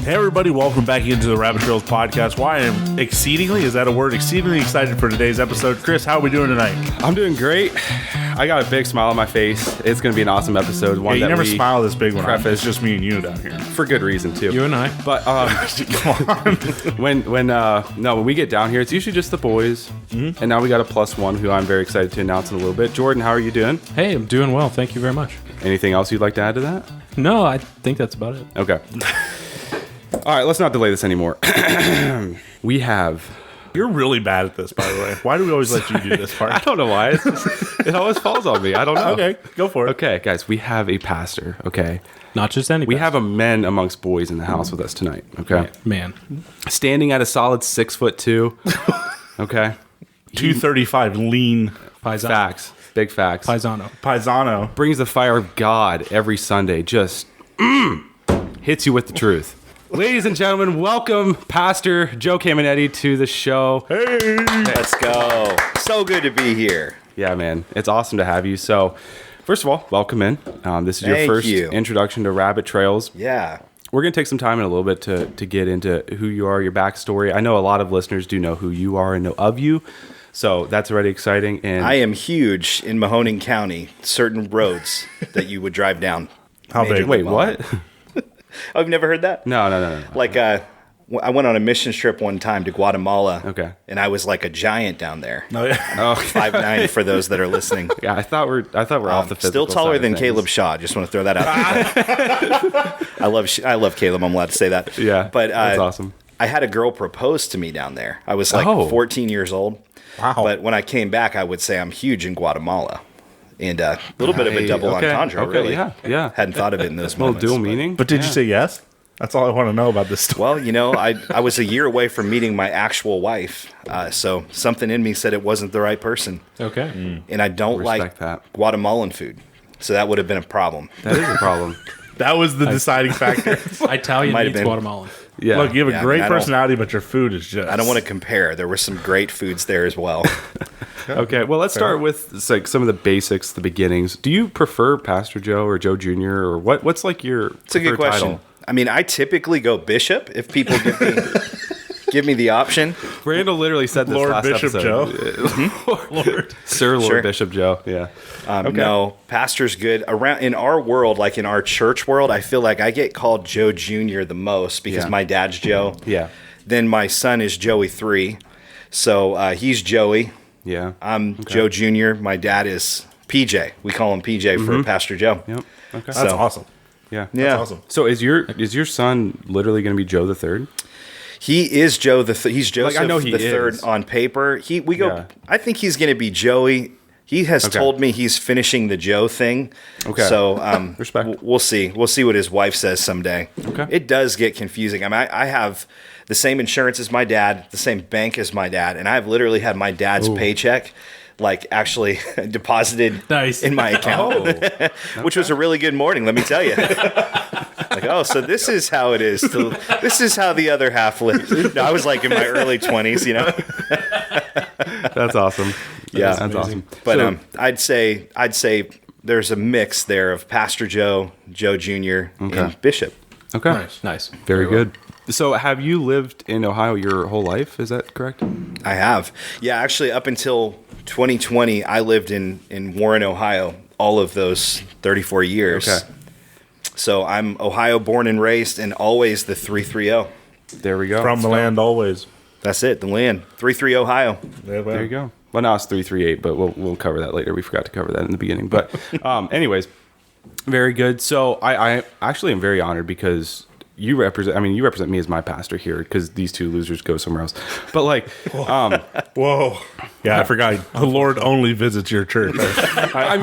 Hey everybody, welcome back into the Rabbit Trails podcast. Why I am exceedingly excited for today's episode. Chris, how are we doing tonight? I'm doing great. I got a big smile on my face. It's going to be an awesome episode. One you never smile this big one. It's just me and you down here. For good reason, too. You and I. But come on. when we get down here, it's usually just the boys. Mm-hmm. And now we got a plus one who I'm very excited to announce in a little bit. Jordan, how are you doing? Hey, I'm doing well. Thank you very much. Anything else you'd like to add to that? No, I think that's about it. Okay. All right, let's not delay this anymore. We have... You're really bad at this, by the way. Why do we always let you do this part? I don't know why. It always falls on me. I don't know. Okay, go for it. Okay, guys, we have a pastor, okay? Not just any We have a men amongst boys in the house with us tonight, okay? Man. Standing at a solid 6'2", okay? 235 lean. Paisano. Facts. Big facts. Paisano. Brings the fire of God every Sunday. Just hits you with the truth. Ladies and gentlemen, welcome Pastor Joe Cameneti to the show. Hey! Let's go. So good to be here. Yeah, man. It's awesome to have you. So, first of all, welcome in. This is your first introduction to Rabbit Trails. Yeah. We're going to take some time in a little bit to get into who you are, your backstory. I know a lot of listeners do know who you are and know of you. So that's already exciting. And I am huge in Mahoning County, certain roads that you would drive down. How big? Wait, what? Oh, you've never heard that? No. Like, I went on a mission trip one time to Guatemala. Okay. And I was like a giant down there. Oh, yeah. 5'9" for those that are listening. Yeah, I thought we're off the physical still taller side than of Caleb Shaw. Just want to throw that out there. I love Caleb. I'm allowed to say that. Yeah, but that's awesome. I had a girl propose to me down there. I was like 14 years old. Wow. But when I came back, I would say I'm huge in Guatemala. And a little bit of a double entendre, really. Yeah. Hadn't thought of it in those A little moments. dual meaning. But did you say yes? That's all I want to know about this story. Well, I was a year away from meeting my actual wife, so something in me said it wasn't the right person. Okay. And I don't like Guatemalan food, so that would have been a problem. That is a problem. That was the deciding factor. Italian meets Guatemalan. Yeah. Look, you have a great personality, but your food is just... I don't want to compare. There were some great foods there as well. Okay, well, let's start with like some of the basics, the beginnings. Do you prefer Pastor Joe or Joe Jr. or what's like your It's a good question. Title? I mean, I typically go bishop if people give me the option. Randall literally said this Lord last Bishop episode. Joe. Lord. Sir Lord Bishop Joe, yeah. No, pastor's good. Around in our world, like in our church world, I feel like I get called Joe Jr. the most because my dad's Joe. Yeah. Then my son is Joey 3. So he's Joey. Yeah. I'm Joe Jr. My dad is PJ. We call him PJ for Pastor Joe. Yep. Okay. That's awesome. Yeah. Yeah. That's awesome. So is your son literally going to be Joe the Third? He is Joe he's Joseph I know he the Third on paper. I think he's going to be Joey. He has told me he's finishing the Joe thing. Okay. So respect. We'll see. We'll see what his wife says someday. Okay. It does get confusing. I mean, I have the same insurance as my dad, the same bank as my dad, and I've literally had my dad's paycheck like actually deposited in my account, which was a really good morning, let me tell you. Like, so this is how it is. This is how the other half lives. No, I was like in my early 20s, you know. That's awesome. Yeah, that's awesome. But I'd say there's a mix there of Pastor Joe, Joe Jr., and Bishop. Okay, Nice. Very good. So, have you lived in Ohio your whole life? Is that correct? I have. Yeah, actually, up until 2020, I lived in Warren, Ohio, all of those 34 years. Okay. So I'm Ohio born and raised, and always the 330. There we go. From the land always. That's it, the land. 33 Ohio. There you go. Well, now it's 338, but we'll cover that later. We forgot to cover that in the beginning. But anyways, very good. So I actually am very honored because you represent me as my pastor here because these two losers go somewhere else. But like, whoa. Yeah, I forgot. The Lord only visits your church. I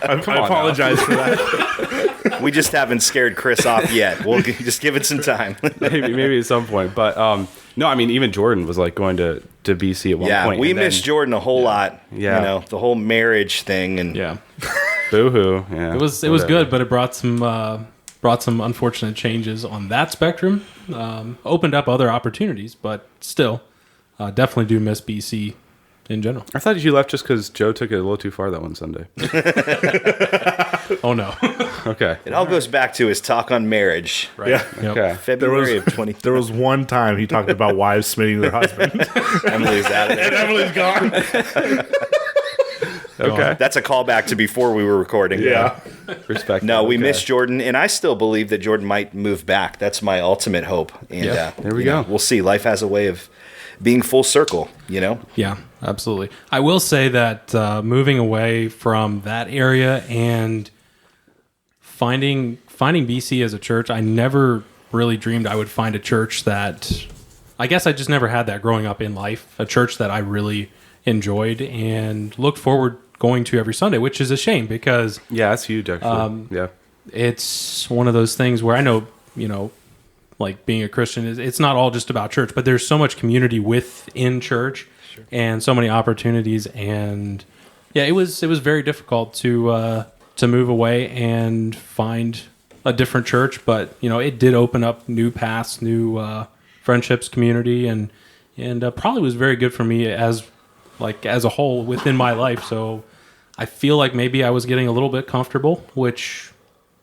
apologize for that. We just haven't scared Chris off yet. We'll just give it some time. maybe at some point. But no, I mean, even Jordan was like going to BC at one point. Yeah, we missed Jordan a whole lot. Yeah. You know, the whole marriage thing. And boo-hoo. Yeah. It was good, but it brought some unfortunate changes on that spectrum. Opened up other opportunities, but still, definitely do miss BC in general. I thought you left just because Joe took it a little too far that one Sunday. Oh, no. Okay. It all goes back to his talk on marriage. Right. Yeah. Yep. Okay. February of 20. There was one time he talked about wives smitting their husband. Emily's out of there. And Emily's gone. Okay. That's a callback to before we were recording. Yeah. Respect. No, we Okay. miss Jordan, and I still believe that Jordan might move back. That's my ultimate hope. And Yeah. There we you know, go. we'll see. Life has a way of being full circle, you know? Yeah, absolutely. I will say that moving away from that area and finding BC as a church, I never really dreamed I would find a church that, I guess I just never had that growing up in life, a church that I really enjoyed and looked forward going to every Sunday, which is a shame because Yeah, that's huge, actually. Yeah. it's one of those things where I know, you know, like being a Christian is, it's not all just about church, but there's so much community within church and so many opportunities. And yeah, it was very difficult to move away and find a different church, but you know, it did open up new paths, new friendships, community, and probably was very good for me as a whole within my life. So I feel like maybe I was getting a little bit comfortable, which,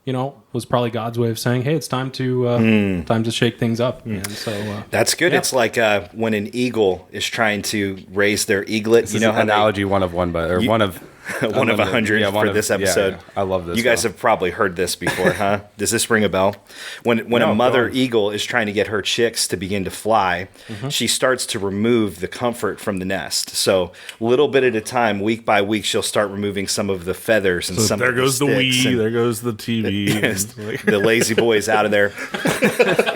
you know, was probably God's way of saying, "Hey, it's time to shake things up." And so That's good. Yeah. It's like when an eagle is trying to raise their eaglet. This You is know an how analogy one of one, but or one of one of 100 Yeah, one for of- this yeah, episode. yeah. I love this. You guys though. have probably heard this before, huh? Does this ring a bell? When No, a mother go on. eagle is trying to get her chicks to begin to fly, she starts to remove the comfort from the nest. So little bit at a time, week by week, she'll start removing some of the feathers and So some there of the goes the sticks Wii. and There goes the TV. the lazy boys out of there.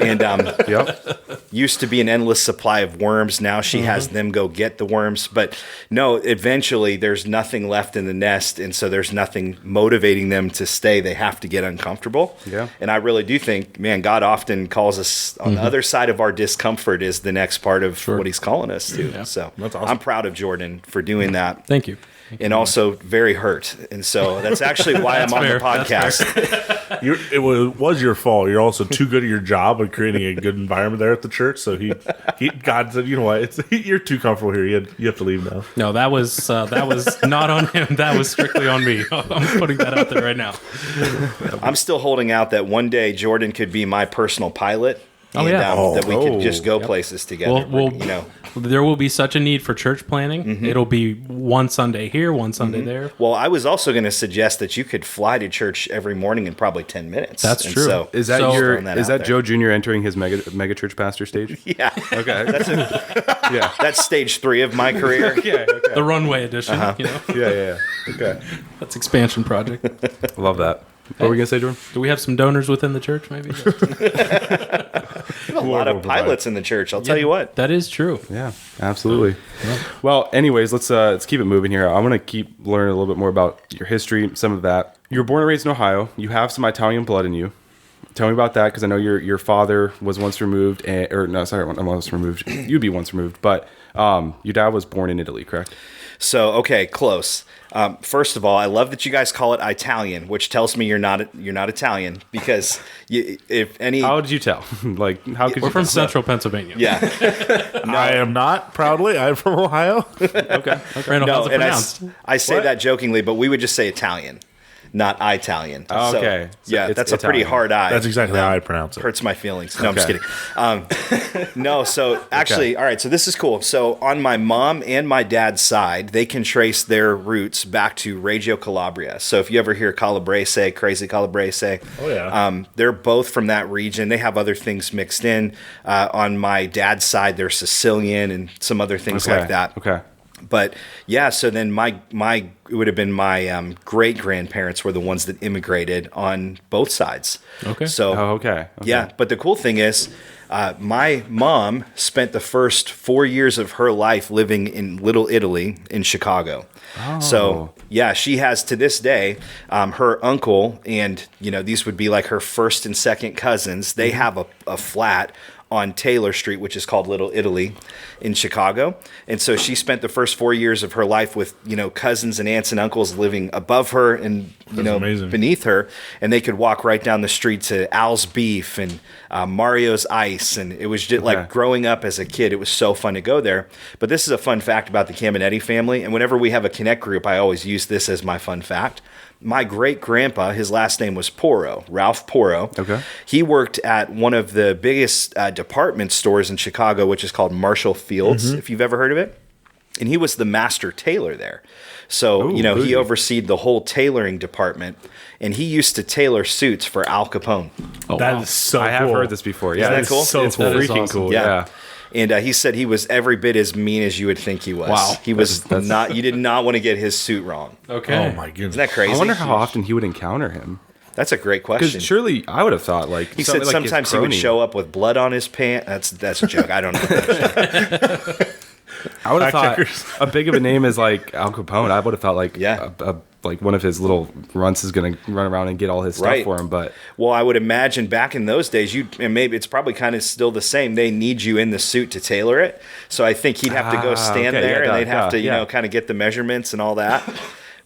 And Yep. used to be an endless supply of worms. Now she has them go get the worms. But no, eventually there's nothing left in the nest. And so there's nothing motivating them to stay. They have to get uncomfortable. Yeah. And I really do think, man, God often calls us on the other side of our discomfort is the next part of what he's calling us to. So That's awesome. I'm proud of Jordan for doing that. thank you. And also very hurt. And so that's actually why I'm on the fair. That's podcast. It was your fault. You're also too good at your job of creating a good environment there at the church. So God said, you know what? You're too comfortable here. You have to leave now. No, that was not on him. That was strictly on me. I'm putting that out there right now. I'm still holding out that one day Jordan could be my personal pilot. Oh, yeah. That we could just go places together. Well, you know. there will be such a need for church planning. It'll be one Sunday here, one Sunday there. Well, I was also going to suggest that you could fly to church every morning in probably 10 minutes. That's And true. So, Is that So- your? Throwing that Is out that there. Joe Jr. entering his mega church pastor stage? yeah, Okay. Yeah. that's stage 3 of my career. Yeah. Okay. The runway edition, you know, Yeah. Okay. that's expansion project. Love that. What were we gonna say, Jordan? Do we have some donors within the church? Maybe A lot of pilots in the church. I'll tell you what. that is true. Yeah, absolutely. Well, anyways, let's keep it moving here. I want to keep learning a little bit more about your history, some of that. You were born and raised in Ohio. You have some Italian blood in you. Tell me about that, because I know your father was once removed, once removed. You'd be once removed, but your dad was born in Italy, correct? So, okay, close. First of all, I love that you guys call it Italian, which tells me you're not Italian, because if any, How did you tell? Like, how could We're you? from Central Pennsylvania. yeah, I am not proudly. I'm from Ohio. Okay. Randall, no, how's it and pronounced? I say What? that jokingly, but we would just say Italian, not Italian. Oh, So, okay. So yeah, it's that's a pretty Italian. hard I. That's exactly how I pronounce it. Hurts my feelings. No, I'm just Okay. kidding. No, so actually, all right, so this is cool. So on my mom and my dad's side, they can trace their roots back to Reggio Calabria. So if you ever hear Calabrese, crazy Calabrese, Oh, yeah. they're both from that region. They have other things mixed in. On my dad's side, they're Sicilian and some other things like that. Okay. But yeah, so then my it would have been my great grandparents were the ones that immigrated on both sides. Okay. So Oh, okay. yeah, but the cool thing is, my mom spent the first 4 years of her life living in Little Italy in Chicago. So yeah, she has to this day, her uncle, and you know these would be like her first and second cousins. They have a flat on Taylor Street, which is called Little Italy in Chicago. And so she spent the first 4 years of her life with, cousins and aunts and uncles living above her and, amazing. beneath her. And they could walk right down the street to Al's Beef and Mario's Ice. And it was just like growing up as a kid, it was so fun to go there. But this is a fun fact about the Cameneti family. And whenever we have a Connect group, I always use this as my fun fact. My great-grandpa, his last name was Porro, Ralph Porro. Okay. He worked at one of the biggest department stores in Chicago, which is called Marshall Fields, if you've ever heard of it. And he was the master tailor there. So, he overseed the whole tailoring department. And he used to tailor suits for Al Capone. Oh, that is so I cool. have heard this before. Yeah, Isn't that cool? It's freaking awesome. cool. Yeah. And he said he was every bit as mean as you would think he was. Wow. He was not. You did not want to get his suit wrong. Okay. Oh my goodness. Isn't that crazy? I wonder how often he would encounter him. That's a great question. Because surely I would have thought He said like sometimes he would show up with blood on his pants. That's a joke. I don't know. I would have thought Fact-checkers. a big of a name as like Al Capone. I would have thought like like one of his little runts is going to run around and get all his stuff for him. But well, I would imagine back in those days, and maybe it's probably kind of still the same. They need you in the suit to tailor it. So I think he'd have to go stand there, and they'd have to kind of get the measurements and all that.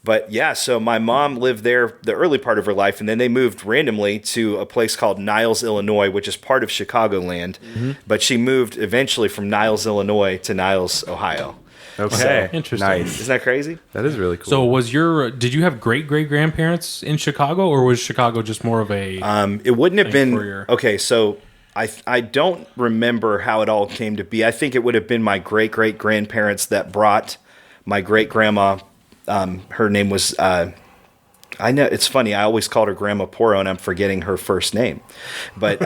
But yeah, so my mom lived there the early part of her life, and then they moved randomly to a place called Niles, Illinois, which is part of Chicagoland. Mm-hmm. But she moved eventually from Niles, Illinois to Niles, Ohio. okay, Interesting. nice. Isn't that crazy? That is really cool. So did you have great-great-grandparents in Chicago, or was Chicago just more of a... It wouldn't have been... your... Okay, so I don't remember how it all came to be. I think it would have been my great-great-grandparents that brought my great-grandma... her name was... I know, it's funny, I always called her Grandma Porro, and I'm forgetting her first name. But...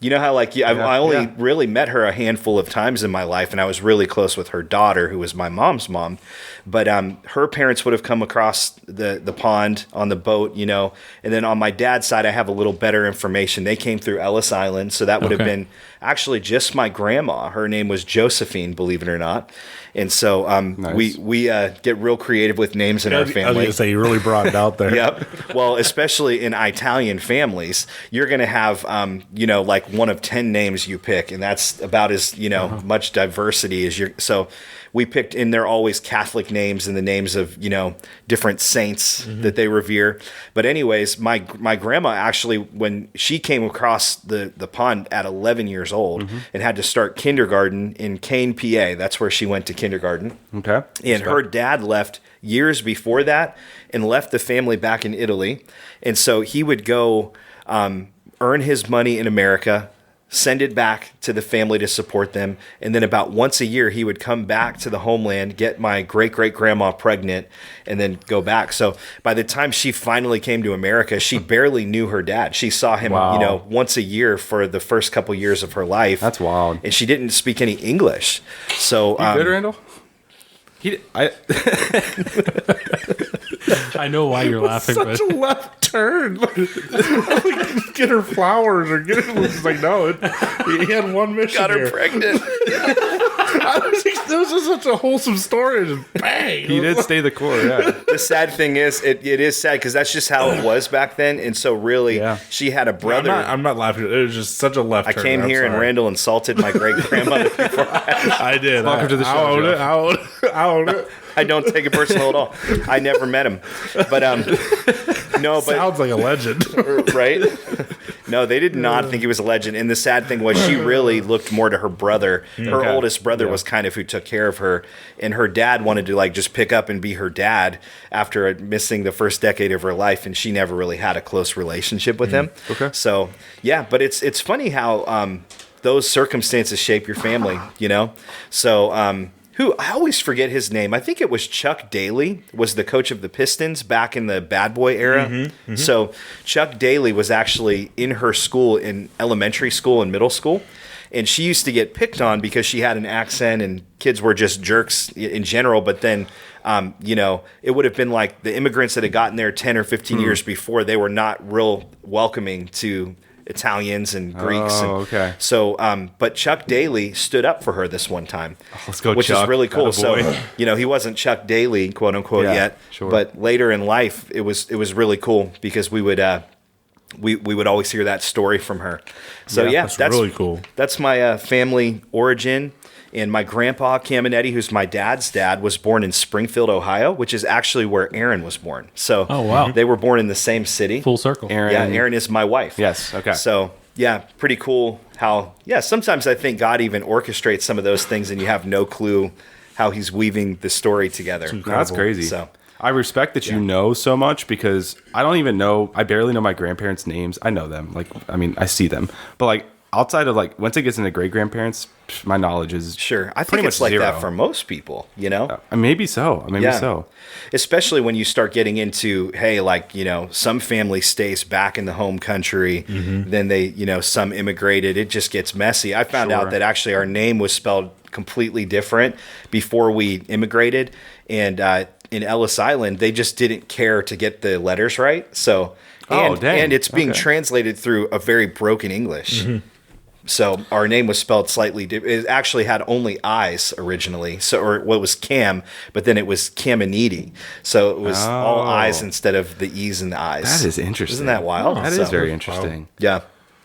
you know how I only really met her a handful of times in my life, and I was really close with her daughter, who was my mom's mom. But her parents would have come across the pond on the boat, and then on my dad's side, I have a little better information. They came through Ellis Island, so that would have been actually just my grandma. Her name was Josephine, believe it or not. And so nice. we get real creative with names in our family. I was going to say, you really brought it out there. Yep. Well, especially in Italian families, you're going to have, like one of 10 names you pick, and that's about as, much diversity as you're. So we picked, and they're always Catholic names and the names of, different saints that they revere. But anyways, my grandma actually, when she came across the pond at 11 years old and had to start kindergarten in Kane, PA, that's where she went to kindergarten. Okay. And her dad left years before that and left the family back in Italy. And so he would go earn his money in America, send it back to the family to support them. And then about once a year, he would come back to the homeland, get my great-great-grandma pregnant, and then go back. So by the time she finally came to America, she barely knew her dad. She saw him, once a year for the first couple years of her life. That's wild. And she didn't speak any English. So, You good, Randall? I know why you're laughing, Such a left turn. Like, get her flowers or get her. It's like, no, he had one mission. got her here. pregnant. This was such a wholesome story. Just bang. He did stay the core, yeah. The sad thing is, it is sad because that's just how it was back then. And so really, she had a brother. I'm not laughing. It was just such a left I turn. came here and Randall insulted my great-grandmother before I did. Welcome to the show, I own Joe. it. I own it. I don't take it personal at all. I never met him. But Sounds like a legend. right? No, they did not think he was a legend. And the sad thing was she really looked more to her brother. Her oldest brother was kind of who took care of her. And her dad wanted to just pick up and be her dad after missing the first decade of her life. And she never really had a close relationship with him. Okay. So, yeah, but it's funny how those circumstances shape your family, So, I always forget his name. I think it was Chuck Daly was the coach of the Pistons back in the bad boy era. So Chuck Daly was actually in her school, in elementary school and middle school. And she used to get picked on because she had an accent and kids were just jerks in general. But then, it would have been like the immigrants that had gotten there 10 or 15 years before, they were not real welcoming to Italians and Greeks. Okay. So, but Chuck Daly stood up for her this one time. Let's go, which Chuck. is really cool. Attaboy. So, he wasn't Chuck Daly, quote unquote, yet. Sure. But later in life, it was really cool because we would we would always hear that story from her. So that's really cool. That's my family origin. And my grandpa Cameneti, who's my dad's dad, was born in Springfield, Ohio, which is actually where Aaron was born. So they were born in the same city. Full circle. Aaron is my wife. Yes. Okay. So pretty cool how sometimes I think God even orchestrates some of those things and you have no clue how he's weaving the story together. That's crazy. So I respect that you know so much, because I don't even know, I barely know my grandparents' names. I know them. Like, I mean, I see them. But like, outside of like, once it gets into great grandparents, my knowledge is sure. I think pretty it's much like zero. that for most people, you know? Maybe so. Maybe so. Especially when you start getting into, hey, like, you know, some family stays back in the home country, then they, you know, some immigrated. It just gets messy. I found out that actually our name was spelled completely different before we immigrated. And in Ellis Island, they just didn't care to get the letters right. So, and it's being translated through a very broken English. So our name was spelled slightly different. It actually had only I's originally. It was Cam, but then it was Cameneti. So it was all I's instead of the E's and the I's. That is interesting. Isn't that wild? That is very interesting. Yeah.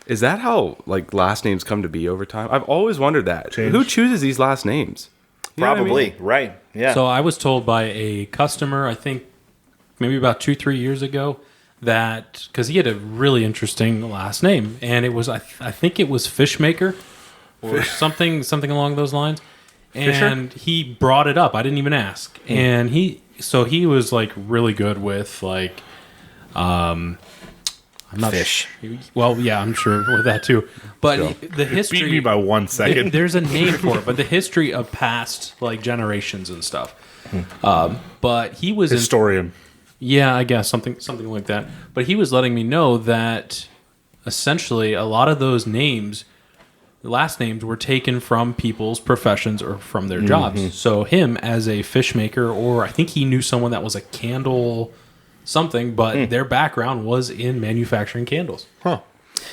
Is that how like last names come to be over time? I've always wondered that. Who chooses these last names? You know Probably, what I mean? right. Yeah. So I was told by a customer, I think maybe about 2-3 years ago, that because he had a really interesting last name, and it was I think it was Fishmaker or something along those lines. And he brought it up. I didn't even ask. And he was like really good with like I'm not fish. Well, yeah, I'm sure with that too. But the history Beat me by 1 second. There's a name for it, but the history of past like generations and stuff. But he was Historian. yeah, I guess something like that. But he was letting me know that essentially a lot of those names, the last names, were taken from people's professions or from their jobs. So him as a fish maker, or I think he knew someone that was a candle something, but their background was in manufacturing candles. Huh.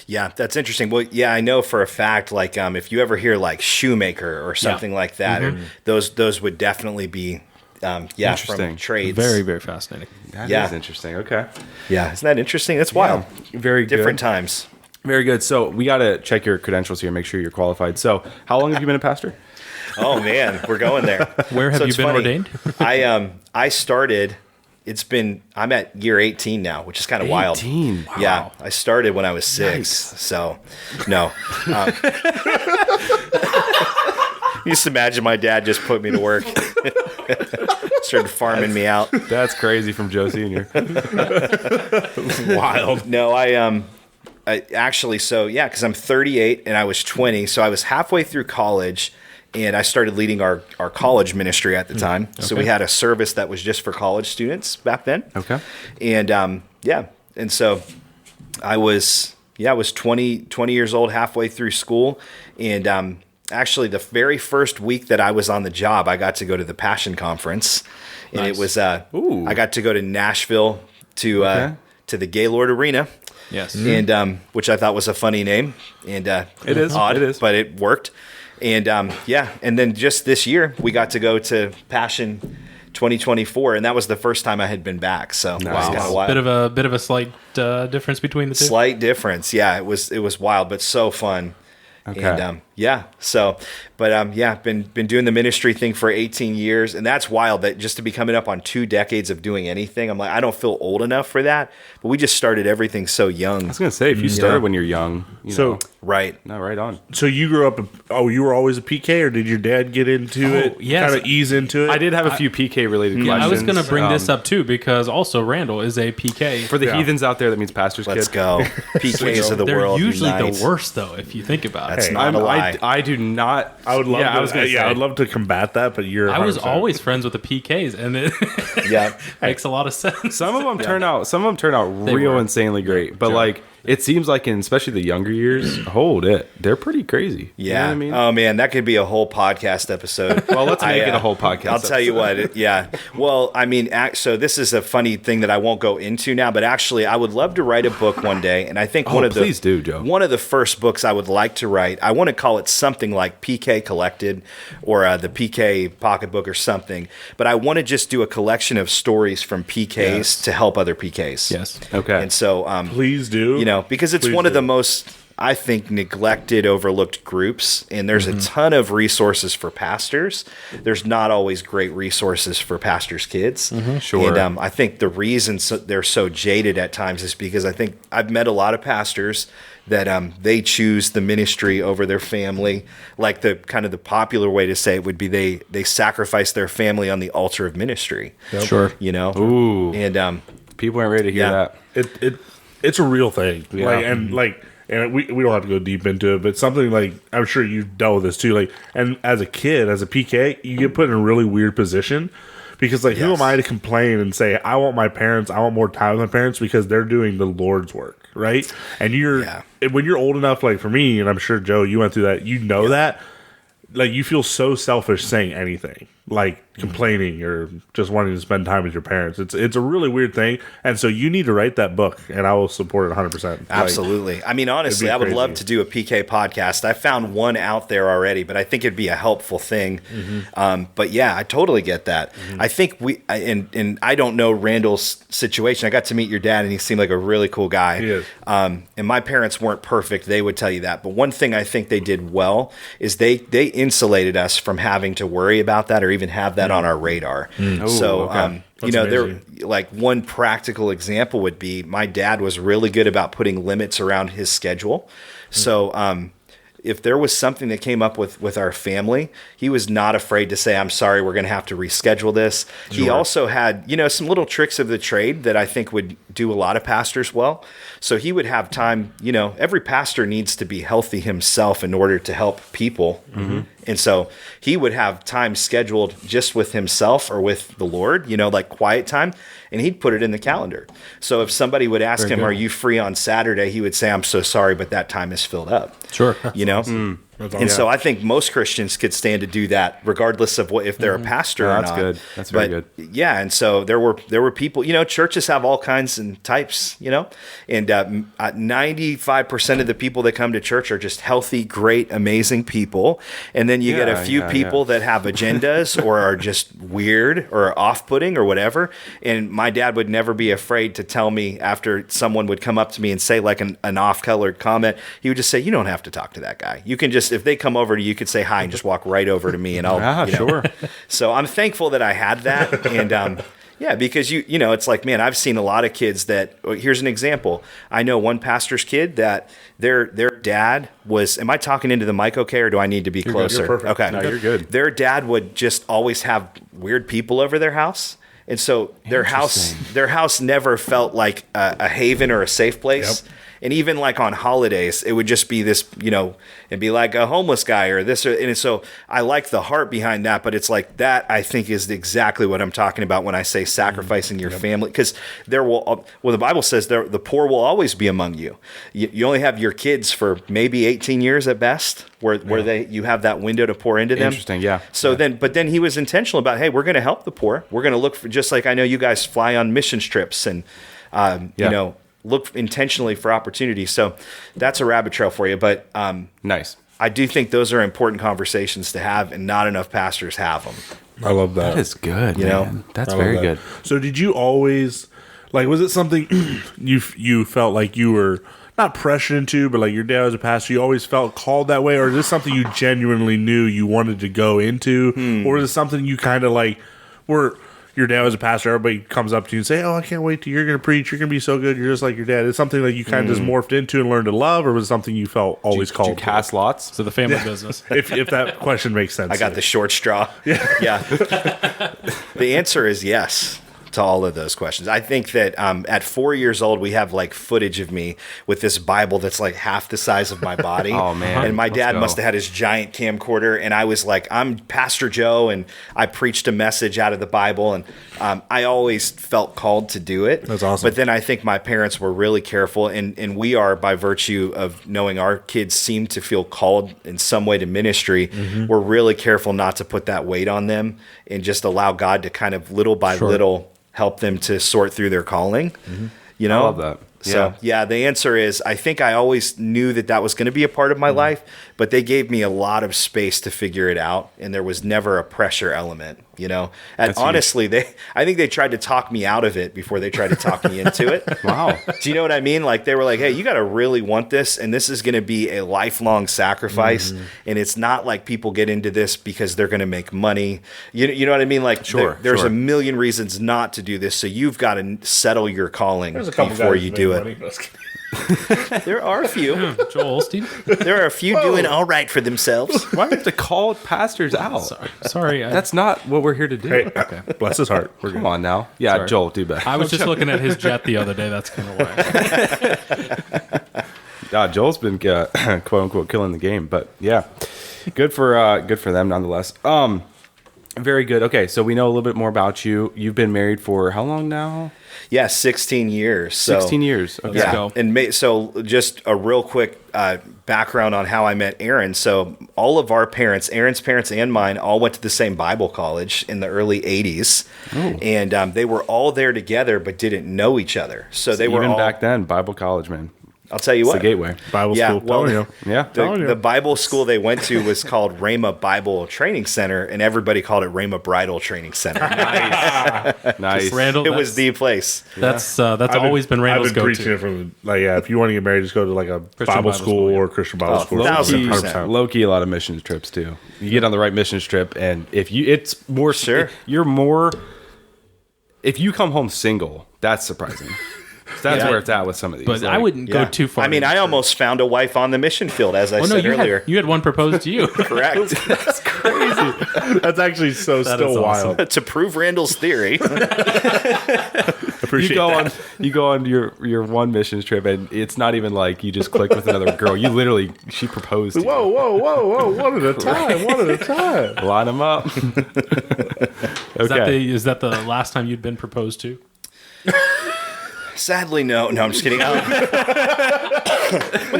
Yeah, that's interesting. Well, yeah, I know for a fact, like if you ever hear like shoemaker or something like that, or those would definitely be from trades. Very, very fascinating. That is interesting. Okay. Yeah, isn't that interesting? That's wild. Very good. Different times. Very good. So we got to check your credentials here, make sure you're qualified. So how long have you been a pastor? Oh man, we're going there. Where have you it's been funny. ordained? I started. I'm at year 18 now, which is kind of wild. 18. Wow. Yeah, I started when I was 6. Nice. So, no. You just imagine my dad just put me to work. Started farming me out. That's crazy from Joe Sr. Wild. No, I actually, so yeah, because I'm 38 and I was 20, so I was halfway through college, and I started leading our college ministry at the time. Okay. So we had a service that was just for college students back then. Okay. And and so I was 20 years old, halfway through school, and actually the very first week that I was on the job, I got to go to the Passion Conference, and it was I got to go to Nashville to the Gaylord Arena. Yes. And which I thought was a funny name, and it is odd, it is, but it worked. And and then just this year we got to go to Passion 2024, and that was the first time I had been back. So nice. It was kind of wild. Bit of a slight difference between the two. Slight difference, yeah. It was wild, but so fun. Okay. And been doing the ministry thing for 18 years, and that's wild. That just to be coming up on 2 decades of doing anything, I'm like, I don't feel old enough for that. But we just started everything so young. I was gonna say, if you started when you're young, you know. Right. No, right on. So you grew up, you were always a PK, or did your dad get into it? Yes. Kind of ease into it? I did have a few PK related questions. I was going to bring this up too, because also Randall is a PK. For the heathens out there, that means pastor's Let's kid. go. PKs of the They're world. usually unite. the worst, though, if you think about That's it. not a lie. I do not. I would love Yeah, to, I was gonna say. I would love to combat that, but you're 100%. I was always friends with the PKs, and it makes a lot of sense. Some of them turn out. Some of them turn out real were. insanely great, but like it seems like in especially the younger years, they're pretty crazy. Yeah. You know what I mean? Oh man, that could be a whole podcast episode. Well, let's make it a whole podcast. I'll tell you what. Yeah. Well, I mean, so this is a funny thing that I won't go into now, but actually, I would love to write a book one day, and I think please do, Joe. One of the first books I would like to write. I want to call it something like PK Collected, or the PK Pocketbook, or something. But I want to just do a collection of stories from PKs to help other PKs. Yes. Okay. And so, Please do. because it's one of the most, I think, neglected, overlooked groups, and there's a ton of resources for pastors. There's not always great resources for pastors' kids. Sure. And I think the reason they're so jaded at times is because I think I've met a lot of pastors that they choose the ministry over their family. Like the kind of the popular way to say it would be they sacrifice their family on the altar of ministry. Yep. Sure. Ooh. And people aren't ready to hear that. It's a real thing. Yeah. And we don't have to go deep into it, but something like, I'm sure you've dealt with this too. Like, and as a kid, as a PK, you get put in a really weird position because, like, who am I to complain and say, I want more time with my parents because they're doing the Lord's work, right? And when you're old enough, like for me, and I'm sure, Joe, you went through that, that, like, you feel so selfish saying anything, like complaining or just wanting to spend time with your parents. It's a really weird thing. And so you need to write that book, and I will support it 100%. Absolutely. I mean, honestly, I would love to do a PK podcast. I found one out there already, but I think it'd be a helpful thing. But yeah, I totally get that. I think and I don't know Randall's situation. I got to meet your dad, and he seemed like a really cool guy. He is. And my parents weren't perfect. They would tell you that. But one thing I think they did well is they insulated us from having to worry about that or even have that on our radar. So, there, like, one practical example would be my dad was really good about putting limits around his schedule. So, if there was something that came up with our family, he was not afraid to say, I'm sorry, we're going to have to reschedule this. He also had, some little tricks of the trade that I think would do a lot of pastors well. So he would have time, every pastor needs to be healthy himself in order to help people. And so he would have time scheduled just with himself or with the Lord, like quiet time, and he'd put it in the calendar. So if somebody would ask him, are you free on Saturday? He would say, I'm so sorry, but that time is filled up. Sure. And so I think most Christians could stand to do that regardless of if they're a pastor or that's not. good. That's very good. Yeah. And so there were people, churches have all kinds and types, and 95% of the people that come to church are just healthy, great, amazing people. And then you get a few people that have agendas or are just weird or off-putting or whatever. And my dad would never be afraid to tell me after someone would come up to me and say like an off-colored comment, he would just say, you don't have to talk to that guy. You can just, if they come over to you, you could say hi and just walk right over to me and I'll, sure. So I'm thankful that I had that. And, because it's like, man, I've seen a lot of kids that, here's an example. I know one pastor's kid that their dad was, am I talking into the mic okay, or do I need to be closer? You're perfect. Okay. No, you're good. Their dad would just always have weird people over their house. And so their house never felt like a haven or a safe place. Yep. And even like on holidays, it would just be this, it'd be like a homeless guy or this. And so I like the heart behind that, but it's like that, I think, is exactly what I'm talking about when I say sacrificing your family. Because the Bible says the poor will always be among you. You only have your kids for maybe 18 years at best, where you have that window to pour into them. Interesting, yeah. So then he was intentional about, hey, we're going to help the poor. We're going to look for, just like I know you guys fly on missions trips and, look intentionally for opportunities. So that's a rabbit trail for you. But nice. I do think those are important conversations to have, and not enough pastors have them. I love that. That is good, man. That's very good. So did you always, like, was it something you felt like you were not pressured into, but like your dad was a pastor, you always felt called that way? Or is this something you genuinely knew you wanted to go into? Or is it something you kind of like were... Your dad was a pastor, everybody comes up to you and say, oh, I can't wait till you're going to preach. You're going to be so good. You're just like your dad. It's something that you kind of just morphed into and learned to love, or was it something you felt always called? Did you cast lots? So the family business. If that question makes sense. I got the short straw. Yeah. The answer is yes to all of those questions. I think that at 4 years old, we have like footage of me with this Bible that's like half the size of my body. Oh, man. And my dad must have had his giant camcorder. And I was like, I'm Pastor Joe, and I preached a message out of the Bible. And I always felt called to do it. That's awesome. But then I think my parents were really careful. And we are, by virtue of knowing our kids seem to feel called in some way to ministry, we're really careful not to put that weight on them and just allow God to kind of little by little help them to sort through their calling. I love that. So the answer is, I think I always knew that was going to be a part of my life, but they gave me a lot of space to figure it out, and there was never a pressure element. You know, and honestly, I think they tried to talk me out of it before they tried to talk me into it. Wow. Do you know what I mean? Like they were like, hey, you got to really want this. And this is going to be a lifelong sacrifice. And it's not like people get into this because they're going to make money. You know what I mean? Like there's a million reasons not to do this. So you've got to settle your calling before you do it. There are a few. Joel Osteen. There are a few doing all right for themselves. Why do you have to call pastors out? Sorry. That's not what we're here to do. Hey, bless his heart. Come on now. Yeah, Sorry. Joel, do better. I was just looking at his jet the other day. That's kind of why. Joel's been quote unquote killing the game, but yeah, good for them nonetheless. Very good. Okay, so we know a little bit more about you. You've been married for how long now? Yeah, 16 years. 16 years. Okay. Yeah. And so just a real quick background on how I met Aaron. So all of our parents, Aaron's parents and mine, all went to the same Bible college in the early 80s. Oh. And they were all there together but didn't know each other. So they were even all, back then, Bible college, man. I'll tell you It's what. the gateway. Bible school. Well, yeah. The Bible school they went to was called Rhema Bible Training Center, and everybody called it Rhema Bridal Training Center. Nice. Randall, It was the place. That's always been Randall's I've been go-to. preaching it from if you want to get married, just go to like a Bible school or Christian Bible school. 1,000%. Low key, a lot of missions trips too. You get on the right missions trip, and it's more you're more. If you come home single, that's surprising. That's where it's at with some of these. But I wouldn't go too far. I mean, I almost found a wife on the mission field, as I said earlier. You had one proposed to you. Correct. That's crazy. That's actually still wild. To prove Randall's theory. Appreciate you go on your one missions trip, and it's not even like you just click with another girl. You literally, she proposed to you. Whoa. One at a time. Line them up. Okay. Is that the last time you'd been proposed to? Sadly, no. No, I'm just kidding. Wouldn't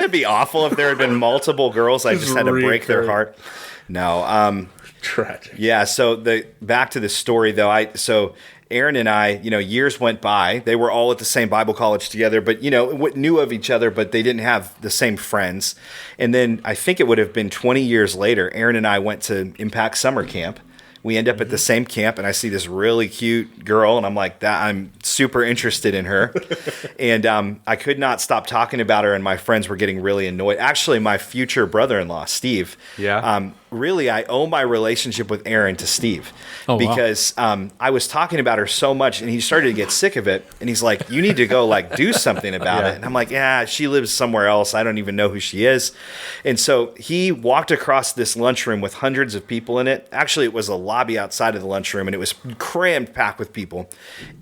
it be awful if there had been multiple girls I just had to break their heart? No. Tragic. Yeah, so back to the story, though. So Aaron and I, years went by. They were all at the same Bible college together, but, knew of each other, but they didn't have the same friends. And then I think it would have been 20 years later, Aaron and I went to Impact Summer Camp. We end up at the same camp, and I see this really cute girl, and I'm like, I'm super interested in her. And I could not stop talking about her, and my friends were getting really annoyed. Actually, my future brother-in-law, Steve, really, I owe my relationship with Aaron to Steve. Because I was talking about her so much, and he started to get sick of it, and he's like, you need to go do something about it. And I'm like, she lives somewhere else. I don't even know who she is. And so he walked across this lunchroom with hundreds of people in it. Actually, it was a lobby outside of the lunchroom, and it was crammed packed with people.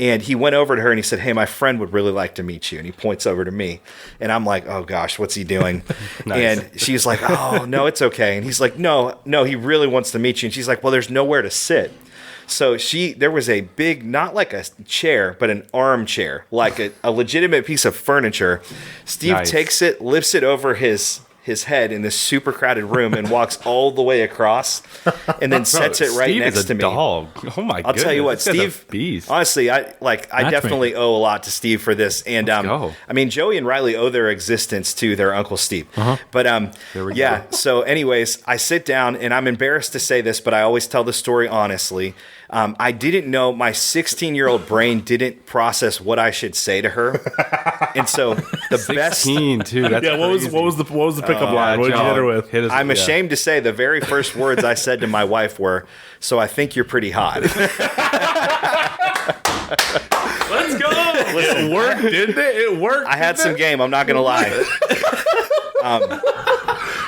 And he went over to her and he said, hey, my friend would really like to meet you. And he points over to me, and I'm like, oh gosh, what's he doing? Nice. And she's like, oh no, it's okay. And he's like, no, he really wants to meet you. And she's like, well, there's nowhere to sit. So there was a big, not like a chair, but an armchair, like a legitimate piece of furniture. Steve takes it, lifts it over his head in this super crowded room and walks all the way across and then sets it right next to me. Dog. Oh my god. I'll tell you what, Steve, honestly, I definitely owe a lot to Steve for this. And I mean, Joey and Riley owe their existence to their Uncle Steve. But go. So anyways, I sit down, and I'm embarrassed to say this, but I always tell the story honestly. I didn't know, my 16-year-old brain didn't process what I should say to her. And so the 16 too. That's what was the pickup line? What did you hit her with? I'm ashamed to say the very first words I said to my wife were, so I think you're pretty hot. Let's go. It worked, didn't it? It worked. I had some game, I'm not going to lie.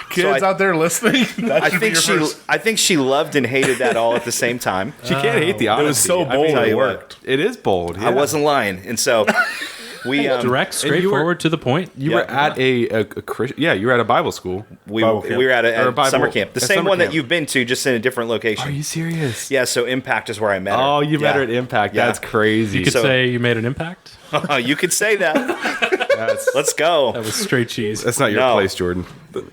Kids out there listening, I think she loved and hated that all at the same time. She can't hate the honesty. It was so bold. It worked. It is bold. Yeah. I wasn't lying. And so we direct, straightforward, to the point. You were at a Christian. Yeah, you were at a Bible school. We were at a summer camp. The same one that you've been to, just in a different location. Are you serious? Yeah, so Impact is where I met her. Oh, you met her at Impact. Yeah. That's crazy. You could say you made an impact? You could say that. Let's go. That was straight cheese. That's not your place, Jordan.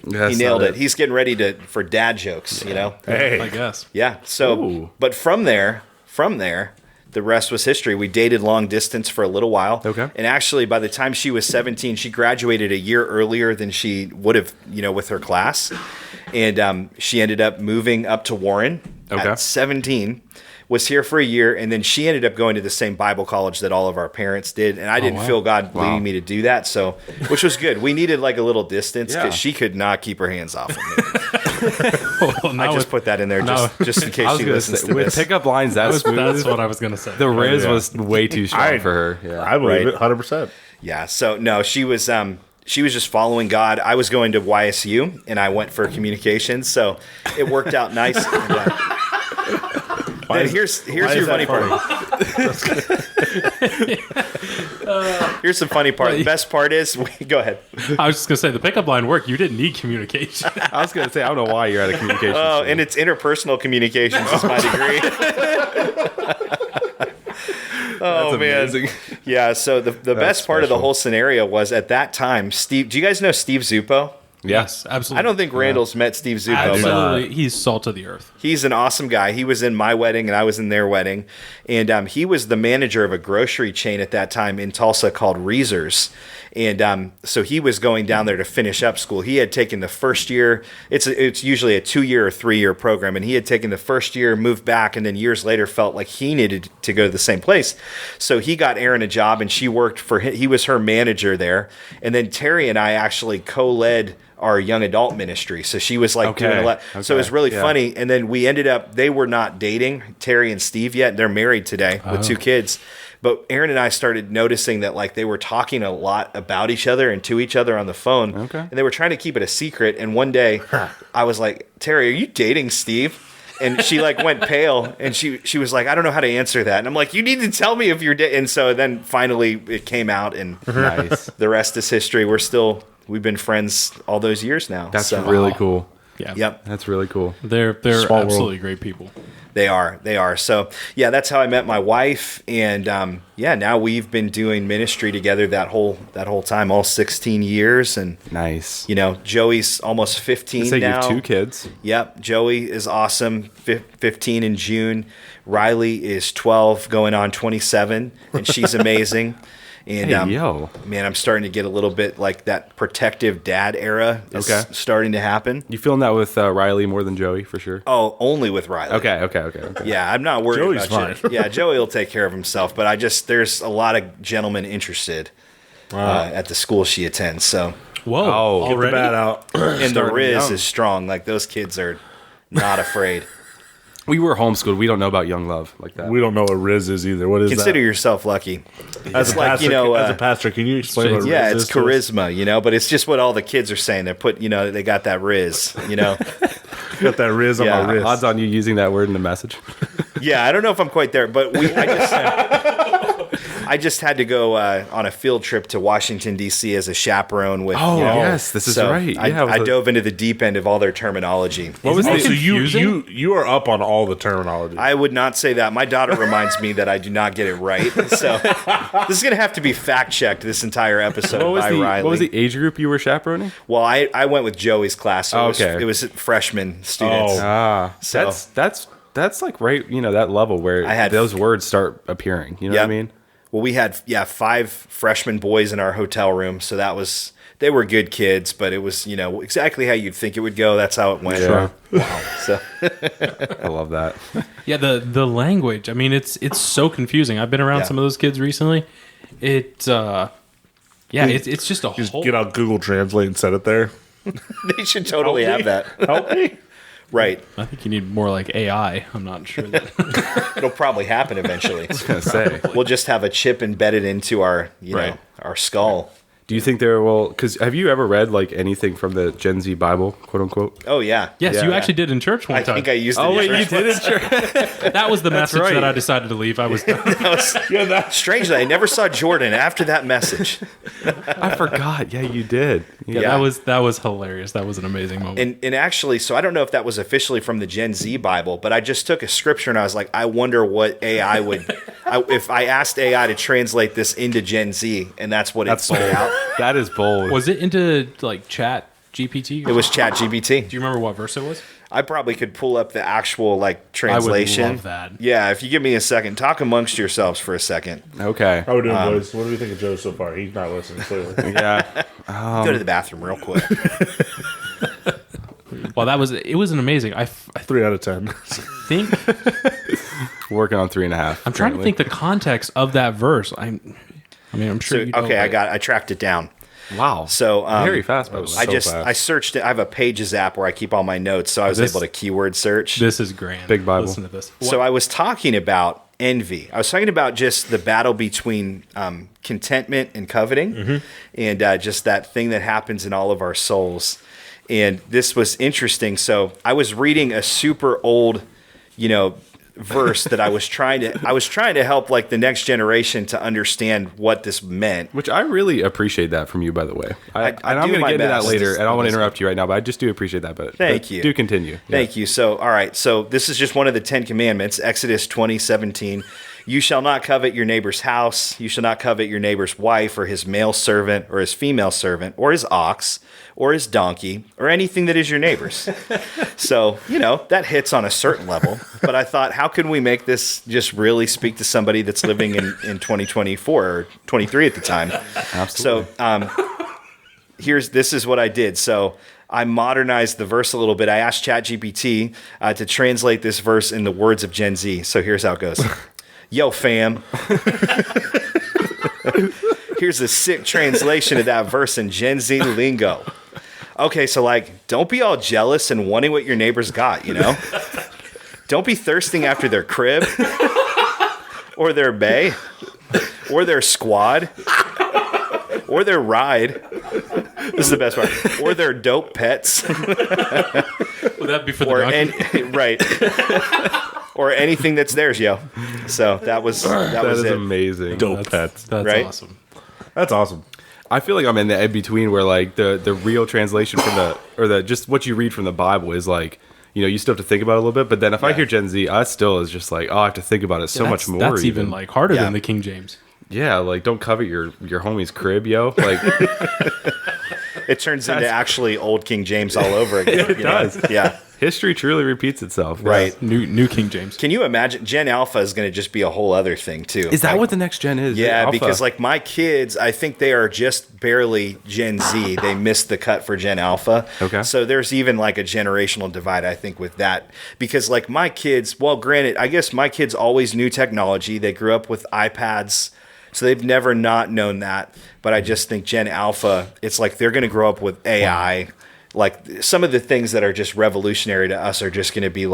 He nailed it. He's getting ready for dad jokes, Hey. I guess. Yeah. So, but from there, the rest was history. We dated long distance for a little while. Okay. And actually, by the time she was 17, she graduated a year earlier than she would have, with her class. And she ended up moving up to Warren at 17. was here for a year, and then she ended up going to the same Bible college that all of our parents did, and I didn't feel God leading me to do that, so which was good. We needed like a little distance because she could not keep her hands off of me. I just put that in there just in case she listens to with this. pickup lines that smooth. That's what I was gonna say. The Riz was way too strong for her. Yeah. I believe it 100%. Yeah, so no, she was just following God. I was going to YSU, and I went for communications, so it worked out nice. And, here's your funny part. Here's the funny part. The best part is, go ahead. I was just gonna say the pickup line worked. You didn't need communication. I was gonna say I don't know why you're at a communications. Oh, and it's interpersonal communications is my degree. Oh man, yeah. So the best part of the whole scenario was at that time, Steve. Do you guys know Steve Zuppo? Yes, absolutely. I don't think Randall's met Steve Zuppo. Absolutely, he's salt of the earth. He's an awesome guy. He was in my wedding and I was in their wedding, and he was the manager of a grocery chain at that time in Tulsa called Reezer's. And so he was going down there to finish up school. He had taken the first year. It's usually a 2-year or 3-year program, and he had taken the first year, moved back, and then years later felt like he needed to go to the same place. So he got Erin a job, and she worked for him. He was her manager there. And then Terry and I actually co-led our young adult ministry. So she was like doing a lot. So it was really funny. And then we ended up, they were not dating, Terry and Steve yet. They're married today with 2 kids. But Erin and I started noticing that like they were talking a lot about each other and to each other on the phone. Okay. And they were trying to keep it a secret. And one day I was like, Terry, are you dating Steve? And she like went pale, and she was like, I don't know how to answer that. And I'm like, you need to tell me if you're dating. And so then finally it came out, and nice. The rest is history. We've been friends all those years now. That's really cool. Yeah. Yep. That's really cool. They're absolutely great people. They are. So yeah, that's how I met my wife, and now we've been doing ministry together that whole time, all 16 years, and nice. You know, Joey's almost 15 so now. You have 2 kids. Yep, Joey is awesome. 15 in June. Riley is 12, going on 27, and she's amazing. And man, I'm starting to get a little bit like that protective dad era is starting to happen. You feeling that with Riley more than Joey for sure? Oh, only with Riley. Okay. Yeah, I'm not worried Joey's about fine. Yeah, Joey will take care of himself, but there's a lot of gentlemen interested at the school she attends. So whoa, get the bat out. And the Riz is strong. Like those kids are not afraid. We were homeschooled. We don't know about young love like that. We don't know what Riz is either. What is Consider that? yourself lucky. As a pastor, as a pastor, can you explain what Riz is? Yeah, it's charisma, but it's just what all the kids are saying. They got that Riz, Got that Riz on my wrist. Odds on you using that word in the message. Yeah, I don't know if I'm quite there, but I just had to go on a field trip to Washington, D.C. as a chaperone with. Yes, this is right. Yeah, I dove into the deep end of all their terminology. What was so you are up on all the terminology. I would not say that. My daughter reminds me that I do not get it right. So this is going to have to be fact checked this entire episode by Riley. What was the age group you were chaperoning? Well, I went with Joey's class. So it was freshman students. So that's like right, that level where those words start appearing. You know what I mean? Well, we had 5 freshman boys in our hotel room, so they were good kids, but it was exactly how you'd think it would go. That's how it went. Sure. Wow. So I love that. Yeah, the language. I mean, it's so confusing. I've been around some of those kids recently. It's just a Just whole. get out Google Translate and set it there. they should totally have that. Help me. Right. I think you need more like AI. I'm not sure that. It'll probably happen eventually. I was gonna say. We'll just have a chip embedded into our our skull. Do you think there will? Because have you ever read like anything from the Gen Z Bible, quote unquote? Oh yeah. Yes, you actually did in church one time. I think I used it. Oh wait, you did in church. That was the message that I decided to leave. I was done. Strangely, I never saw Jordan after that message. I forgot. Yeah, you did. Yeah, that was hilarious. That was an amazing moment. And actually, so I don't know if that was officially from the Gen Z Bible, but I just took a scripture and I was like, I wonder what AI would, if I asked AI to translate this into Gen Z, and that's what it spit out. That is bold. Was it into like Chat GPT? It was Chat GPT. Do you remember what verse it was? I probably could pull up the actual like translation. I would love that. Yeah, if you give me a second, talk amongst yourselves for a second. Okay. How we doing, boys? What do we think of Joe so far? He's not listening, clearly. Yeah. Go to the bathroom real quick. Well, it was an amazing. I 3 out of 10. think Working on 3.5. I'm trying to think the context of that verse. I'm sure. I tracked it down. Wow. So very fast, by the way. I searched it. I have a Pages app where I keep all my notes, so I was able to keyword search. This is grand. Big Bible. Listen to this. So I was talking about envy. I was talking about just the battle between contentment and coveting, and just that thing that happens in all of our souls. And this was interesting. So I was reading a super old, verse that I was trying to help like the next generation to understand what this meant. Which I really appreciate that from you, by the way. I'm going to get into that later, and I don't want to interrupt you right now, but I just do appreciate that. But Thank you. Do continue. Thank you. So, all right. So this is just one of the 10 commandments, Exodus 20:17. You shall not covet your neighbor's house. You shall not covet your neighbor's wife or his male servant or his female servant or his ox or his donkey or anything that is your neighbor's. So, that hits on a certain level. But I thought, how can we make this just really speak to somebody that's living in 2024 or 23 at the time? Absolutely. So this is what I did. So I modernized the verse a little bit. I asked ChatGPT to translate this verse in the words of Gen Z. So here's how it goes. Yo, fam. Here's a sick translation of that verse in Gen Z lingo. Okay, so don't be all jealous and wanting what your neighbor's got, Don't be thirsting after their crib or their bay or their squad or their ride. This is the best part. Or their dope pets. Would that be for the donkey? Right. Or anything that's theirs, yo. So that was it. Amazing. Dope pets. That's right? awesome. That's awesome. I feel like I'm in the in between where the real translation from just what you read from the Bible is you still have to think about it a little bit. But then if I hear Gen Z, I still is just I have to think about it so much more. That's even harder than the King James. Yeah, don't covet your homie's crib, yo. It turns into actually old King James all over again. It does. Yeah. History truly repeats itself. Right. New King James. Can you imagine? Gen Alpha is going to just be a whole other thing, too. Is that what the next gen is? Yeah, Alpha? because my kids, I think they are just barely Gen Z. They missed the cut for Gen Alpha. Okay. So there's even a generational divide, I think, with that. Because my kids, well, granted, I guess my kids always knew technology. They grew up with iPads. So they've never not known that. But I just think Gen Alpha, it's they're going to grow up with AI. Some of the things that are just revolutionary to us are just going to be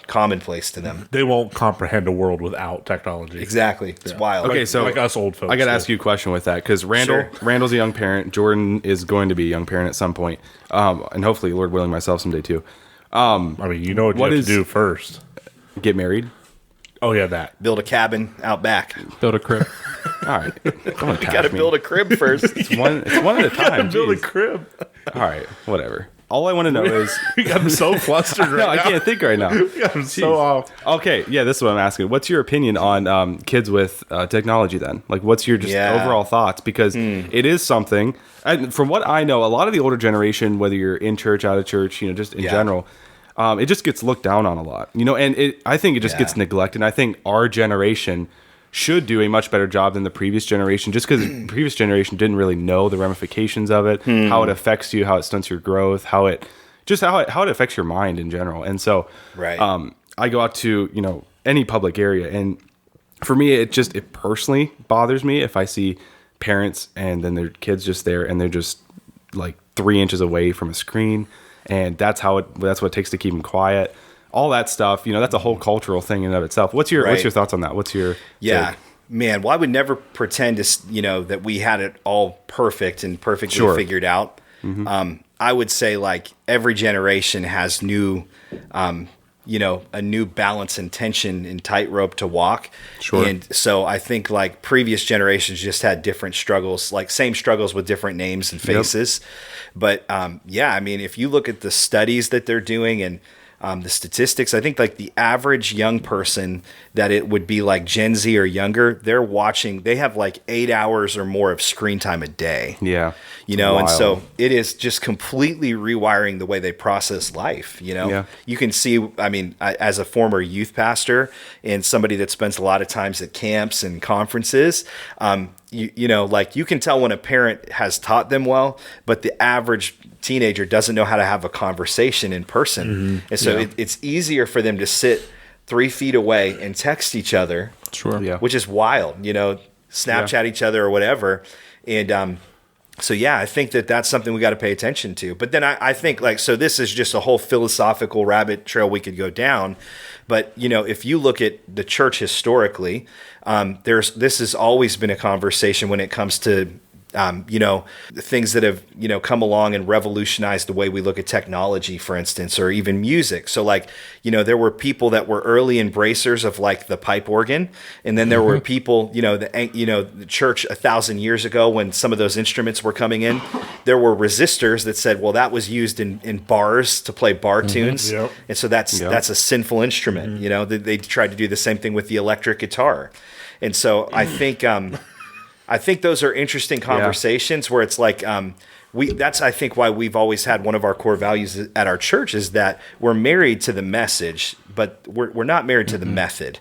commonplace to them. They won't comprehend a world without technology. Exactly. It's wild. Okay, so us old folks. I got to ask you a question with that because Randall's a young parent. Jordan is going to be a young parent at some point. And hopefully, Lord willing, myself someday too. What you have to do first. Get married. Oh, yeah, that. Build a cabin out back. Build a crib. All right. You got to build a crib first. It's one at a time. Build a Jeez. crib. All right. Whatever. All I want to know is... You got me so flustered right now. I can't think right now. You got me so off. Okay. Yeah, this is what I'm asking. What's your opinion on kids with technology then? What's your overall thoughts? Because it is something... And from what I know, a lot of the older generation, whether you're in church, out of church, just in general... it just gets looked down on a lot, and I think it just gets neglected. And I think our generation should do a much better job than the previous generation, just because the previous generation didn't really know the ramifications of it, how it affects you, how it stunts your growth, how it affects your mind in general. And so, I go out to, any public area, and for me, it personally bothers me if I see parents and then their kids just there and they're just 3 inches away from a screen. And that's what it takes to keep them quiet. All that stuff, that's a whole cultural thing in and of itself. What's your thoughts on that? What's your take? Man, well, I would never pretend to, that we had it all perfect and perfectly figured out. Mm-hmm. I would say every generation has new, a new balance and tension and tightrope to walk. Sure. And so I think previous generations just had different struggles, same struggles with different names and faces. Yep. But if you look at the studies that they're doing and the statistics, I think the average young person that it would be Gen Z or younger, they have 8 hours or more of screen time a day. Yeah. And so it is just completely rewiring the way they process life. You can see, as a former youth pastor and somebody that spends a lot of times at camps and conferences, you can tell when a parent has taught them well, but the average teenager doesn't know how to have a conversation in person. Mm-hmm. And so it's easier for them to sit 3 feet away and text each other. Sure. Yeah. Which is wild, Snapchat each other or whatever. And so, yeah, I think that's something we got to pay attention to. But then I think so this is just a whole philosophical rabbit trail we could go down. But, if you look at the church historically, this has always been a conversation when it comes to things that have, come along and revolutionized the way we look at technology, for instance, or even music. So there were people that were early embracers of the pipe organ. And then there were people, the church 1,000 years ago when some of those instruments were coming in, there were resistors that said, well, that was used in bars to play bar tunes. Yep. And so that's a sinful instrument. They tried to do the same thing with the electric guitar. And so I think those are interesting conversations where it's that's I think why we've always had one of our core values at our church is that we're married to the message, but we're not married to the method.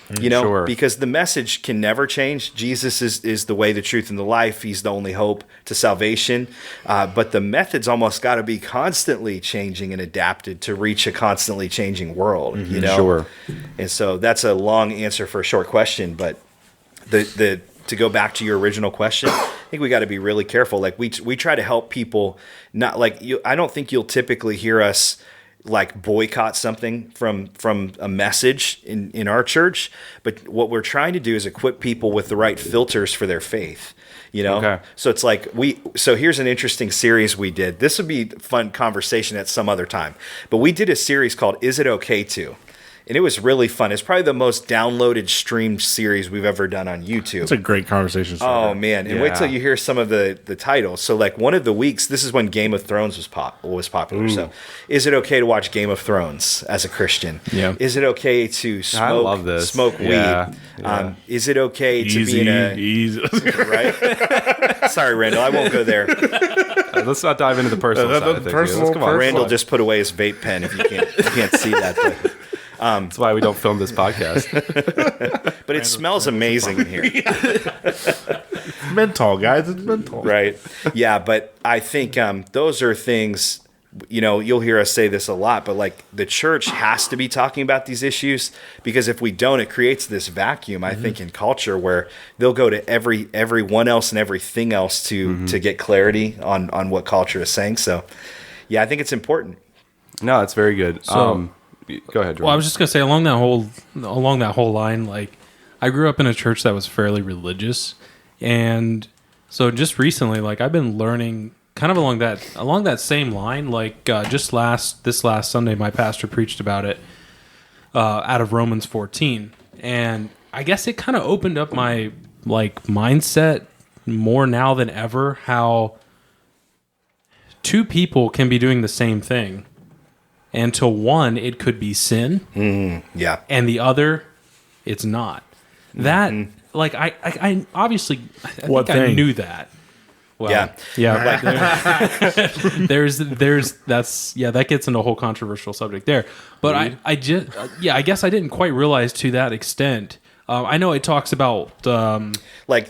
Because the message can never change. Jesus is the way, the truth, and the life. He's the only hope to salvation. But the method's almost got to be constantly changing and adapted to reach a constantly changing world. Sure. And so that's a long answer for a short question, but to go back to your original question, I think we got to be really careful. We try to help people, not I don't think you'll typically hear us boycott something from a message in our church, but what we're trying to do is equip people with the right filters for their faith. Okay. So it's so here's an interesting series we did. This would be a fun conversation at some other time, but we did a series called "Is It Okay To?" And it was really fun. It's probably the most downloaded, streamed series we've ever done on YouTube. It's a great conversation starter. Oh, man. And wait till you hear some of the titles. So, one of the weeks, this is when Game of Thrones was popular. Ooh. So, is it okay to watch Game of Thrones as a Christian? Yeah. Is it okay to smoke weed? Yeah. Is it okay to be in a... Easy. Right? Sorry, Randall. I won't go there. Let's not dive into the personal side of things. Come on. Randall just put away his vape pen if you can't see that. But, that's why we don't film this podcast. But it smells amazing in here. Menthol, guys. It's menthol. Right. Yeah, but I think those are things, you'll hear us say this a lot, but the church has to be talking about these issues, because if we don't, it creates this vacuum, I think, in culture where they'll go to everyone else and everything else to get clarity on what culture is saying. So, yeah, I think it's important. No, it's very good. So, go ahead, Jordan. Well, I was just gonna say along that whole line, I grew up in a church that was fairly religious, and so just recently, I've been learning kind of along that same line. This last Sunday, my pastor preached about it out of Romans 14, and I guess it kind of opened up my mindset more now than ever. How two people can be doing the same thing. And to one, it could be sin. Yeah. And the other, it's not. That, I obviously, I knew that. Well, yeah. That gets into a whole controversial subject there. But I guess I didn't quite realize to that extent. I know it talks about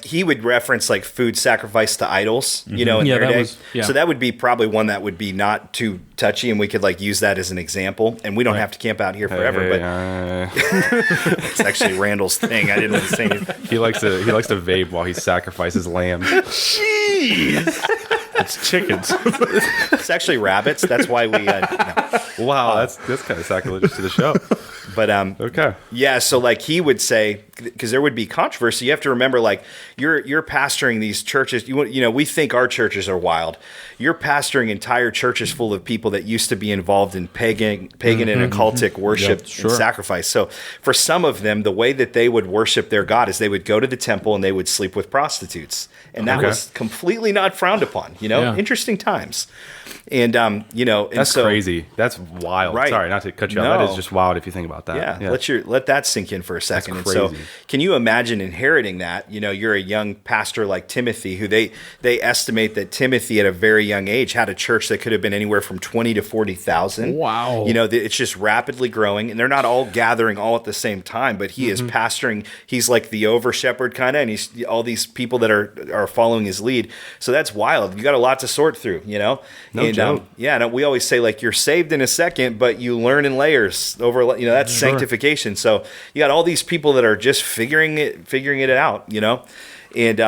he would reference food sacrificed to idols, in their day. So that would be probably one that would be not too touchy, and we could use that as an example. And we don't have to camp out here forever, but it's actually Randall's thing. I didn't want to say anything. He likes to vape while he sacrifices lambs. Jeez. It's chickens. It's actually rabbits. That's why we. Wow, that's kind of sacrilegious to the show. But okay, yeah. So he would say, because there would be controversy. You have to remember, you're pastoring these churches. We think our churches are wild. You're pastoring entire churches full of people that used to be involved in pagan and occultic worship and sacrifice. So for some of them, the way that they would worship their God is they would go to the temple and they would sleep with prostitutes, and that was completely not frowned upon. Interesting times. And that's crazy. That's wild. Right. Sorry, not to cut you off. That is just wild if you think about that. Yeah. Let that sink in for a second. That's and crazy. so, can you imagine inheriting that? You're a young pastor like Timothy, who they estimate that Timothy at a very young age had a church that could have been anywhere from 20 to 40,000. Wow. It's just rapidly growing, and they're not all gathering all at the same time, but he is pastoring. He's like the over shepherd kind of, and he's all these people that are following his lead. So that's wild. You got a lot to sort through, No joke. We always say you're saved in a second, but you learn in layers over. That's sanctification. So you got all these people that are just figuring it out, you know? And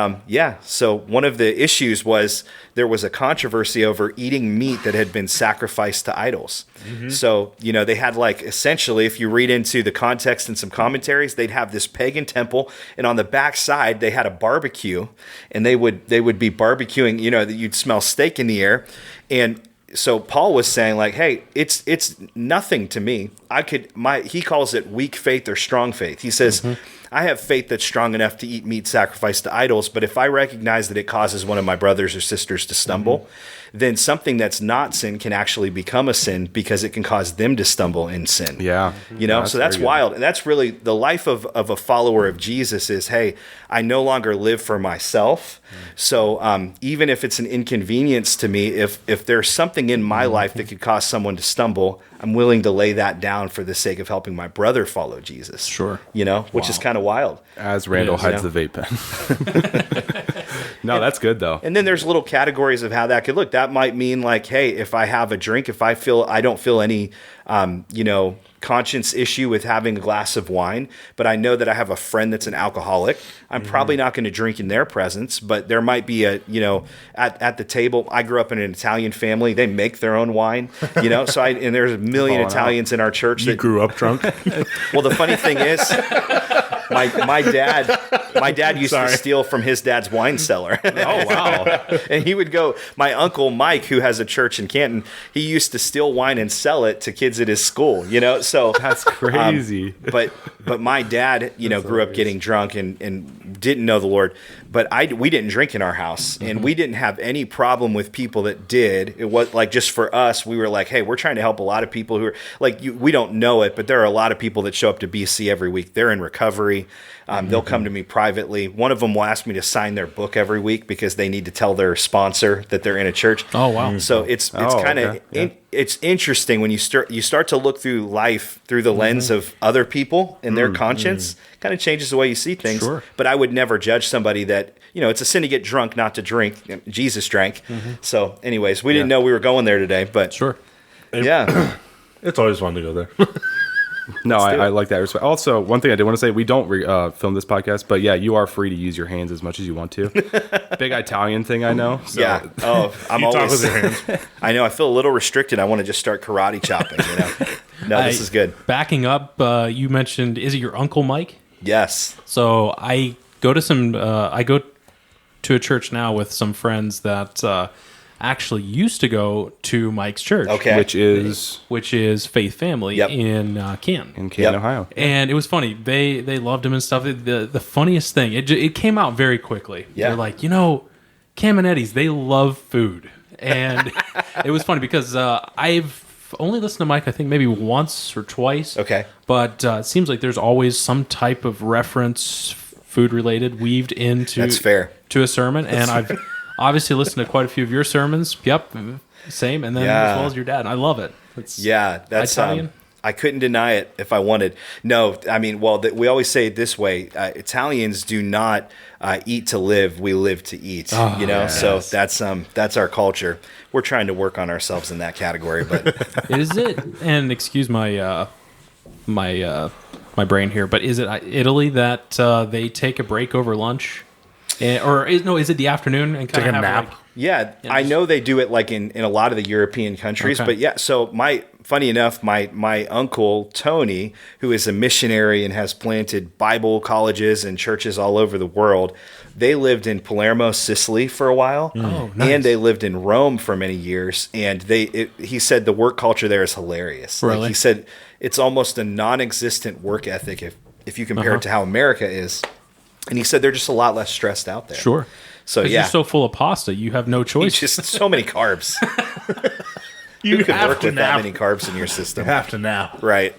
so one of the issues was there was a controversy over eating meat that had been sacrificed to idols. Mm-hmm. So, you know, they had like essentially, if you read into the context and some commentaries, they'd have this pagan temple, and on the back side they had a barbecue, and they would be barbecuing, you know, that you'd smell steak in the air. And so Paul was saying like, hey, it's nothing to me. He calls it weak faith or strong faith. He says, I have faith that's strong enough to eat meat sacrificed to idols, but if I recognize that it causes one of my brothers or sisters to stumble, then something that's not sin can actually become a sin because it can cause them to stumble in sin. Yeah. You know, so that's wild. And that's really the life of a follower of Jesus is, hey, I no longer live for myself. So even if it's an inconvenience to me, if there's something in my life that could cause someone to stumble, I'm willing to lay that down for the sake of helping my brother follow Jesus. Sure. You know, which is kind of wild. As Randall hides the vape pen. No, that's good though. And then there's little categories of how that could look. That might mean like, hey, if I have a drink, if I don't feel any, conscience issue with having a glass of wine, but I know that I have a friend that's an alcoholic, I'm probably not going to drink in their presence, but there might be at the table. I grew up in an Italian family. They make their own wine, you know, and there's a million Italians in our church. You grew up drunk? Well, the funny thing is, my dad used to steal from his dad's wine cellar. Oh, wow. And he would go, my uncle Mike, who has a church in Canton, he used to steal wine and sell it to kids at his school, you know? So that's crazy. But my dad, grew up getting drunk and didn't know the Lord. But we didn't drink in our house, and we didn't have any problem with people that did. It was like, just for us, we were like, hey, we're trying to help a lot of people who are like, we don't know it, but there are a lot of people that show up to BC every week. They're in recovery. They'll come to me privately. One of them will ask me to sign their book every week because they need to tell their sponsor that they're in a church. Oh, wow. So it's kind of it's interesting when you start to look through life through the lens of other people and their conscience. Kind of changes the way you see things. Sure. But I would never judge somebody that, it's a sin to get drunk, not to drink. Jesus drank. So anyways, we didn't know we were going there today, but sure. Yeah. It's always fun to go there. No, I like that. Also, one thing I did want to say, we don't film this podcast, but yeah, you are free to use your hands as much as you want to. Big Italian thing, I know. So. Yeah. Oh, I'm you always. Talk with your hands. I know. I feel a little restricted. I want to just start karate chopping. No, this is good. Backing up, you mentioned, is it your uncle Mike? Yes. So I go to a church now with some friends that actually used to go to Mike's church. Okay. Which is Faith Family in Canton. In Canton, Ohio. And it was funny. They loved him and stuff. The funniest thing, it came out very quickly. Yeah. They're like, Camenetis, they love food. And it was funny because I've only listened to Mike, I think, maybe once or twice. Okay. But it seems like there's always some type of reference, food-related, weaved into That's fair. To a sermon. And I've obviously listened to quite a few of your sermons. Yep, same. And then as well as your dad. I love it. That's Italian. I couldn't deny it if I wanted. No, I mean, we always say it this way. Italians do not eat to live. We live to eat. Oh, yes. So that's our culture. We're trying to work on ourselves in that category, but Is it? And excuse my my brain here, but is it Italy that they take a break over lunch, is it the afternoon and kind Take of a have nap? like, yeah, I know they do it like in a lot of the European countries, Okay. but yeah. So funny enough, my uncle Tony, who is a missionary and has planted Bible colleges and churches all over the world, they lived in Palermo, Sicily for a while, Oh, nice. and they lived in Rome for many years. And he said the work culture there is hilarious. Really? Like he said it's almost a non-existent work ethic if you compare it to how America is. And he said they're just a lot less stressed out there. Sure. So Because yeah, you're so full of pasta, you have no choice. it's just so many carbs. You Could have work to with that nap. many carbs in your system. You have to nap. Right.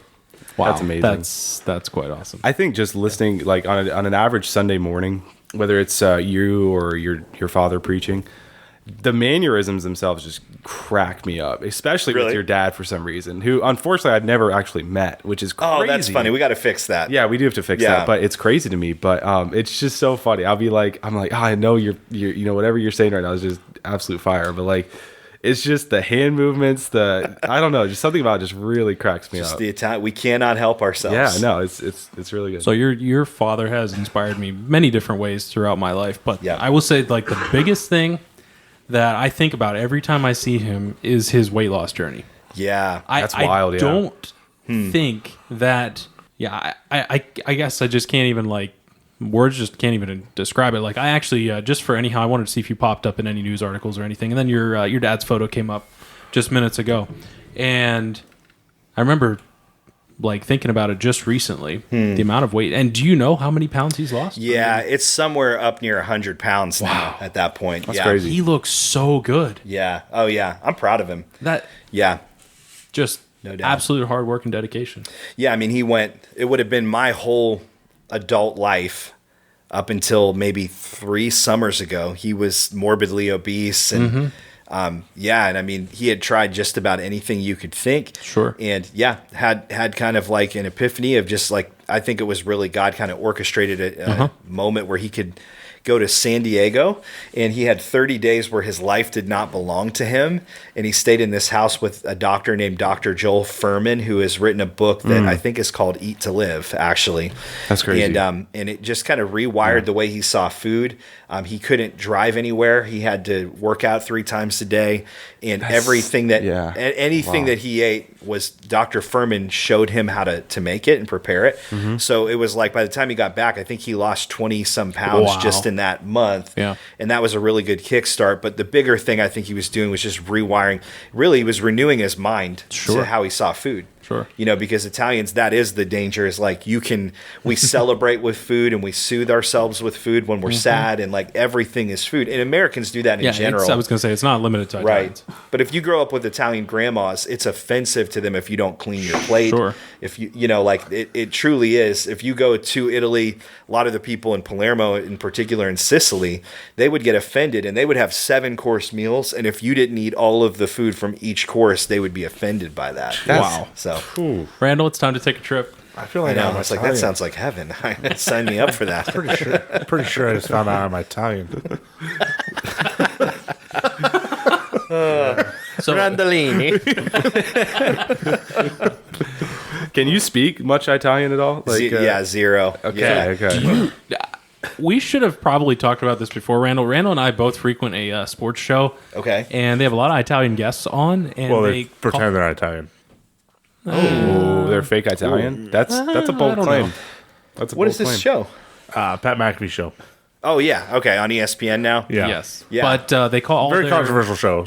Wow, That's amazing. That's quite awesome. I think just listening, like on an average Sunday morning, whether it's you or your father preaching, the mannerisms themselves just crack me up, especially with Really? your dad for some reason, who unfortunately I'd never actually met, which is crazy. Oh, that's funny. We got to fix that. Yeah, we do have to fix Yeah. that, but it's crazy to me. But it's just so funny. I'm like, I know you're whatever you're saying right now is just absolute fire. But like, It's just the hand movements, I don't know, just something about it just really cracks me Just up. the Italian. We cannot help ourselves. Yeah, no, it's really good. So your father has inspired me many different ways throughout my life, but Yeah. I will say like the biggest thing that I think about every time I see him is his weight loss journey. Yeah. That's wild, I yeah. don't think that. Yeah, I guess I just can't even like words just can't even describe it. Like I actually just for anyhow, I wanted to see if you popped up in any news articles or anything, and then your dad's photo came up just minutes ago, and I remember like thinking about it just recently, the amount of weight. And do you know how many pounds he's lost? Yeah, it's somewhere up near 100 pounds now at that point. That's crazy. He looks so good. Yeah. Oh, yeah. I'm proud of him. That Yeah. just No doubt. absolute hard work and dedication. Yeah, I mean, it would have been my whole adult life up until maybe 3 summers ago. He was morbidly obese and and I mean, he had tried just about anything you could think. Sure. And had kind of like an epiphany of just like, I think it was really God kind of orchestrated a moment where he could go to San Diego, and he had 30 days where his life did not belong to him. And he stayed in this house with a doctor named Dr. Joel Furman, who has written a book that I think is called Eat to Live, actually. That's crazy. And it just kind of rewired the way he saw food. He couldn't drive anywhere. He had to work out 3 times a day. And everything that, anything that he ate was Dr. Furman showed him how to make it and prepare it. So it was like by the time he got back, I think he lost 20 some pounds just in that month. Yeah. And that was a really good kickstart. But the bigger thing I think he was doing was just rewiring. Really, he was renewing his mind to how he saw food. Sure. You know, because Italians, that is the danger, is like we celebrate with food and we soothe ourselves with food when we're sad, and like everything is food. And Americans do that in general. I was going to say, it's not limited to Italians. Right. But if you grow up with Italian grandmas, it's offensive to them if you don't clean your plate. Sure. If you know, like it truly is. If you go to Italy, a lot of the people in Palermo, in particular in Sicily, they would get offended and they would have 7-course meals. And if you didn't eat all of the food from each course, they would be offended by that. Wow. So, Randall, it's time to take a trip. I feel I like know. I'm It's like, Italian. that sounds like heaven. Sign me up for that. Pretty sure I just found out I'm Italian. So, Randolini. Can you speak much Italian at all? Zero. Okay. Yeah. Okay. we should have probably talked about this before, Randall. Randall and I both frequent a sports show. Okay. And they have a lot of Italian guests on. And Well, they they pretend they're Italian. Oh, they're fake Italian. That's a bold don't claim. know. That's a What bold is this claim. show? Pat McAfee show. Oh, yeah. Okay. On ESPN now? Yeah. Yes. Yeah. But they call all Very their... controversial show.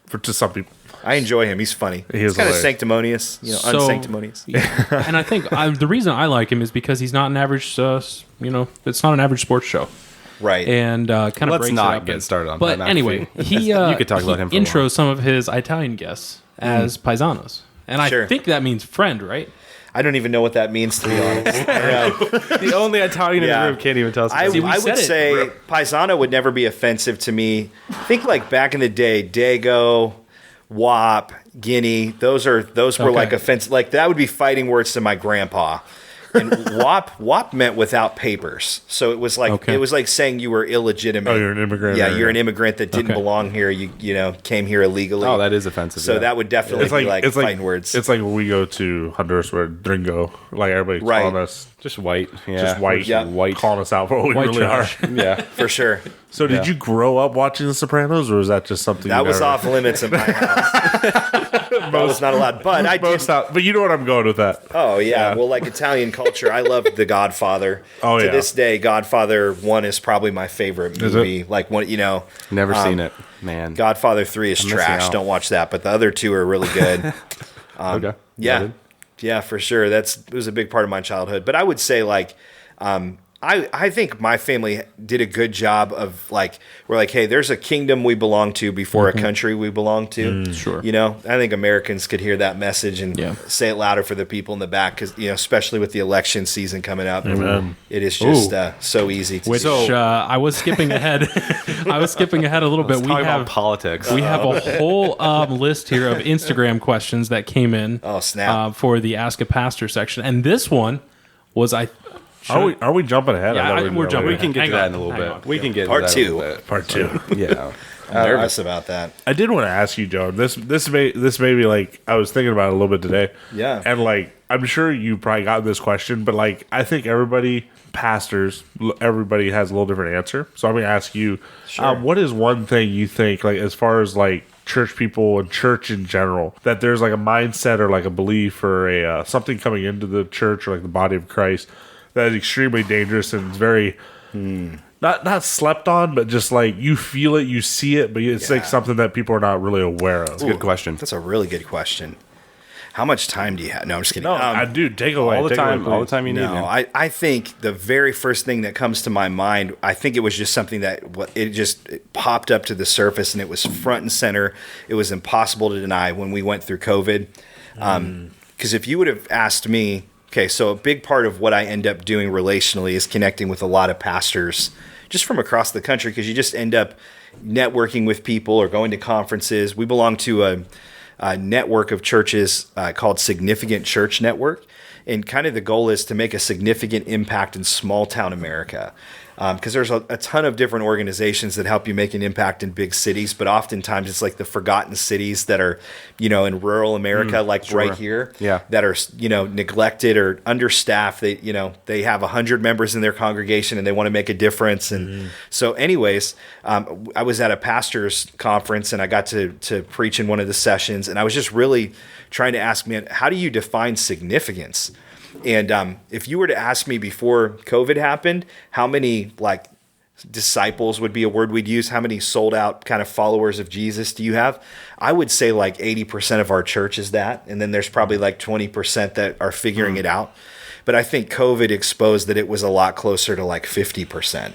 To some people. I enjoy him. He's funny. He is He's kind of hilarious. sanctimonious, So- unsanctimonious. And I think the reason I like him is because he's not an average, it's not an average sports show. Right. And kind of Let's breaks not it up. get started on But Pat McAfee. anyway, he You could talk about him for a while. intros some of his Italian guests as paisanos. And I Sure. think that means friend, right? I don't even know what that means, to be honest. The only Italian in Yeah. the room can't even tell us. I See, we would said it. say paisano would never be offensive to me. Think like back in the day, Dago, Wop, Guinea. Those were Okay. like offensive. Like that would be fighting words to my grandpa. And Wop meant without papers. So it was like saying you were illegitimate. Oh, you're an immigrant. Yeah, or- you're an immigrant that didn't Okay. belong here. You know came here illegally. Oh, that is offensive. So yeah. that would definitely be like fighting words. It's like when we go to Honduras, where Dringo, like everybody Right. calling us just white. Yeah. just white, Just Yeah. white. calling us out for what we White really trash. are. Yeah. for sure. So, did Yeah. you grow up watching The Sopranos, or was that just something That you was never- off limits in my house. That was not allowed. But I did. Most out, but you know what I'm going with that. Oh yeah. Well, like Italian culture, I love The Godfather. Oh, To yeah. this day, Godfather 1 is probably my favorite Is it? movie. Like one, Never seen it, man. Godfather 3 is missing trash. out. Don't watch that. But the other 2 are really good. Okay. Yeah. Noted. Yeah, for sure. It was a big part of my childhood. But I would say like I think my family did a good job of like, we're like, hey, there's a kingdom we belong to before a country we belong to. Sure. You know, I think Americans could hear that message and Yeah. say it louder for the people in the back because, especially with the election season coming up, Amen. it is just so easy to Which do. I was skipping ahead. I was skipping ahead a little bit. Let's talk about politics. We have a whole list here of Instagram questions that came in. Oh, snap. For the Ask a Pastor section, and this one was Are we jumping ahead? Yeah, I thought we're were jumping we can get Hang to that on, in a little hang bit. on. We can get Part to that in a 2. little bit. Part 2. Yeah. I'm nervous about that. I did want to ask you, Joe. This may be like, I was thinking about it a little bit today. Yeah. And like, I'm sure you probably got this question, but like, I think pastors, everybody has a little different answer. So I'm going to ask you, what is one thing you think, like, as far as like church people and church in general, that there's like a mindset or like a belief or a something coming into the church or like the body of Christ that is extremely dangerous and it's very not slept on, but just like you feel it, you see it, but it's like something that people are not really aware of. That's a good question. That's a really good question. How much time do you have? No, I'm just kidding. No, I do. Take away. All the time you need. No, I think the very first thing that comes to my mind, I think it was just something that it popped up to the surface and it was front and center. It was impossible to deny when we went through COVID. Because if you would have asked me, okay, so a big part of what I end up doing relationally is connecting with a lot of pastors just from across the country, because you just end up networking with people or going to conferences. We belong to a network of churches called Significant Church Network. And kind of the goal is to make a significant impact in small town America. Because there's a ton of different organizations that help you make an impact in big cities, but oftentimes it's like the forgotten cities that are, in rural America, right here, that are, neglected or understaffed. They have 100 members in their congregation and they want to make a difference. And so anyways, I was at a pastor's conference and I got to preach in one of the sessions, and I was just really trying to ask, man, how do you define significance? And if you were to ask me before COVID happened, how many disciples would be a word we'd use, how many sold out kind of followers of Jesus do you have? I would say 80% of our church is that. And then there's probably 20% that are figuring it out. But I think COVID exposed that it was a lot closer to 50%,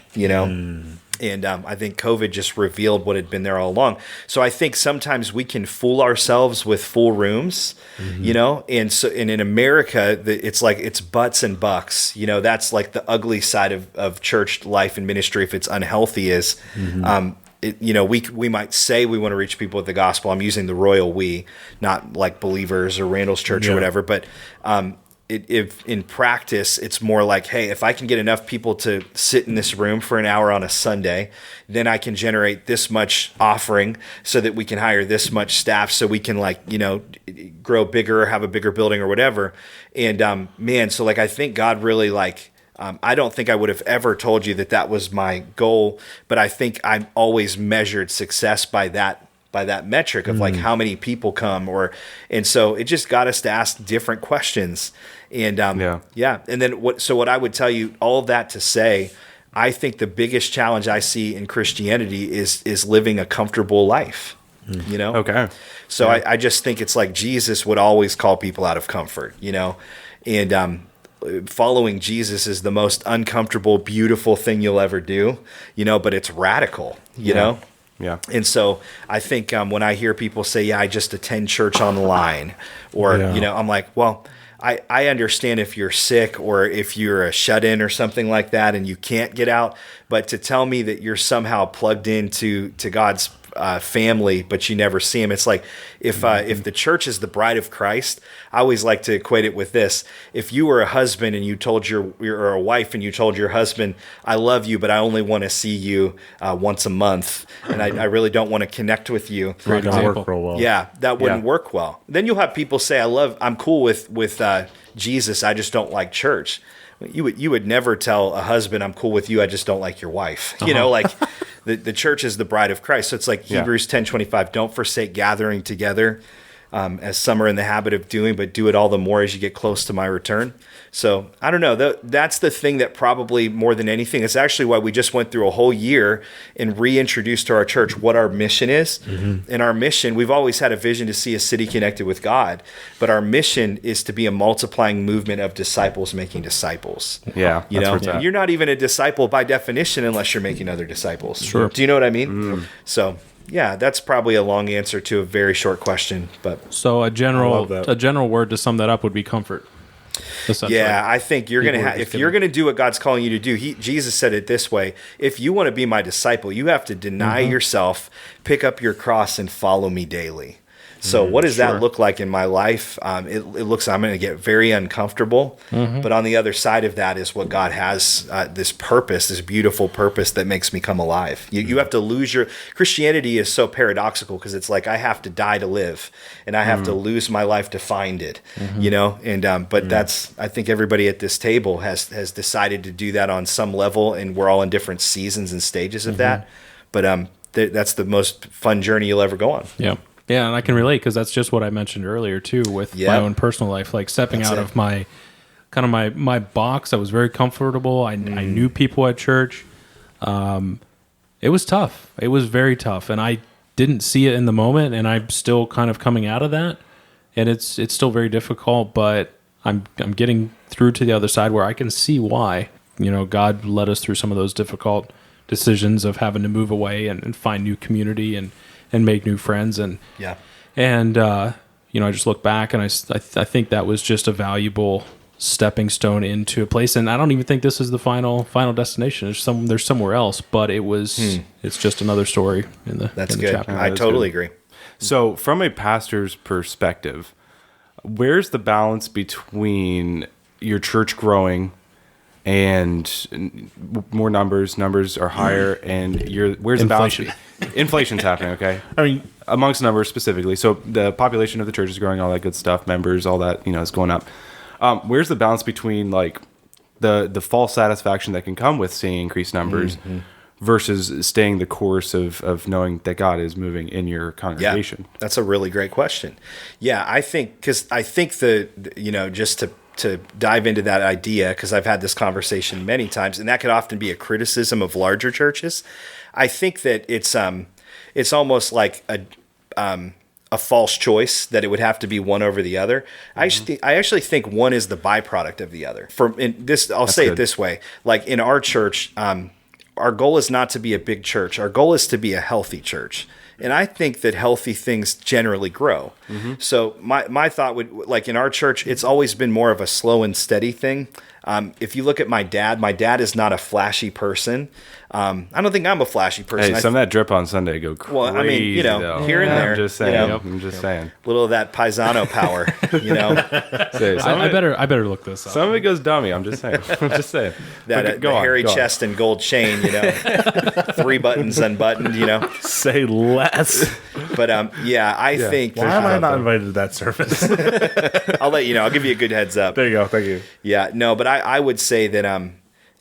And I think COVID just revealed what had been there all along. So I think sometimes we can fool ourselves with full rooms, and in America, it's butts and bucks. That's the ugly side of church life and ministry if it's unhealthy is. We might say we want to reach people with the gospel. I'm using the royal we, not like Believers or Randall's Church or whatever, but if in practice, it's more like, hey, if I can get enough people to sit in this room for an hour on a Sunday, then I can generate this much offering so that we can hire this much staff so we can grow bigger or have a bigger building or whatever. And so I think God really I don't think I would have ever told you that was my goal, but I think I'm always measured success by that metric of how many people come, and so it just got us to ask different questions. And and then what I would tell you, all of that to say, I think the biggest challenge I see in Christianity is living a comfortable life. Okay. So I just think it's Jesus would always call people out of comfort, and following Jesus is the most uncomfortable, beautiful thing you'll ever do, but it's radical, you know? Yeah. And so I think when I hear people say, I just attend church online, or, I'm like, well, I understand if you're sick or if you're a shut-in or something like that and you can't get out, but to tell me that you're somehow plugged into God's family, but you never see him. It's like if the church is the bride of Christ, I always like to equate it with this. If you were a husband and you told or a wife and you told your husband, I love you, but I only want to see you once a month, and I really don't want to connect with you. Great example. Work real well. Yeah, that wouldn't work well. Then you'll have people say, I'm cool with Jesus, I just don't like church. You would never tell a husband, I'm cool with you, I just don't like your wife. The church is the bride of Christ. So it's like Hebrews 10:25, don't forsake gathering together as some are in the habit of doing, but do it all the more as you get close to my return. So I don't know. That's the thing that probably more than anything, it's actually why we just went through a whole year and reintroduced to our church what our mission is. Mm-hmm. And our mission, we've always had a vision to see a city connected with God, but our mission is to be a multiplying movement of disciples making disciples. Yeah. You're not even a disciple by definition unless you're making other disciples. Sure. Do you know what I mean? Mm. So yeah, that's probably a long answer to a very short question, but so a general word to sum that up would be comfort. Yeah, I think you're gonna if you're gonna do what God's calling you to do. Jesus said it this way: if you want to be my disciple, you have to deny yourself, pick up your cross, and follow me daily. So what does that look like in my life? It looks I'm going to get very uncomfortable. But on the other side of that is what God has, this purpose, this beautiful purpose that makes me come alive. You have to lose your Christianity is so paradoxical because it's like I have to die to live, and I have to lose my life to find it. And but that's, I think everybody at this table has decided to do that on some level, and we're all in different seasons and stages of that. But that's the most fun journey you'll ever go on. Yeah. Yeah, and I can relate because that's just what I mentioned earlier too with my own personal life, like stepping out of my kind of my box. I was very comfortable. I knew people at church. It was tough. It was very tough, and I didn't see it in the moment, and I'm still kind of coming out of that, and it's still very difficult, but I'm getting through to the other side where I can see why, God led us through some of those difficult decisions of having to move away and find new community and make new friends. And I just look back and I think that was just a valuable stepping stone into a place. And I don't even think this is the final destination. There's somewhere else, but it's just another story in the chapter. I totally agree. So from a pastor's perspective, where's the balance between your church growing and more numbers are higher, and where's the balance? Inflation's happening, okay? I mean, amongst numbers specifically. So the population of the church is growing, all that good stuff, members, all that, is going up. Where's the balance between like the false satisfaction that can come with seeing increased numbers versus staying the course of knowing that God is moving in your congregation? Yeah, that's a really great question. Yeah, I think just to dive into that idea, because I've had this conversation many times, and that could often be a criticism of larger churches. I think that it's almost like a false choice that it would have to be one over the other. I actually think one is the byproduct of the other. I'll say it this way: like in our church, our goal is not to be a big church. Our goal is to be a healthy church. And I think that healthy things generally grow. So my thought would, like in our church, it's always been more of a slow and steady thing. If you look at my dad is not a flashy person. I don't think I'm a flashy person. Hey, some of that drip on Sunday go crazy. Well, I mean, here and there. I'm just saying. I'm just saying. A little of that paisano power, I better look this up. Some of it goes dummy. I'm just saying. That hairy chest and gold chain, 3 buttons unbuttoned, Say less. But I think. Why am I not invited to that service? I'll let you know. I'll give you a good heads up. There you go. Thank you. Yeah, no, but I would say that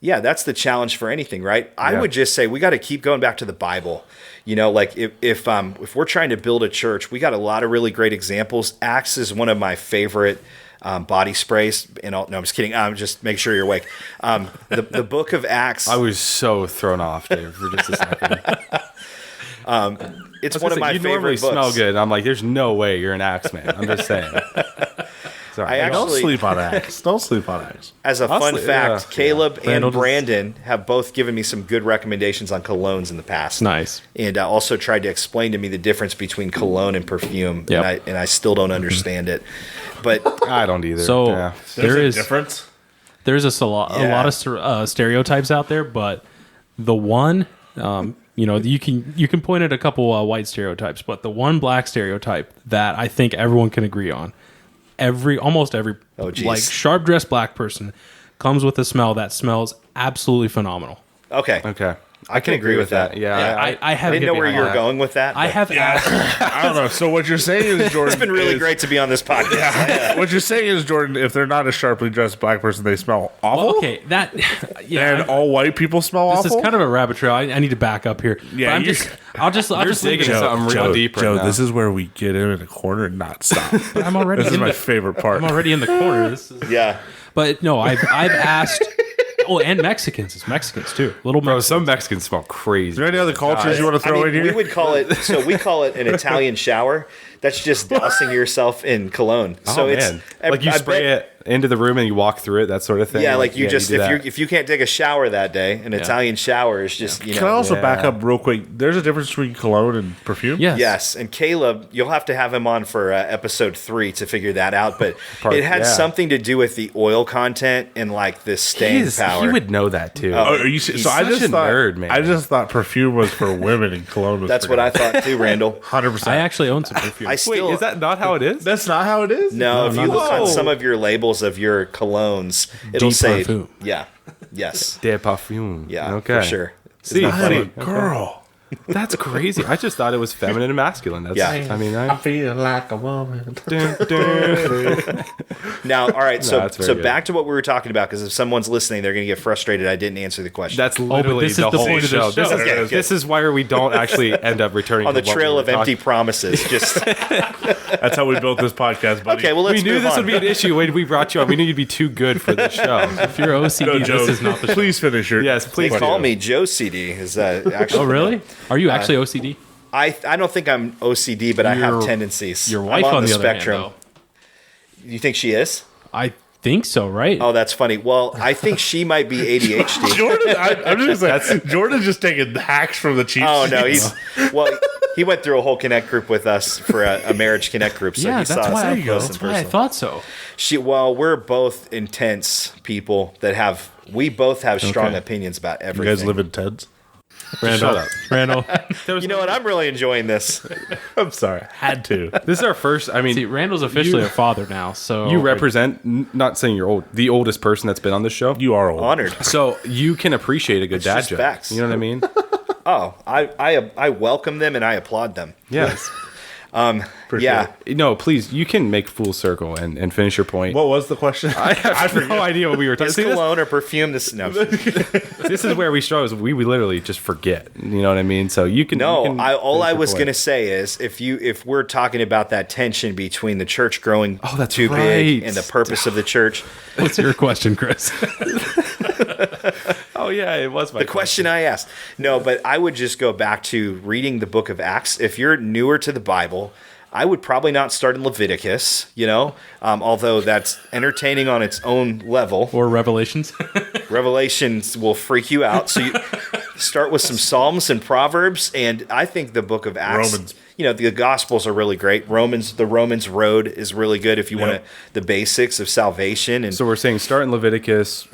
that's the challenge for anything, right? I would just say we got to keep going back to the Bible. Like if we're trying to build a church, we got a lot of really great examples. Axe is one of my favorite body sprays. No, I'm just kidding. Just make sure you're awake. The book of Acts. I was so thrown off, Dave, for just a second. It's one of my favorite books. You normally smell good. And I'm like, there's no way you're an Axe man. I'm just saying. Sorry. Don't sleep on Axe. Don't sleep on Axe. As a fun fact, Caleb and Brandon have both given me some good recommendations on colognes in the past. Nice. And also tried to explain to me the difference between cologne and perfume. Yep. And I still don't understand it. But I don't either. So there is a difference. There's a lot of stereotypes out there, but the one, you can point at a couple white stereotypes, but the one black stereotype that I think everyone can agree on. Almost every like sharp dressed black person comes with a smell that smells absolutely phenomenal. Okay. I can agree with that. Yeah. I didn't know where you were going with that. I have asked. I don't know. So what you're saying is, Jordan, it's been really great to be on this podcast. What you're saying is, Jordan, if they're not a sharply dressed black person, they smell awful. Well, okay, and all white people smell awful. This is kind of a rabbit trail. I need to back up here. Yeah, I'll just dig into something real deep right now. Joe, this is where we get in a corner and not stop. But I'm already. This is my favorite part. I'm already in the corner. But no, I've asked. Oh, and Mexicans. It's Mexicans too. Bro, some Mexicans smell crazy. Is there any other cultures you want to throw in here? We would call it. So we call it an Italian shower. That's just dousing yourself in cologne. So it's like you spray it into the room and you walk through it, that sort of thing. Yeah, like you just if you can't take a shower that day, an Italian shower is just Can I also back up real quick? There's a difference between cologne and perfume. Yes. And Caleb, you'll have to have him on for episode 3 to figure that out. But it had something to do with the oil content and like the staying power. He would know that too. He's I just such a nerd, man. I just thought perfume was for women and cologne was. That's what I thought too, Randall. 100%. I actually own some perfume. I still, Wait, is that not how it is? That's not how it is? No, if you look on Whoa. some of your labels of your colognes, it'll De say, parfum. yeah, yes, De parfum. yeah, Okay. for sure. See, Isn't that funny? Girl. that's crazy. I just thought it was feminine and masculine. That's, Yeah. I mean, I feel like a woman. Now, all right, so that's very good. back to what we were talking about, because if someone's listening, they're going to get frustrated I didn't answer the question. that's literally this is the the whole point of show. the show. Okay, This is why we don't actually end up returning on the to what trail we of were empty talking- promises. Just That's how we built this podcast, buddy. okay. Well, let's We knew move this on. would be an issue when we brought you on. We knew you'd be too good for this show. If you're OCD, Go, Joe. this is not the show. Please finish your. Yes, please. They call me Joe CD. Is actually? Oh, really? Are you actually OCD? I don't think I'm OCD, but I have Your- tendencies. Your wife, I'm on the spectrum. other hand, You think she is? though. I think so, right? Oh, that's funny. Well, I think she might be ADHD. Jordan, I'm just saying, Jordan's just taking hacks from the Chiefs. Oh no, he went through a whole Connect group with us for a marriage Connect group, so yeah, he that's saw us why. up close and That's why I personal. thought so. We're both intense people that we both have strong opinions about You everything. guys live in Ted's? Randall, Shut up. Randall. You know what? I'm really enjoying this. I'm sorry. Had to. This is our first. I mean, See, Randall's officially a father now, so you represent. Not saying you're old. The oldest person that's been on this show. You are old. Honored. So you can appreciate a good dad just joke. facts. You know what I mean? Oh, I welcome them and I applaud them. Yes. Yeah. No, please. You can make full circle and finish your point. What was the question? I have no idea what we were talking. Is See, cologne or perfume? This this is where we struggle. Is we literally just forget. You know what I mean? So you can. No, you can all finish I your was point. going to say is if we're talking about that tension between the church growing that's too big right. and the purpose of the church, What's your question, Chris? Oh yeah, it was my the question I asked. No, but I would just go back to reading the book of Acts. If you're newer to the Bible, I would probably not start in Leviticus, although that's entertaining on its own level. Or Revelations? Revelations will freak you out. So you start with some Psalms and Proverbs, and I think the book of Acts, Romans. the Gospels are really great. The Romans Road is really good if you want the basics of salvation. And So we're saying start in Leviticus,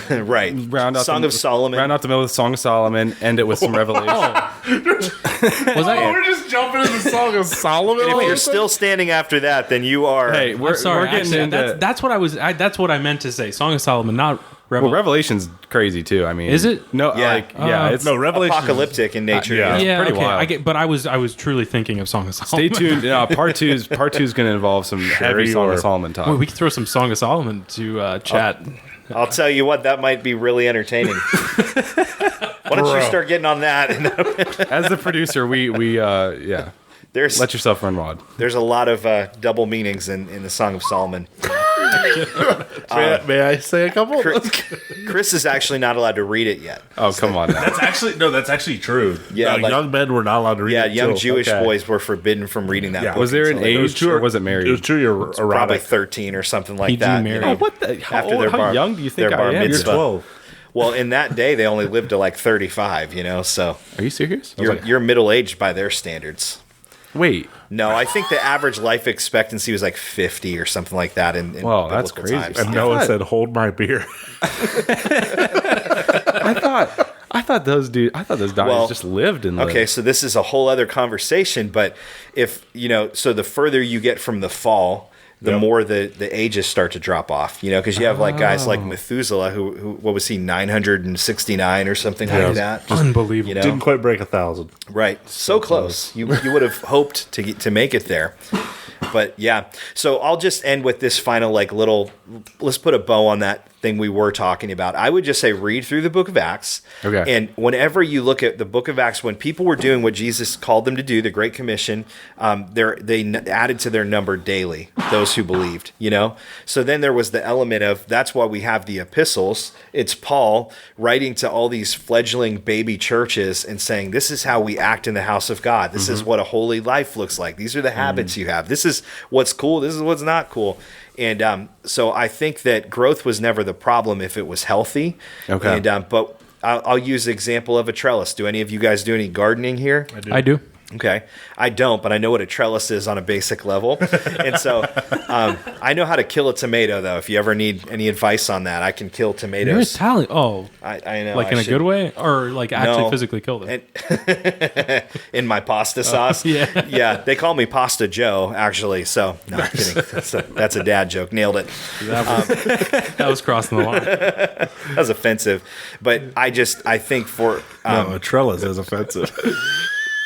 right, round out Song the, of Solomon. round out the middle with Song of Solomon, end it with some Revelation. Was Oh, I? we're just jumping in the Song of Solomon. If you're still standing after that, then you are. Hey, I'm sorry. we're getting Actually, into that's what I was. That's what I meant to say. Song of Solomon, not well, Revelation's crazy too. I mean, Is it? No, Yeah. it's no Revelation. apocalyptic in nature. yeah. Yeah, pretty okay. wild. But I was truly thinking of Song of Solomon. Stay tuned. Part two is going to involve some heavy you Song are. of Solomon talk. Well, we could throw some Song of Solomon to chat. I'll tell you what, that might be really entertaining. Why don't you start getting on that? As the producer, we There's let yourself run wild. there's a lot of double meanings in the Song of Solomon. May I say a couple? Chris is actually not allowed to read it yet. Oh, come on now. That's actually true. Yeah, like- young men were not allowed to read Yeah, it. young till- Jewish okay. boys were forbidden from reading that Yeah. book. Was there an until they were age or was it married? It was 2 year probably erotic. 13 or something like PG that. married. Oh, what the? How, After old, their how bar- young do you think their I bar am? You're mitzvah. 12. Well, in that day, they only lived to like 35, so Are you serious? you're middle-aged by their standards. Wait. No, I think the average life expectancy was like 50 or something like that in Wow, that's biblical crazy. times. And Noah said, "Hold my beer." I thought those guys Well, just lived in. Okay, so this is a whole other conversation, but if so the further you get from the fall, the more the ages start to drop off, because you have like guys like Methuselah who what was he, 969 or something like that. Unbelievable. You know? Didn't quite break 1,000. Right, so close. You would have hoped to make it there, but yeah. So I'll just end with this final little. Let's put a bow on that thing we were talking about. I would just say read through the Book of Acts. Okay. And whenever you look at the Book of Acts, when people were doing what Jesus called them to do, the Great Commission, they added to their number daily those who believed. So then there was the element of that's why we have the epistles. It's Paul writing to all these fledgling baby churches and saying, this is how we act in the house of God. This is what a holy life looks like. These are the habits you have. This is what's cool. This is what's not cool. And so I think that growth was never the problem if it was healthy. Okay. And but I'll use the example of a trellis. Do any of you guys do any gardening here? I do. Okay, I don't, but I know what a trellis is on a basic level, and so I know how to kill a tomato. Though, if you ever need any advice on that, I can kill tomatoes. You're Italian. Oh, I know. Like in a good way, or like actually physically kill them? In my pasta sauce. Yeah. They call me Pasta Joe, actually. So no, I'm kidding. That's a dad joke. Nailed it. That was crossing the line. That was offensive, but I think for a trellis is offensive.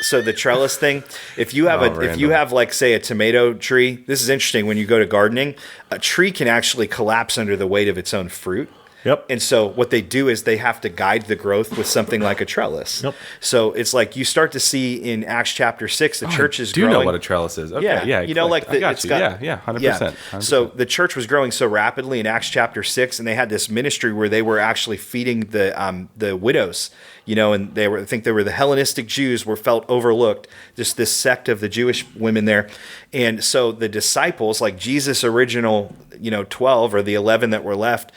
So the trellis thing, if you have like say a tomato tree, this is interesting when you go to gardening, a tree can actually collapse under the weight of its own fruit. Yep. And so what they do is they have to guide the growth with something like a trellis. Yep. So it's like you start to see in Acts chapter 6, the church is growing. Do know what a trellis is. Okay, yeah. You know, like I got you. 100%, 100%. So the church was growing so rapidly in Acts chapter 6, and they had this ministry where they were actually feeding the widows. You know, and I think they were the Hellenistic Jews were felt overlooked, just this sect of the Jewish women there. And so the disciples, like Jesus' original, 12 or the 11 that were left,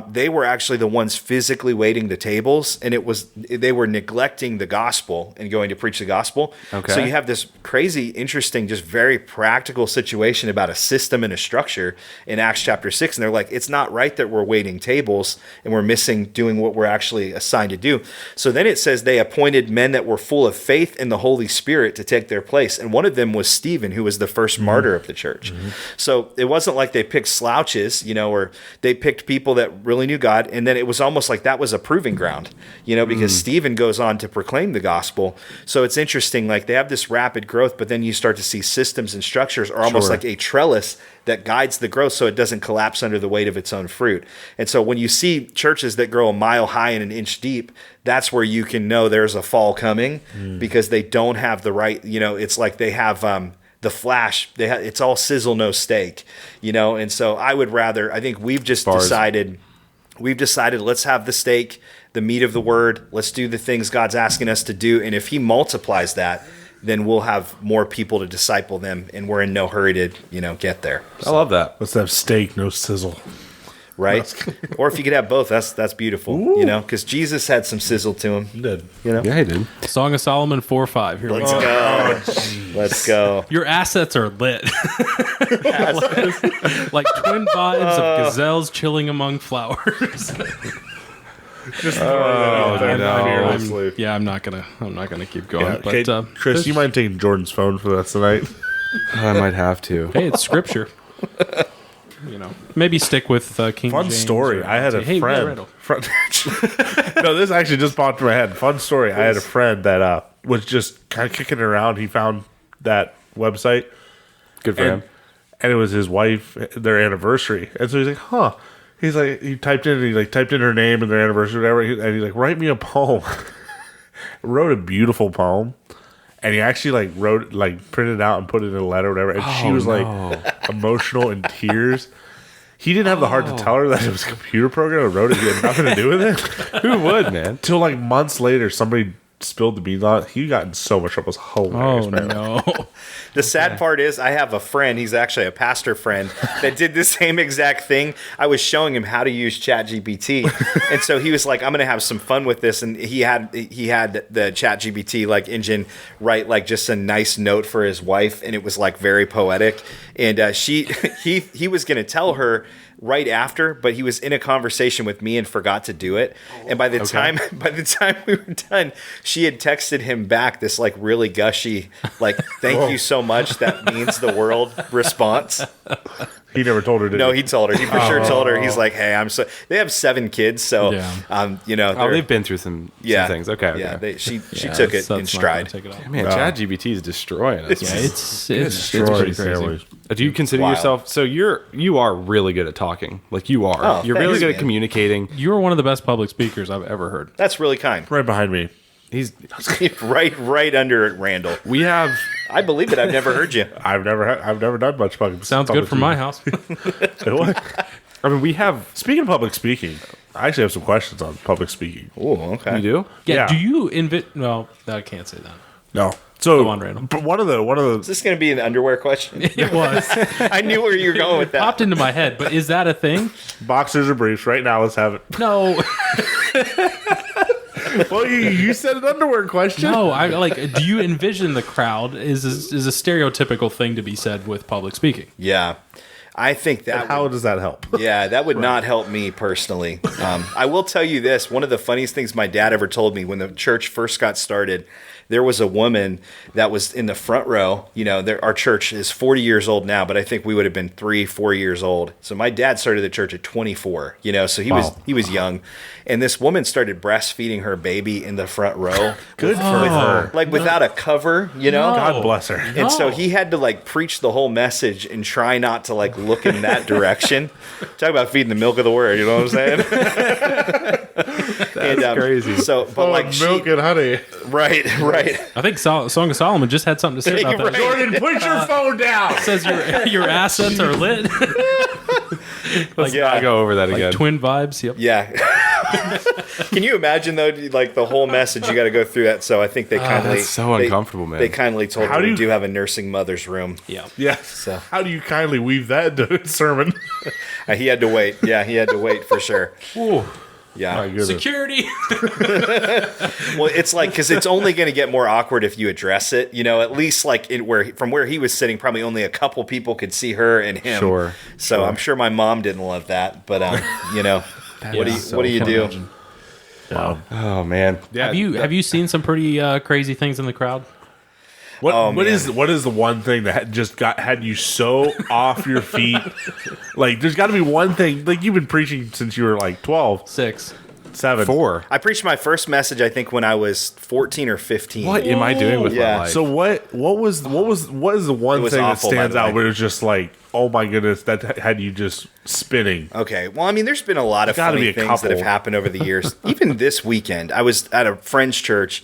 they were actually the ones physically waiting the tables, and they were neglecting the gospel and going to preach the gospel. Okay. So you have this crazy, interesting, just very practical situation about a system and a structure in Acts chapter 6. And they're like, it's not right that we're waiting tables and we're missing doing what we're actually assigned to do. So then it says they appointed men that were full of faith in the Holy Spirit to take their place. And one of them was Stephen, who was the first martyr of the church. Mm-hmm. So it wasn't like they picked slouches, or they picked people that really knew God. And then it was almost like that was a proving ground, because Stephen goes on to proclaim the gospel. So it's interesting, like they have this rapid growth, but then you start to see systems and structures are almost like a trellis that guides the growth so it doesn't collapse under the weight of its own fruit. And so when you see churches that grow a mile high and an inch deep, that's where you can know there's a fall coming because they don't have the right, it's like they have the flash. It's all sizzle, no steak, and so I think we've just decided let's have the steak, the meat of the word. Let's do the things God's asking us to do. And if he multiplies that, then we'll have more people to disciple them, and we're in no hurry to, get there. So, I love that. Let's have steak, no sizzle. Right? Or if you could have both, that's beautiful. Because Jesus had some sizzle to him. He did. Yeah, he did. Song of Solomon 4:5. Here Let's go. Let's go. Your assets are lit. like twin vibes of gazelles chilling among flowers. Just I'm not gonna keep going. Yeah, but Chris, you mind taking Jordan's phone for us tonight? I might have to. Hey, it's scripture. Maybe stick with King Fun James. story. I had a friend. No, this actually just popped in my head. Fun story. I had a friend that was just kind of kicking around. He found that website. Good for him. And it was his wife, their anniversary. And so he's like, huh. He's like, he typed in her name and their anniversary, whatever. And he's like, write me a poem. Wrote a beautiful poem. And he actually printed it out and put it in a letter or whatever. And she was emotional in tears. He didn't have the heart to tell her that it was a computer program that wrote it. He had nothing to do with it. Who would, man? Till months later, somebody spilled the beans on it. He got in so much trouble. It was hilarious, man. No. The sad part is I have a friend, he's actually a pastor friend, that did the same exact thing. I was showing him how to use ChatGPT. And so he was like, I'm going to have some fun with this. And he had the ChatGPT engine write just a nice note for his wife. And it was very poetic. And he was going to tell her right after, but he was in a conversation with me and forgot to do it. And by the time we were done, she had texted him back this really gushy, thank you so much, that means the world response. He never told her, did No, he told her. He for sure told her. He's like, hey, they have 7 kids, so they've been through some things. Okay. Yeah, she took it in stride. Man, ChatGPT is destroying us. Yeah, it's pretty crazy. Do you consider yourself? So you are really good at talking. You are. Oh, you're really good at communicating. You are one of the best public speakers I've ever heard. That's really kind. Right behind me. He's right under Randall. We have. I believe it. I've never heard you. I've never done much public. Sounds good from my house. I mean, we have. Speaking of public speaking, I actually have some questions on public speaking. Oh, okay. You do? Yeah. Do you Well, I can't say that. No. So go on, Randall. But one of the. Is this going to be an underwear question? It was. I knew where you were going with that. Popped into my head, but is that a thing? Boxers or briefs? Right now, let's have it. No. Well, you said an underwear question. No, I like. Do you envision the crowd is a stereotypical thing to be said with public speaking? Yeah. I think that. How does that help? Yeah, that would not help me personally. I will tell you this. One of the funniest things my dad ever told me when the church first got started, there was a woman that was in the front row. You know, our church is 40 years old now, but I think we would have been 3-4 years old. So my dad started the church at 24, you know, so he was young. And this woman started breastfeeding her baby in the front row. Good for her. Like without a cover, you know? God bless her. And so he had to like preach the whole message and try not to like look in that direction. Talk about feeding the milk of the word, you know what I'm saying? That's crazy. So, but milk and honey. Right. I think Song of Solomon just had something to say about that. Right. Jordan, put your phone down. It says your assets are lit. Let's not go over that again. Twin vibes. Yep. Yeah. Can you imagine though, like the whole message you got to go through that? So I think they kindly that's so uncomfortable, man. They kindly told me we do have a nursing mother's room. Yeah. Yeah. So how do you kindly weave that into a sermon? He had to wait. Yeah, he had to wait for sure. Ooh. Yeah. Security. Well, it's like because it's only going to get more awkward if you address it. You know, at least like from where he was sitting, probably only a couple people could see her and him. Sure. So I'm sure my mom didn't love that, but you know, what do you do? Wow. Oh man. Yeah. Have you seen some pretty crazy things in the crowd? What is the one thing that had you so off your feet? Like, there's got to be one thing. Like, you've been preaching since you were like 12, 6, 7, 4. I preached my first message, I think, when I was 14 or 15. What am I doing with my life? So what is the one was thing that awful, by stands the out way. where it's just like, oh my goodness, that had you just spinning? Okay. Well, I mean, there's been a lot of Gotta funny be a things that have couple. happened over the years. Even this weekend, I was at a friend's church,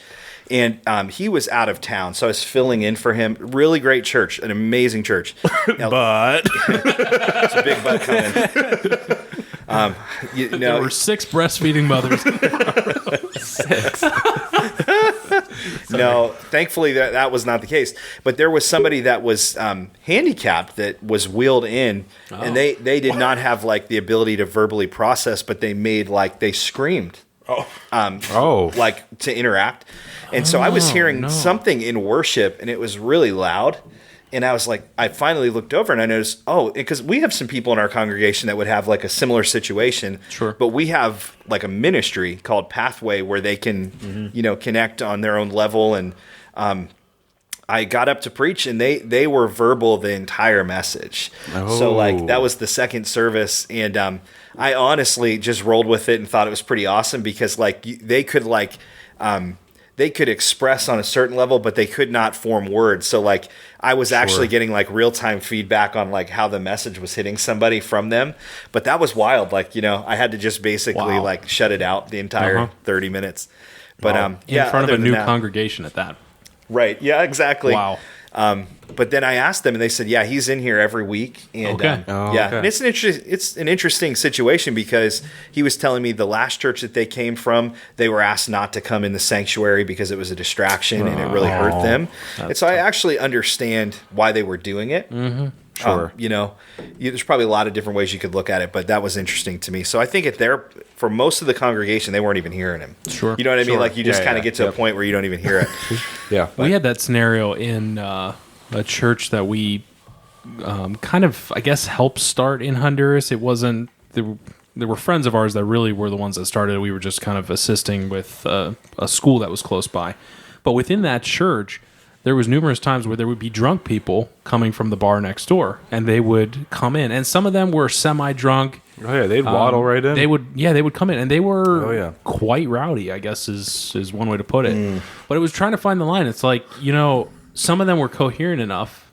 and he was out of town, so I was filling in for him. Really great church, an amazing church. Now, But it's a big butt coming. There were 6 breastfeeding mothers. No, thankfully that was not the case. But there was somebody that was handicapped that was wheeled in, and they did not have like the ability to verbally process, but they screamed. Like to interact. And so I was hearing something in worship, and it was really loud. And I was like, I finally looked over and I noticed, because we have some people in our congregation that would have like a similar situation. Sure. But we have like a ministry called Pathway where they can, connect on their own level. And I got up to preach, and they were verbal the entire message. So like that was the second service, and I honestly just rolled with it and thought it was pretty awesome because like they could express on a certain level, but they could not form words. So like I was actually getting like real time feedback on like how the message was hitting somebody from them. But that was wild. Like, I had to just basically like shut it out the entire 30 minutes. But in front of a new congregation at that. Right. Yeah, exactly. Wow. But then I asked them, and they said, "Yeah, he's in here every week." And Okay. and it's an interesting situation because he was telling me the last church that they came from, they were asked not to come in the sanctuary because it was a distraction and it really hurt them. And so I actually understand why they were doing it. Mm-hmm. Sure. There's probably a lot of different ways you could look at it, but that was interesting to me. So I think for most of the congregation, they weren't even hearing him. Sure. You know what I mean? Like you just kind of get to a Yep. point where you don't even hear it. Yeah. We had that scenario in a church that we kind of, I guess, helped start in Honduras. It wasn't, there were friends of ours that really were the ones that started it. We were just kind of assisting with a school that was close by. But within that church, there was numerous times where there would be drunk people coming from the bar next door, and they would come in. And some of them were semi-drunk. Oh yeah, they'd waddle right in. They would come in, and they were yeah. quite rowdy, I guess is one way to put it. But it was trying to find the line. It's like, some of them were coherent enough.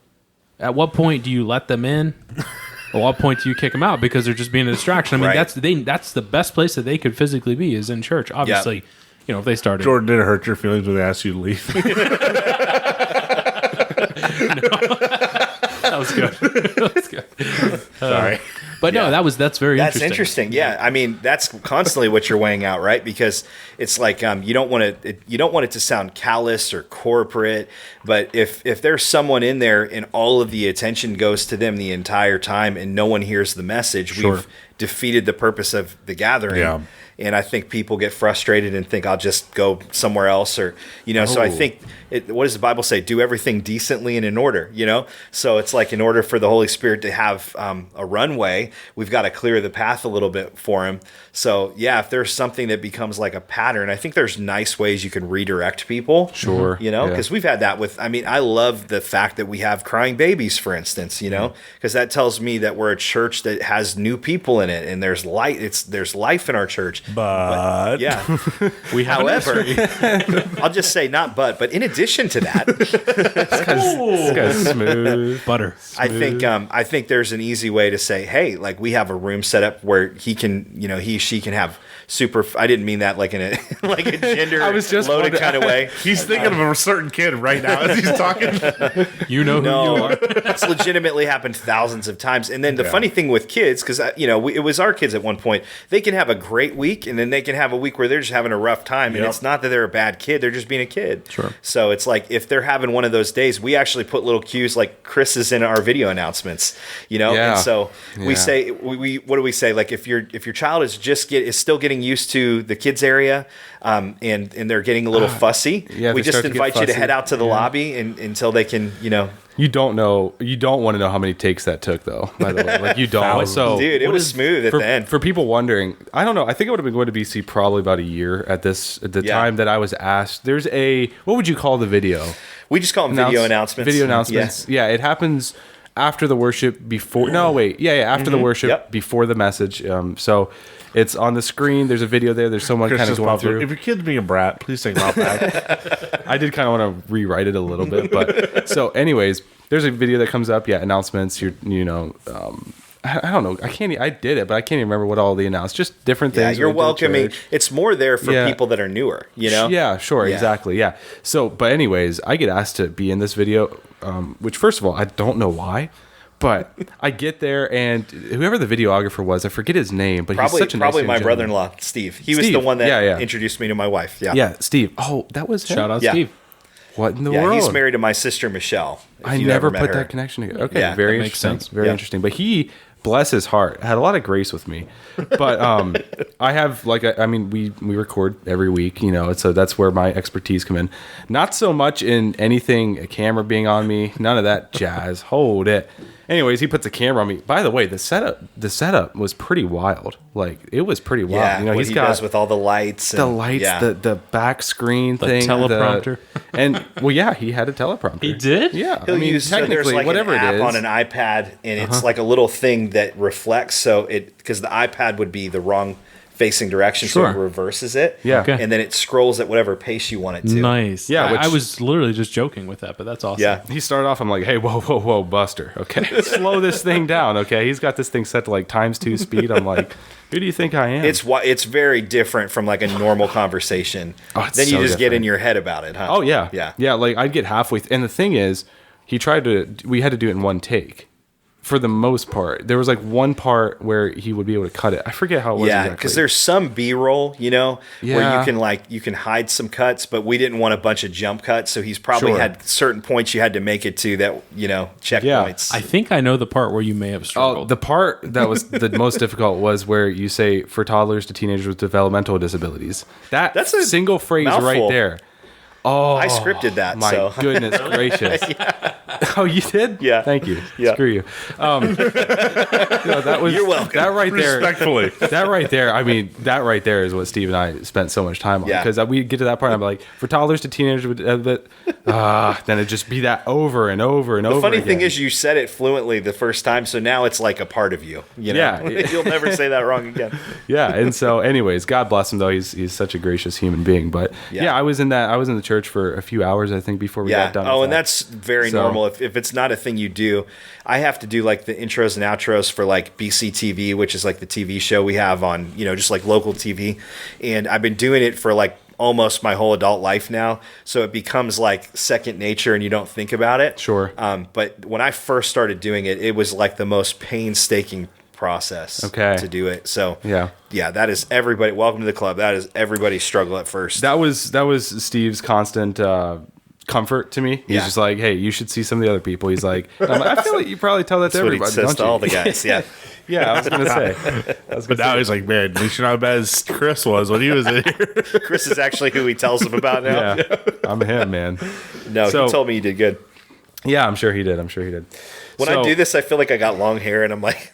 At what point do you let them in? At what point do you kick them out because they're just being a distraction? I mean, Right. that's the best place that they could physically be is in church. Obviously, if they started. Jordan, did it hurt your feelings when they asked you to leave? That was good. That was good. Sorry. But no, that's very That's interesting. interesting. Yeah, I mean that's constantly what you're weighing out, right? Because it's like you don't want it to sound callous or corporate, but if there's someone in there and all of the attention goes to them the entire time and no one hears the message, Sure. we've defeated the purpose of the gathering. Yeah. And I think people get frustrated and think I'll just go somewhere else, or so I think what does the Bible say? Do everything decently and in order, So it's like in order for the Holy Spirit to have a runway, we've got to clear the path a little bit for him. So yeah, if there's something that becomes like a pattern, I think there's nice ways you can redirect people. Sure. Because we've had that with. I mean, I love the fact that we have crying babies, for instance. Because that tells me that we're a church that has new people in it, and there's light. There's life in our church. But yeah, However, I'll just say not but in addition to that, This guy's smooth. Butter. I think there's an easy way to say, hey, like we have a room set up where he can, she can have super. I didn't mean that like in a like a gender loaded kind of way. He's thinking of a certain kid right now as he's talking. Who you are. It's legitimately happened thousands of times. And then the funny thing with kids, because it was our kids at one point. They can have a great week, and then they can have a week where they're just having a rough time. And it's not that they're a bad kid; they're just being a kid. Sure. So it's like if they're having one of those days, we actually put little cues like Chris is in our video announcements. And so we say we what do we say? Like if your child is still getting used to the kids area, and they're getting a little fussy, we just invite you to head out to the lobby until they can, You don't know. You don't want to know how many takes that took, though. By the way, like you don't. So, dude, it was smooth at the end. For people wondering, I don't know. I think I would have been going to BC probably about a year at the time that I was asked. There's what would you call the video? We just call them video announcements. Video announcements. Yeah, it happens after the worship, before. No, wait. Yeah, after the worship, before the message. So it's on the screen. There's a video there. There's someone kind of going through. If your kid's being a brat, please take them out back. I did kind of want to rewrite it a little bit, but so anyways, there's a video that comes up. Yeah, announcements. I don't know. I did it, but I can't even remember what all the announced. Just different things. Yeah, you're welcoming. It's more there for people that are newer. Yeah, sure, exactly. Yeah. So, but anyways, I get asked to be in this video, which first of all, I don't know why. But I get there, and whoever the videographer was, I forget his name, but he's such a nice probably my brother-in-law, Steve. He was the one that introduced me to my wife. Yeah, Steve. Oh, that was him? Shout out Steve. What in the world? He's married to my sister Michelle. I never put that connection together. Okay, very that makes interesting. sense. Very interesting. But he, bless his heart, had a lot of grace with me. But I have we record every week, so that's where my expertise come in. Not so much in anything, a camera being on me, none of that jazz. Hold it. Anyways, he puts a camera on me. By the way, the setup was pretty wild. Like it was pretty wild. Yeah, he does with all the lights, the back screen thing, teleprompter, he had a teleprompter. He did. Yeah, he'll use technically like whatever an app on an iPad, and it's like a little thing that reflects. So because the iPad would be the wrong facing direction, so it reverses it. Yeah. Okay. And then it scrolls at whatever pace you want it to. Nice. Yeah. I was literally just joking with that, but that's awesome. Yeah. He started off, I'm like, hey, whoa, Buster. Okay. Slow this thing down. Okay. He's got this thing set to like ×2 speed. I'm like, who do you think I am? It's very different from like a normal conversation. Then you just get in your head about it, huh? Oh, yeah. Yeah. Yeah. Like I'd get halfway. And the thing is, we had to do it in one take. For the most part, there was like one part where he would be able to cut it. I forget how it was. Yeah, because there's some B-roll, where you can hide some cuts, but we didn't want a bunch of jump cuts, so he's probably had certain points you had to make it to that, checkpoints. I think I know the part where you may have struggled. Oh, the part that was the most difficult was where you say for toddlers to teenagers with developmental disabilities. That's a single phrase mouthful. Right there. Oh, I scripted that. My goodness gracious! Oh, you did? Yeah. Thank you. Yeah. Screw you. That was. You're welcome. That right there. Respectfully. That right there. I mean, that right there is what Steve and I spent so much time on. Because we get to that part, and I'm like, for toddlers to teenagers, then it'd just be that over and over and over. The funny thing is, you said it fluently the first time, so now it's like a part of you. Yeah. You'll never say that wrong again. Yeah. And so, anyways, God bless him though. He's such a gracious human being. But I was in the church for a few hours, I think, before we got done. Oh, and that's very normal. If it's not a thing you do, I have to do like the intros and outros for like BCTV, which is like the TV show we have on, just like local TV. And I've been doing it for like almost my whole adult life now. So it becomes like second nature and you don't think about it. Sure. But when I first started doing it, it was like the most painstaking process to do it. So that is everybody. Welcome to the club. That is everybody's struggle at first. That was Steve's constant comfort to me. He's just like, hey, you should see some of the other people. He's like, I feel like you probably tell that to everybody. That's what he says to all the guys. Yeah. Yeah, I was going to say. But now he's like, man, at least you're not as bad as Chris was when he was in here. Chris is actually who he tells them about now. Yeah, I'm him, man. No, he told me you did good. Yeah, I'm sure he did. When I do this, I feel like I got long hair, and I'm like,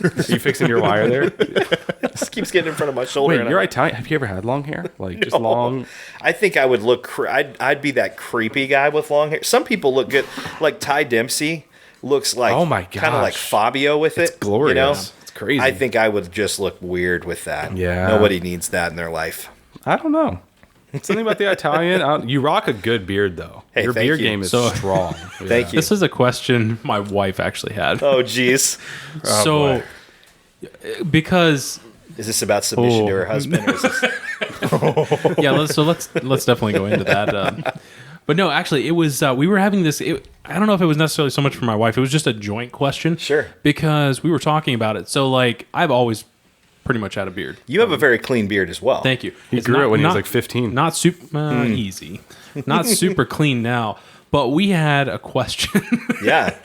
are you fixing your wire there? it just keeps getting in front of my shoulder. Wait, you're Italian. Have you ever had long hair? Like, just long? I think I would look, I'd be that creepy guy with long hair. Some people look good. Like Ty Dempsey looks like, oh my gosh, kind of like Fabio with it. It's glorious. You know? It's crazy. I think I would just look weird with that. Yeah. Nobody needs that in their life. I don't know. Something about the Italian. You rock a good beard, though. Hey, your beard game is strong. Thank you. This is a question my wife actually had. Oh, geez. So, because is this about submission to her husband? Or is this... yeah, let's definitely go into that. But no, actually, it was we were having this. I don't know if it was necessarily so much for my wife. It was just a joint question. Sure. Because we were talking about it. So, like, I've always pretty much had a beard. You have a very clean beard as well. Thank you. He grew it when he was like 15. Not super easy. Not super clean now. But we had a question. Yeah.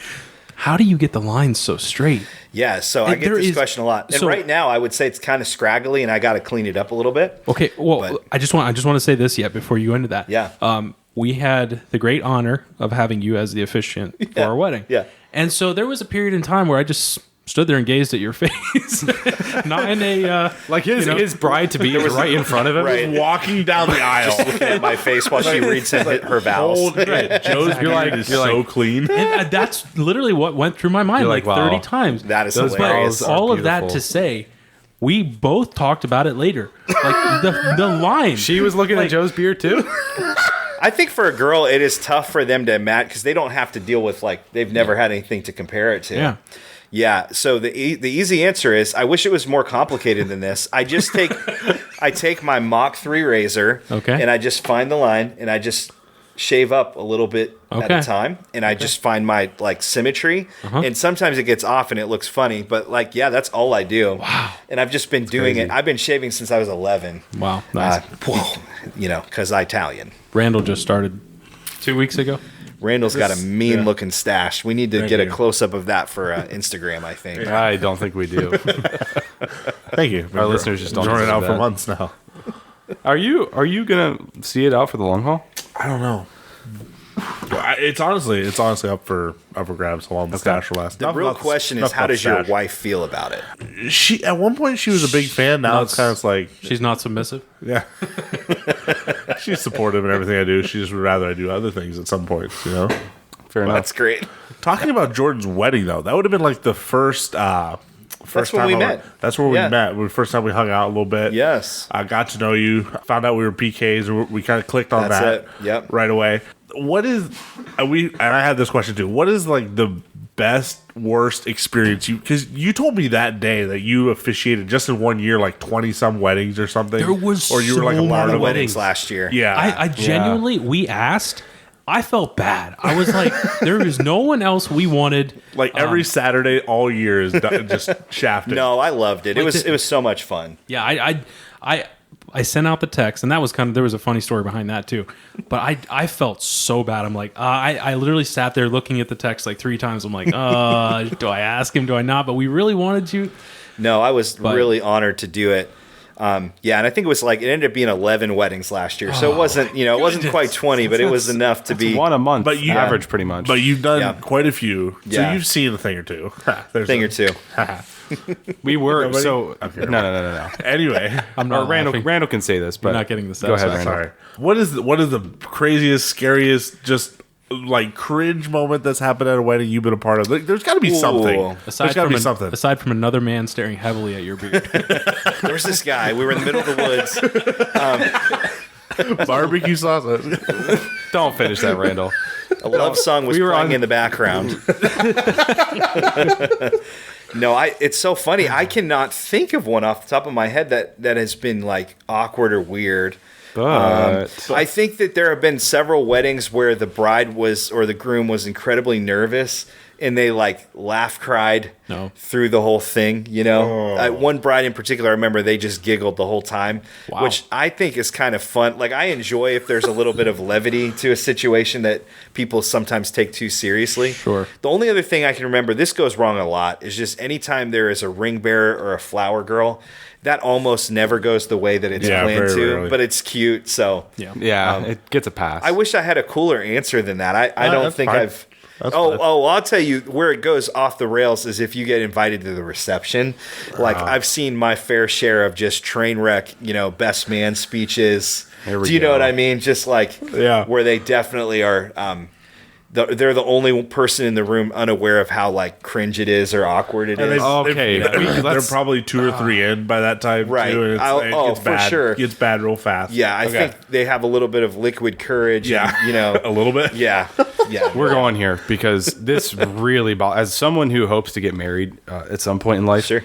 How do you get the lines so straight? Yeah, so I get this question a lot. And right now, I would say it's kind of scraggly, and I got to clean it up a little bit. Okay, well, I just want to say this yet before you go into that. Yeah. We had the great honor of having you as the officiant for our wedding. Yeah. And so there was a period in time where I just stood there and gazed at your face. Not in a... like his bride-to-be was right in front of him. Right. Just walking down the aisle. Just looking at my face while she reads her vows. Right. Joe's beard is so clean. And that's literally what went through my mind like 30 times. That is Those hilarious. vows All are of that beautiful. to say, we both talked about it later. Like the line. She was looking at Joe's beard too. I think for a girl, it is tough for them to match because they don't have to deal with, like, they've never had anything to compare it to. Yeah. Yeah, so the easy answer is, I wish it was more complicated than this. I just take my Mach 3 razor, and I just find the line, and I just shave up a little bit at a time, and I just find my, like, symmetry, and sometimes it gets off and it looks funny, but, like, yeah, that's all I do. Wow. And I've just been doing it. I've been shaving since I was 11. Wow, nice. You know, because I'm Italian. Randall just started 2 weeks ago. Randall's got a mean-looking stash. We need to get a close-up of that for Instagram, I think. I don't think we do. Thank you. Our listeners just don't drawing it out deserve for that. months now. Are you gonna see it out for the long haul? I don't know. It's honestly up for grabs. How long the stash will last? The real question is, how does your wife feel about it? She at one point she was a big fan. Now it's kind of like She's not submissive. yeah. She's supportive in everything I do. She just would rather I do other things at some points. You know. Fair enough. That's great. Talking about Jordan's wedding though, that would have been like the first. That's when we met. That's where we met. The first time we hung out a little bit. Yes. I got to know you. Found out we were PKs, and we kind of clicked on That's that. it. Yep. Right away. What is and I had this question too. What is like the best worst experience because you told me that day that you officiated just in 1 year like 20 some weddings or something. There was or you were like a so lot many of Weddings last year. Yeah. I genuinely, we asked. I felt bad. I was like, there is no one else we wanted. Like every Saturday all year is just shafted. No, I loved it. Like it was so much fun. Yeah, I sent out the text, and that was there was a funny story behind that too. But I felt so bad. I'm like, I literally sat there looking at the text like 3 times. I'm like, do I ask him? Do I not? But we really wanted to. No, I was really honored to do it. Yeah, and I think it was like it ended up being 11 weddings last year, so it wasn't it wasn't quite 20, but it was enough to be one a month. But you average pretty much. But you've done quite a few, so Yeah. you've seen a thing or two. Thing or two. We were Nobody? so Okay. No. Anyway, I'm not Or Randall laughing. can say this, but You're not getting this Go ahead, outside. Randall. sorry. What is the craziest, scariest, just like cringe moment that's happened at a wedding you've been a part of? Like, there's got to be something. There's got to be something. Aside from another man staring heavily at your beard. There was this guy. We were in the middle of the woods. Barbecue sauce. Don't finish that, Randall. A love song was we were playing on- in the background. No, it's so funny. I cannot think of one off the top of my head that has been like awkward or weird. But I think that there have been several weddings where the bride was or the groom was incredibly nervous and they like laugh cried through the whole thing. You know, one bride in particular, I remember they just giggled the whole time, which I think is kind of fun. Like I enjoy if there's a little bit of levity to a situation that people sometimes take too seriously. Sure. The only other thing I can remember, this goes wrong a lot, is just anytime there is a ring bearer or a flower girl, that almost never goes the way that it's planned to, rarely. But it's cute. So it gets a pass. I wish I had a cooler answer than that. I don't think fine. I've. I'll tell you where it goes off the rails is if you get invited to the reception. Like I've seen my fair share of just train wreck, best man speeches. Do you know what I mean? Just like where they definitely are. They're the only person in the room unaware of how like cringe it is or awkward it is. They're probably 2 or 3 in by that time, right? Too, and it gets for bad. sure, It gets bad real fast. Yeah, I think they have a little bit of liquid courage. Yeah, and, a little bit. Yeah. We're going here because this really, as someone who hopes to get married at some point in life, sure.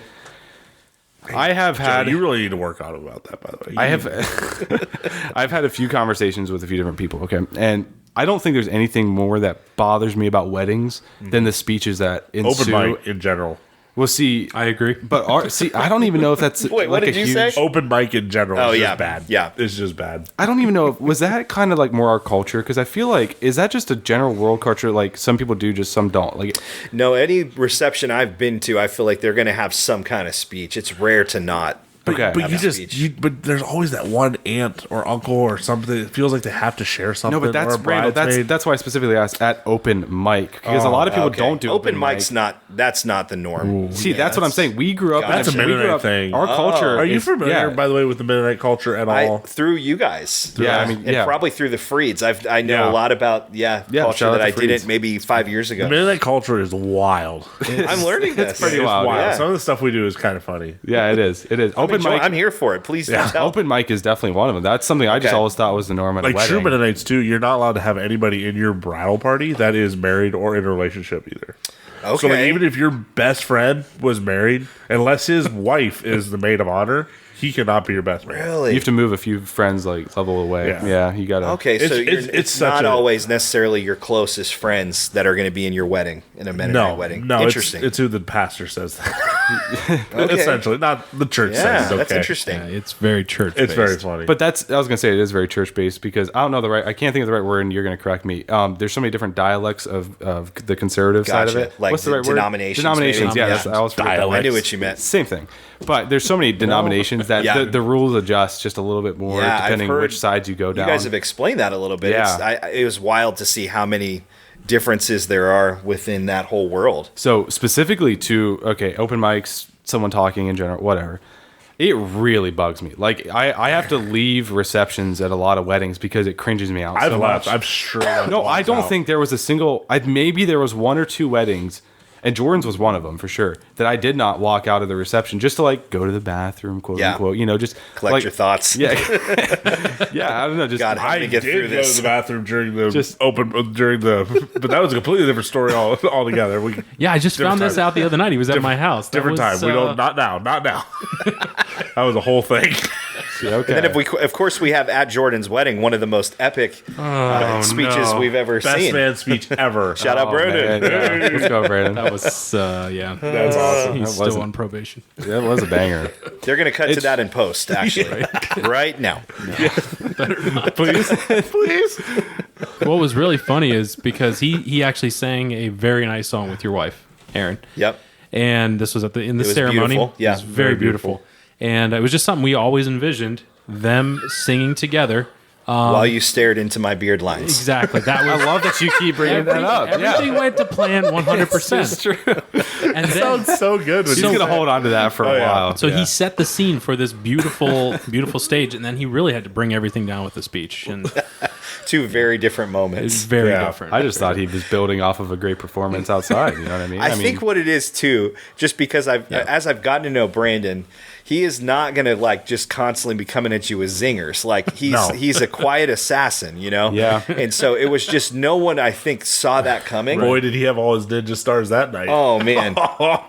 I have had. You really need to work out about that, by the way. I have. I've had a few conversations with a few different people. Okay, and I don't think there's anything more that bothers me about weddings than the speeches that ensue. Open mic in general. Well, see, I agree. But I don't even know if that's wait. What did you say? Open mic in general. Is just bad. Yeah, it's just bad. I don't even know. Was that kind of like more our culture? Because I feel like is that just a general world culture? Like some people do, just some don't. Like no, any reception I've been to, I feel like they're going to have some kind of speech. It's rare to not. But but there's always that one aunt or uncle or something. It feels like they have to share something. No, but that's Randall. That's why I specifically asked at open mic because a lot of people don't do open mic's mic. That's not the norm. Ooh. See, that's what I'm saying. We grew up. That's a Mennonite thing. Our culture. Are you familiar, by the way, with the Mennonite culture at all? Through you guys. And probably through the Freeds. I know a lot about culture that I didn't maybe 5 years ago. The Mennonite culture is wild. I'm learning this. It's pretty wild. Yeah. Some of the stuff we do is kind of funny. Yeah, it is. It is. Open mic. I'm here for it. Please don't tell. Open mic is definitely one of them. That's something I just always thought was the norm at a wedding. True Mennonites too. You're not allowed to have anybody in your bridal party that is married or in a relationship either. Okay. So even if your best friend was married, unless his wife is the maid of honor, he cannot be your best man. Really? You have to move a few friends like level away. Yeah, you gotta. Okay, so it's not always necessarily your closest friends that are going to be in your wedding, in a Mennonite wedding. No, interesting. It's who the pastor says that. Essentially, not the church says. Okay. That's interesting. Yeah, it's very church. It's very funny. But I was gonna say it is very church based because I don't know I can't think of the right word, and you're gonna correct me. There's so many different dialects of the conservative side of it. Like what's the right word? Denominations. Denominations. Yeah, I always forget that. I knew what you meant. Same thing. But there's so many denominations that the rules adjust just a little bit more depending which sides you go down. You guys have explained that a little bit. Yeah. It was wild to see how many differences there are within that whole world. So specifically to open mics, someone talking in general, whatever. It really bugs me. Like I have to leave receptions at a lot of weddings because it cringes me out. I've left. I'm sure. No, I don't think there was a single. Maybe there was 1 or 2 weddings. And Jordan's was one of them for sure. That I did not walk out of the reception just to go to the bathroom, quote unquote. Just collect your thoughts. Yeah, yeah. I don't know. Just God, I did go to the bathroom during the but that was a completely different story altogether. I just found this out the other night. He was at my house. Different time. We don't. Not now. That was a whole thing. Okay. And then of course we have at Jordan's wedding one of the most epic speeches we've ever seen. Best man speech ever. Shout out Brandon. Yeah. Let's go, Brandon. That was that's awesome. He's still on probation. That was a banger. They're going to cut to that in post, actually, right now. Please. What was really funny is because he actually sang a very nice song with your wife, Aaron. Yep. And this was in the ceremony. Beautiful. Yeah, it was very beautiful. And it was just something we always envisioned, them singing together. While you stared into my beard lines. Exactly. That was, I love that you keep bringing that up. Everything went to plan 100%. It's true. And It sounds so good. He's going to hold on to that for a while. So he set the scene for this beautiful, beautiful stage, and then he really had to bring everything down with the speech. And 2 very different it's moments. very different. I just thought he was building off of a great performance outside. You know what I mean? I think what it is too, just because as I've gotten to know Brandon, he is not gonna like just constantly be coming at you with zingers. Like he's a quiet assassin, you know. Yeah. And so it was just no one I think saw that coming. Boy, did he have all his ninja stars that night. Oh man,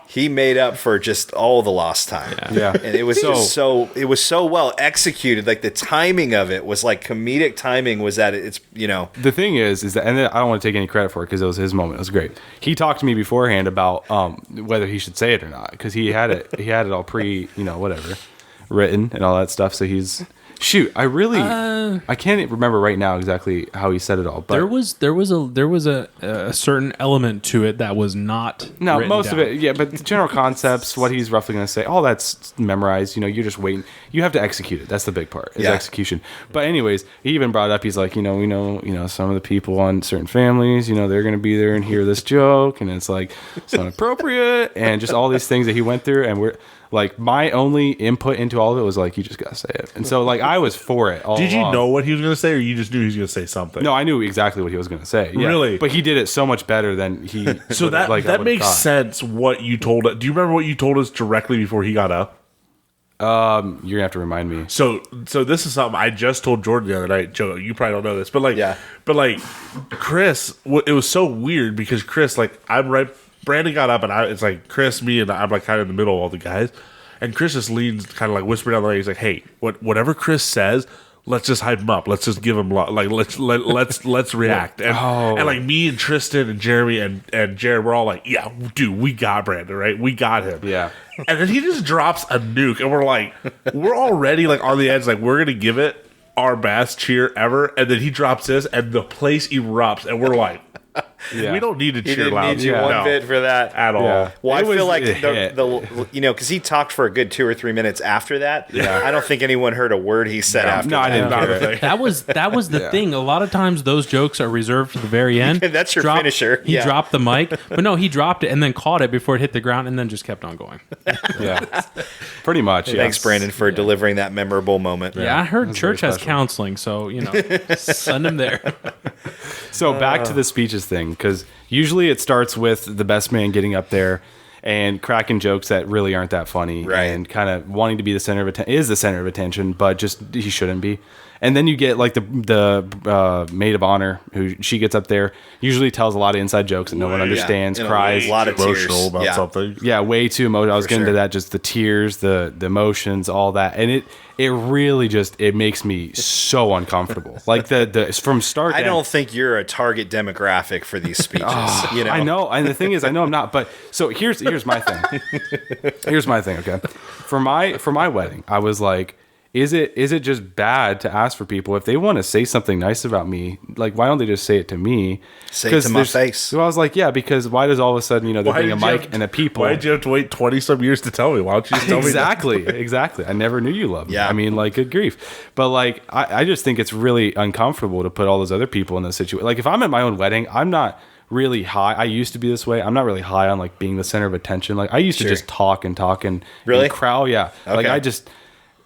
he made up for just all the lost time. Yeah. And it was it was so well executed. Like the timing of it was like comedic timing was at its, you know. The thing is that, and I don't want to take any credit for it because it was his moment. It was great. He talked to me beforehand about whether he should say it or not because he had it all whatever, written and all that stuff. So he's I can't remember right now exactly how he said it all. But there was a certain element to it that was not. No, most down. of it, yeah. But the general concepts, what he's roughly going to say, all that's memorized. You know, you're just waiting. You have to execute it. That's the big part. Is execution. But anyways, he even brought up. He's like, we know, some of the people on certain families, they're going to be there and hear this joke, and it's like it's inappropriate, and just all these things that he went through, and we're. Like, my only input into all of it was like, you just gotta say it. And so, like, I was for it all Did you along. know what he was going to say, or you just knew he was going to say something? No, I knew exactly what he was going to say. Yeah. Really? But he did it so much better than he. So that makes sense. What you told us. Do you remember what you told us directly before he got up? You're gonna have to remind me. So this is something I just told Jordan the other night. Joe, you probably don't know this, but Chris, it was so weird because Chris, like, Brandon got up and it's like Chris, me, and I'm like kind of in the middle of all the guys. And Chris just leans, kind of like whispering down the way. He's like, "Hey, whatever Chris says, let's just hype him up. Let's just give him let's react." And like me and Tristan and Jeremy and Jared, we're all like, "Yeah, dude, we got Brandon, right? We got him." Yeah. And then he just drops a nuke, and we're already like on the edge, like we're gonna give it our best cheer ever. And then he drops this, and the place erupts, and we're like. Yeah. We don't need to cheer didn't loud. need you one bit for that at all. Yeah. Well, It I feel was like a hit. because he talked for a good 2 or 3 minutes after that. Yeah. I don't think anyone heard a word he said after. No, I that. didn't Not hear a it. thing. That was the thing. A lot of times those jokes are reserved for the very end. That's your finisher. He Yeah. dropped the mic, but no, he dropped it and then caught it before it hit the ground and then just kept on going. Yeah. Pretty much. Thanks, yes. Brandon, for delivering that memorable moment. Yeah, I heard church very has special. counseling, so send him there. So back to the speeches thing, because usually it starts with the best man getting up there and cracking jokes that really aren't that funny, Right. and kind of wanting to be the center of attention, but just he shouldn't be. And then you get like the maid of honor who she gets up there, usually tells a lot of inside jokes that no one understands, And cries. a lot of Emotional tears. about Yeah. something. Yeah, way too emotional. I was For getting sure. to that, just the tears, the emotions, all that, and it really just it makes me so uncomfortable. Like the from start. I to end. don't think you're a target demographic for these speeches. I know, and the thing is, I know I'm not. But so here's my thing. Here's my thing. Okay, for my wedding, I was like, is it just bad to ask for people if they want to say something nice about me? Like, why don't they just say it to me? Say it to my face. So I was like, yeah, because why does all of a sudden there being a mic and a people? Why did you have to wait 20-some years to tell me? Why don't you just tell me? Exactly. I never knew you loved me. Yeah. I mean, like, good grief. But like, I just think it's really uncomfortable to put all those other people in this situation. Like, if I'm at my own wedding, I'm not really high. I used to be this way. I'm not really high on like being the center of attention. Like, I used to just talk and Really? and crowd. Yeah. Like, Okay.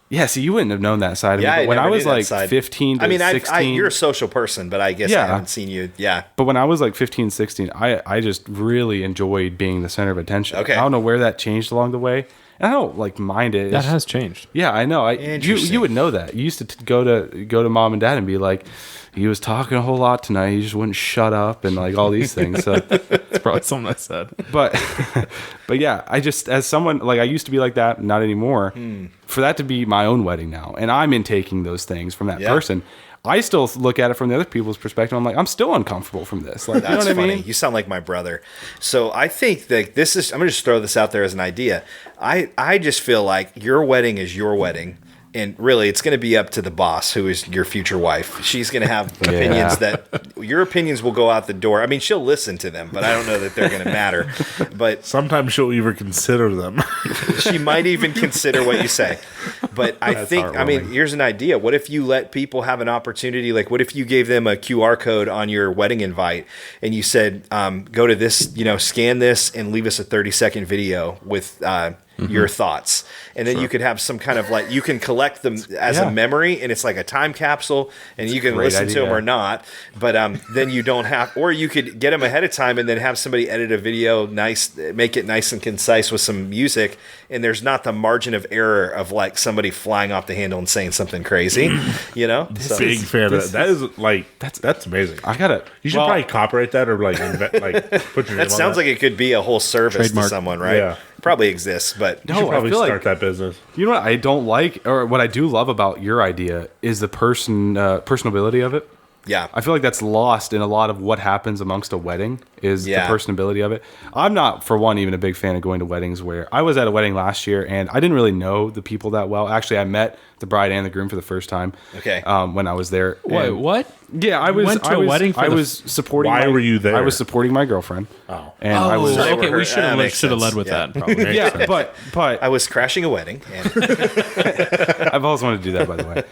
yeah, see, you wouldn't have known that side of me. But when I was like 15 to 16. you're a social person, but I guess I haven't seen you. Yeah. But when I was like 15, 16, I just really enjoyed being the center of attention. Okay. I don't know where that changed along the way. And I don't like mind it. That has changed. Yeah, I know. Interesting. You would know that. You used to go to mom and dad and be like, he was talking a whole lot tonight. He just wouldn't shut up and like all these things. So It's probably something I said. but yeah, I just, as someone, like, I used to be like that, not anymore. For that to be my own wedding now, and I'm intaking those things from that person, I still look at it from the other people's perspective. I'm like, I'm still uncomfortable from this. Like, That's you know what funny. I mean? You sound like my brother. So I think that this is, I'm going to just throw this out there as an idea. I just feel like your wedding is your wedding. And really, it's going to be up to the boss, who is your future wife. She's going to have opinions that your opinions will go out the door. I mean, she'll listen to them, but I don't know that they're going to matter. But Sometimes she'll even consider them. she might even consider what you say. But I think, I mean, here's an idea. What if you let people have an opportunity? Like, what if you gave them a QR code on your wedding invite and you said, go to this, scan this and leave us a 30-second video with, your thoughts. And then you could have some kind of like, you can collect them as a memory, and it's like a time capsule, and you can listen to them or not. But then you don't have, or you could get them ahead of time and then have somebody edit a video make it nice and concise with some music, and there's not the margin of error of like somebody flying off the handle and saying something crazy, So, big fan of that. That is like, that's amazing. You should probably copyright that or like put your name that sounds like it could be a whole service to someone, right? Yeah. Probably exists, but you should probably start that business. You know what I don't like, or what I do love about your idea is the personability of it. Yeah. I feel like that's lost in a lot of what happens amongst a wedding is the personability of it. I'm not, for one, even a big fan of going to weddings where I was at a wedding last year and I didn't really know the people that well. Actually, I met the bride and the groom for the first time. Okay. When I was there. Wait, what? Yeah, I was a wedding. I was supporting. Why were you there? I was supporting my girlfriend. Oh. And I was okay. We should have led with that. Probably. Yeah, but I was crashing a wedding. And I've always wanted to do that, by the way.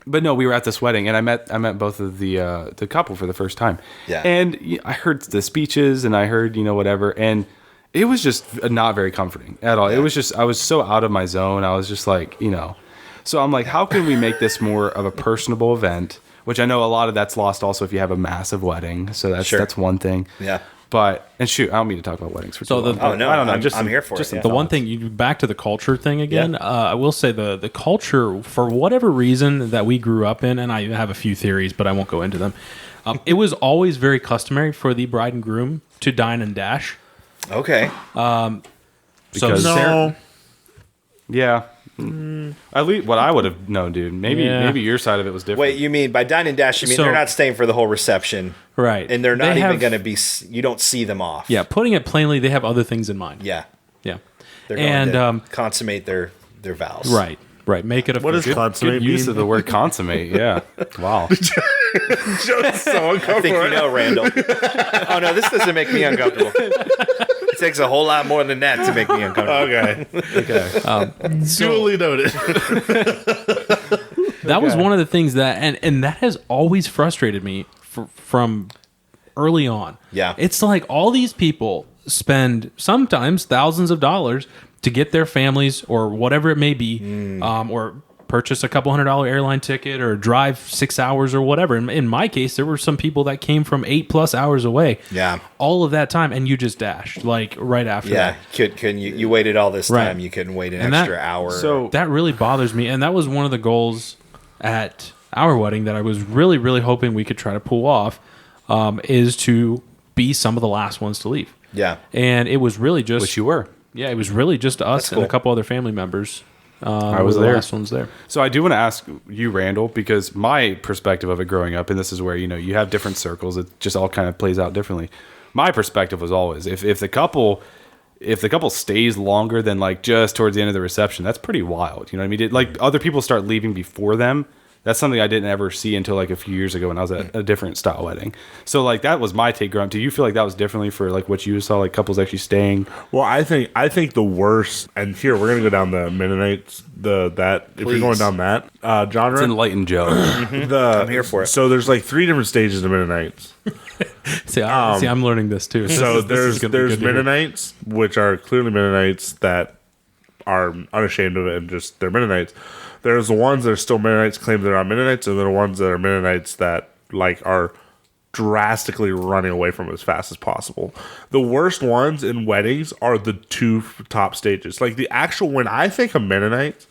But no, we were at this wedding, and I met both of the couple for the first time. Yeah. And I heard the speeches, and I heard whatever, and it was just not very comforting at all. Yeah. It was just I was so out of my zone. I was just like So I'm like, how can we make this more of a personable event? Which I know a lot of that's lost also if you have a massive wedding. So that's one thing. Yeah. But and shoot, I don't mean to talk about weddings for too long. I don't know. I'm here for it. The one thing, back to the culture thing again. I will say the culture, for whatever reason that we grew up in, and I have a few theories, but I won't go into them. It was always very customary for the bride and groom to dine and dash. Okay. Yeah. At least what I would have known, dude. Maybe your side of it was different. Wait, you mean by dine and dash? You mean they're not staying for the whole reception, right? And they're not even going to be. You don't see them off. Yeah, putting it plainly, they have other things in mind. Yeah, they're going to consummate their vows. Right. Make it a what does consummate mean? Use of the word consummate. Yeah. Wow. Joe's so uncomfortable. I think you know, Randall. Oh no, this doesn't make me uncomfortable. It takes a whole lot more than that to make me uncomfortable. Okay. Duly noted. That was one of the things that, and that has always frustrated me from early on. Yeah. It's like all these people spend sometimes thousands of dollars to get their families or whatever it may be, or purchase a couple $100 airline ticket or drive 6 hours or whatever. In my case, there were some people that came from 8+ hours away. Yeah. All of that time, and you just dashed like right after that. Couldn't you waited all this time. You couldn't wait an extra hour. So that really bothers me. And that was one of the goals at our wedding that I was really, really hoping we could try to pull off, is to be some of the last ones to leave. Yeah. And it was really just... Which you were. Yeah, it was really just us and a couple other family members. I was there. The last ones there. So I do want to ask you, Randall, because my perspective of it growing up, and this is where you have different circles. It just all kind of plays out differently. My perspective was always if the couple stays longer than like just towards the end of the reception, that's pretty wild. You know what I mean? Like other people start leaving before them. That's something I didn't ever see until like a few years ago when I was at a different style wedding. So like that was my take growing up. Do you feel like that was differently for like what you saw, like couples actually staying? Well, I think the worst, and here we're gonna go down the Mennonites, if you're going down that genre. Let's enlighten Joe. I'm here for it. So there's like 3 different stages of Mennonites. See, I'm learning this too. So there's Mennonites, which are clearly Mennonites that are unashamed of it and just they're Mennonites. There's the ones that are still Mennonites, claim they're not Mennonites, and there are ones that are Mennonites that like are drastically running away from it as fast as possible. The worst ones in weddings are the 2 top stages. Like the actual, when I think of Mennonites,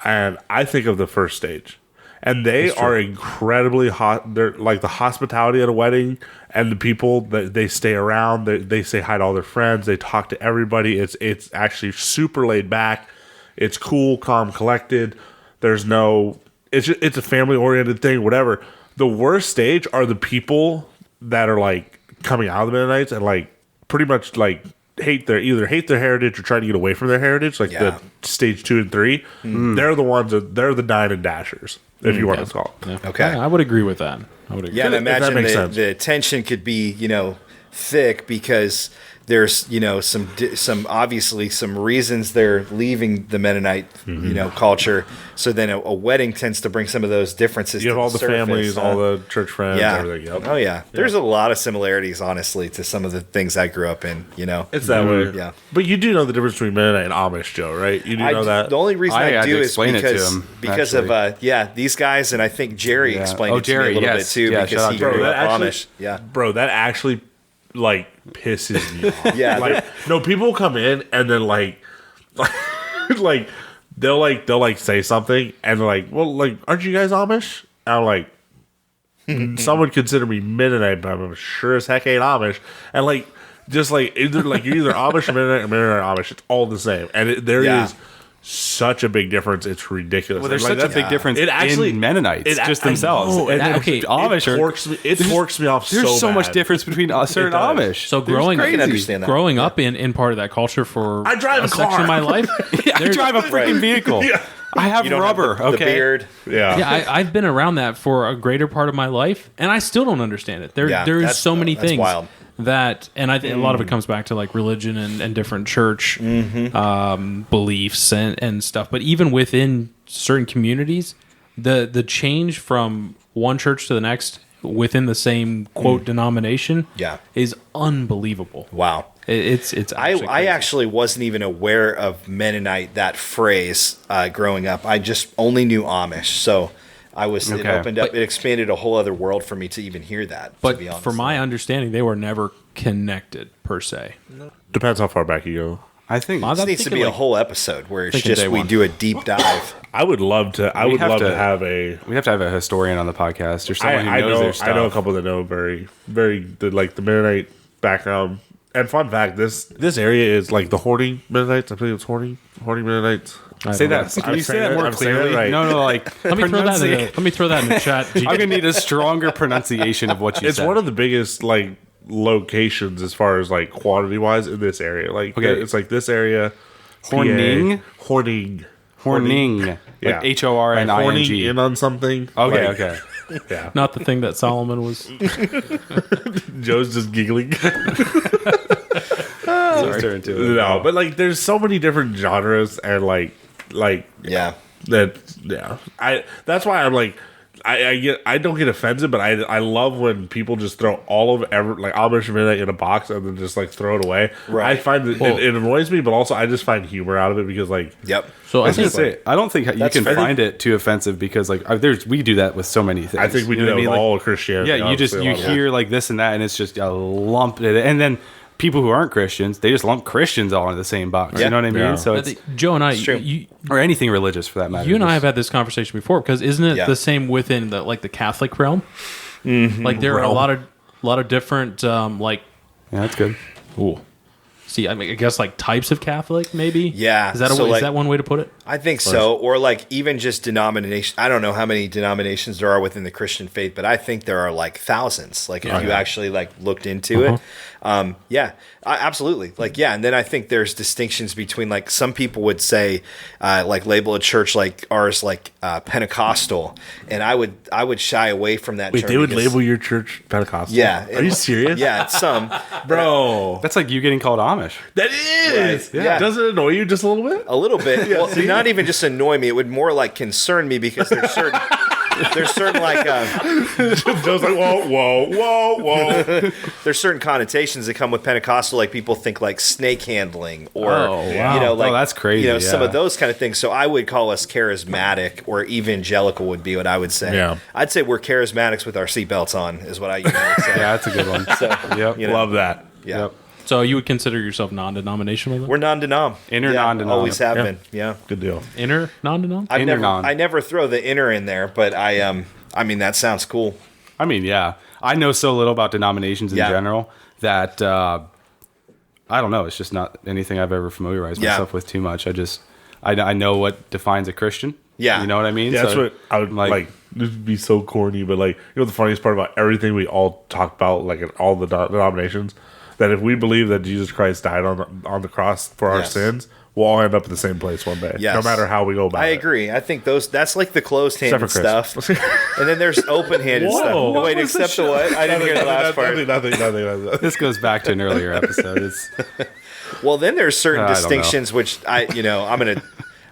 and I think of the first stage, and they are incredibly hot. They're like the hospitality at a wedding, and the people that they stay around. They say hi to all their friends. They talk to everybody. It's actually super laid back. It's cool, calm, collected. There's no... It's a family-oriented thing, whatever. The worst stage are the people that are, like, coming out of the Mennonites and, like, pretty much, like, either hate their heritage or try to get away from their heritage, like the stage 2 and 3. They're the ones they're the dine and dashers, if you want to call it. Yeah. Okay. I would agree with that. Yeah, and imagine the tension could be, thick because there's some obviously some reasons they're leaving the Mennonite culture. So then a wedding tends to bring some of those differences. You have to all the surface, families, all the church friends, everything. Yep. Oh yeah. There's a lot of similarities, honestly, to some of the things I grew up in. It's that way. Yeah. But you do know the difference between Mennonite and Amish, Joe, right? You do know that. The only reason I do is because of these guys, and I think Jerry explained it to me a little bit too, because he grew up Amish. Yeah, bro, that actually pisses me off. Yeah, no, people will come in and then they'll say something and they're like, well, aren't you guys Amish? And I'm like, some would consider me Mennonite, but I'm sure as heck ain't Amish. And either you're either Amish or Mennonite Amish. It's all the same, and there is such a big difference. It's ridiculous. Well, there's such a big difference in Mennonites just themselves. It torques me off. There's so bad. much difference between us and Amish. So growing up in part of that culture for I drive a car. section of my life, I drive a freaking vehicle. Yeah. I have rubber. The beard. Yeah. I've been around that for a greater part of my life, and I still don't understand it. There is so many things. Wild. That, and I think a lot of it comes back to religion and different church beliefs and stuff. But even within certain communities, the change from one church to the next within the same quote denomination is unbelievable. Wow. It's I actually wasn't even aware of Mennonite, that phrase, growing up. I just only knew Amish. So it opened up, it expanded a whole other world for me to even hear that. But to be honest, from my understanding, they were never connected per se. Depends how far back you go. I think this needs to be a whole episode where it's just we do a deep dive. I would love to. We have to have a historian on the podcast or someone who knows their stuff. I know a couple that know very, very the Mennonite background. And fun fact, this area is the Hoarding Mennonites. I think it's Hoarding Mennonites. Say that. Can you say that more clearly? Right. No. Let me throw that in the chat. I'm gonna need a stronger pronunciation of what you said. It's one of the biggest locations as far as quantity wise in this area. It's this area. Horning. Yeah. HORNING. Horning in on something. Okay. Yeah. Not the thing that Solomon was. Joe's just giggling. Sorry. No, but there's so many different genres and that's why I'm I don't get offended, but I love when people just throw all of Amish Mennonite in a box and then just throw it away. Right. I find it annoys me, but also I just find humor out of it because So I don't think you can find it too offensive because we do that with so many things. I think we do that with all of Christianity. Yeah, you hear this and that, and it's just a lump it, and then people who aren't Christians, they just lump Christians all into the same box. You know what I mean? Yeah. So Joe and I, or anything religious for that matter. You and I have had this conversation before because isn't it the same within the Catholic realm? Mm-hmm. There are a lot of different Yeah, that's good. Ooh. See, I guess types of Catholic, maybe. Yeah. Is that is that one way to put it? I think so. Or even just denomination. I don't know how many denominations there are within the Christian faith, but I think there are thousands. If you actually looked into it, absolutely. And then I think there's distinctions between some people would say label a church like ours Pentecostal, and I would shy away from that. Wait, they would label your church Pentecostal? Yeah. Are you serious? Yeah, some. Bro. That's like you getting called Amish. That is. Right. Yeah. Does it annoy you just a little bit? A little bit. Well, not even just annoy me. It would more concern me because there's certain Joe's whoa. There's certain connotations that come with Pentecostal, people think snake handling or that's crazy. Some of those kind of things. So I would call us charismatic or evangelical would be what I would say. Yeah. I'd say we're charismatics with our seatbelts on is what I usually say. Yeah, that's a good one. So, love that. Yeah. Yep. So you would consider yourself non-denominational? Then? We're non-denom. Non-denom. Always have been. Yeah. Good deal. Inner non-denom? I never throw the inner in there, but that sounds cool. I know so little about denominations in general that I don't know. It's just not anything I've ever familiarized myself with too much. I know what defines a Christian. Yeah. You know what I mean? Yeah, that's what I would like. This would be so corny, but the funniest part about everything we all talk about, in all the denominations, that if we believe that Jesus Christ died on the cross for our sins, we'll all end up in the same place one day. Yes. No matter how we go about it. I agree. I think that's like the closed-handed Except stuff. And then there's open-handed stuff. Whoa. Wait, except the what? I didn't hear the last part. Nothing. This goes back to an earlier episode. It's Well, then there's certain I don't know. distinctions which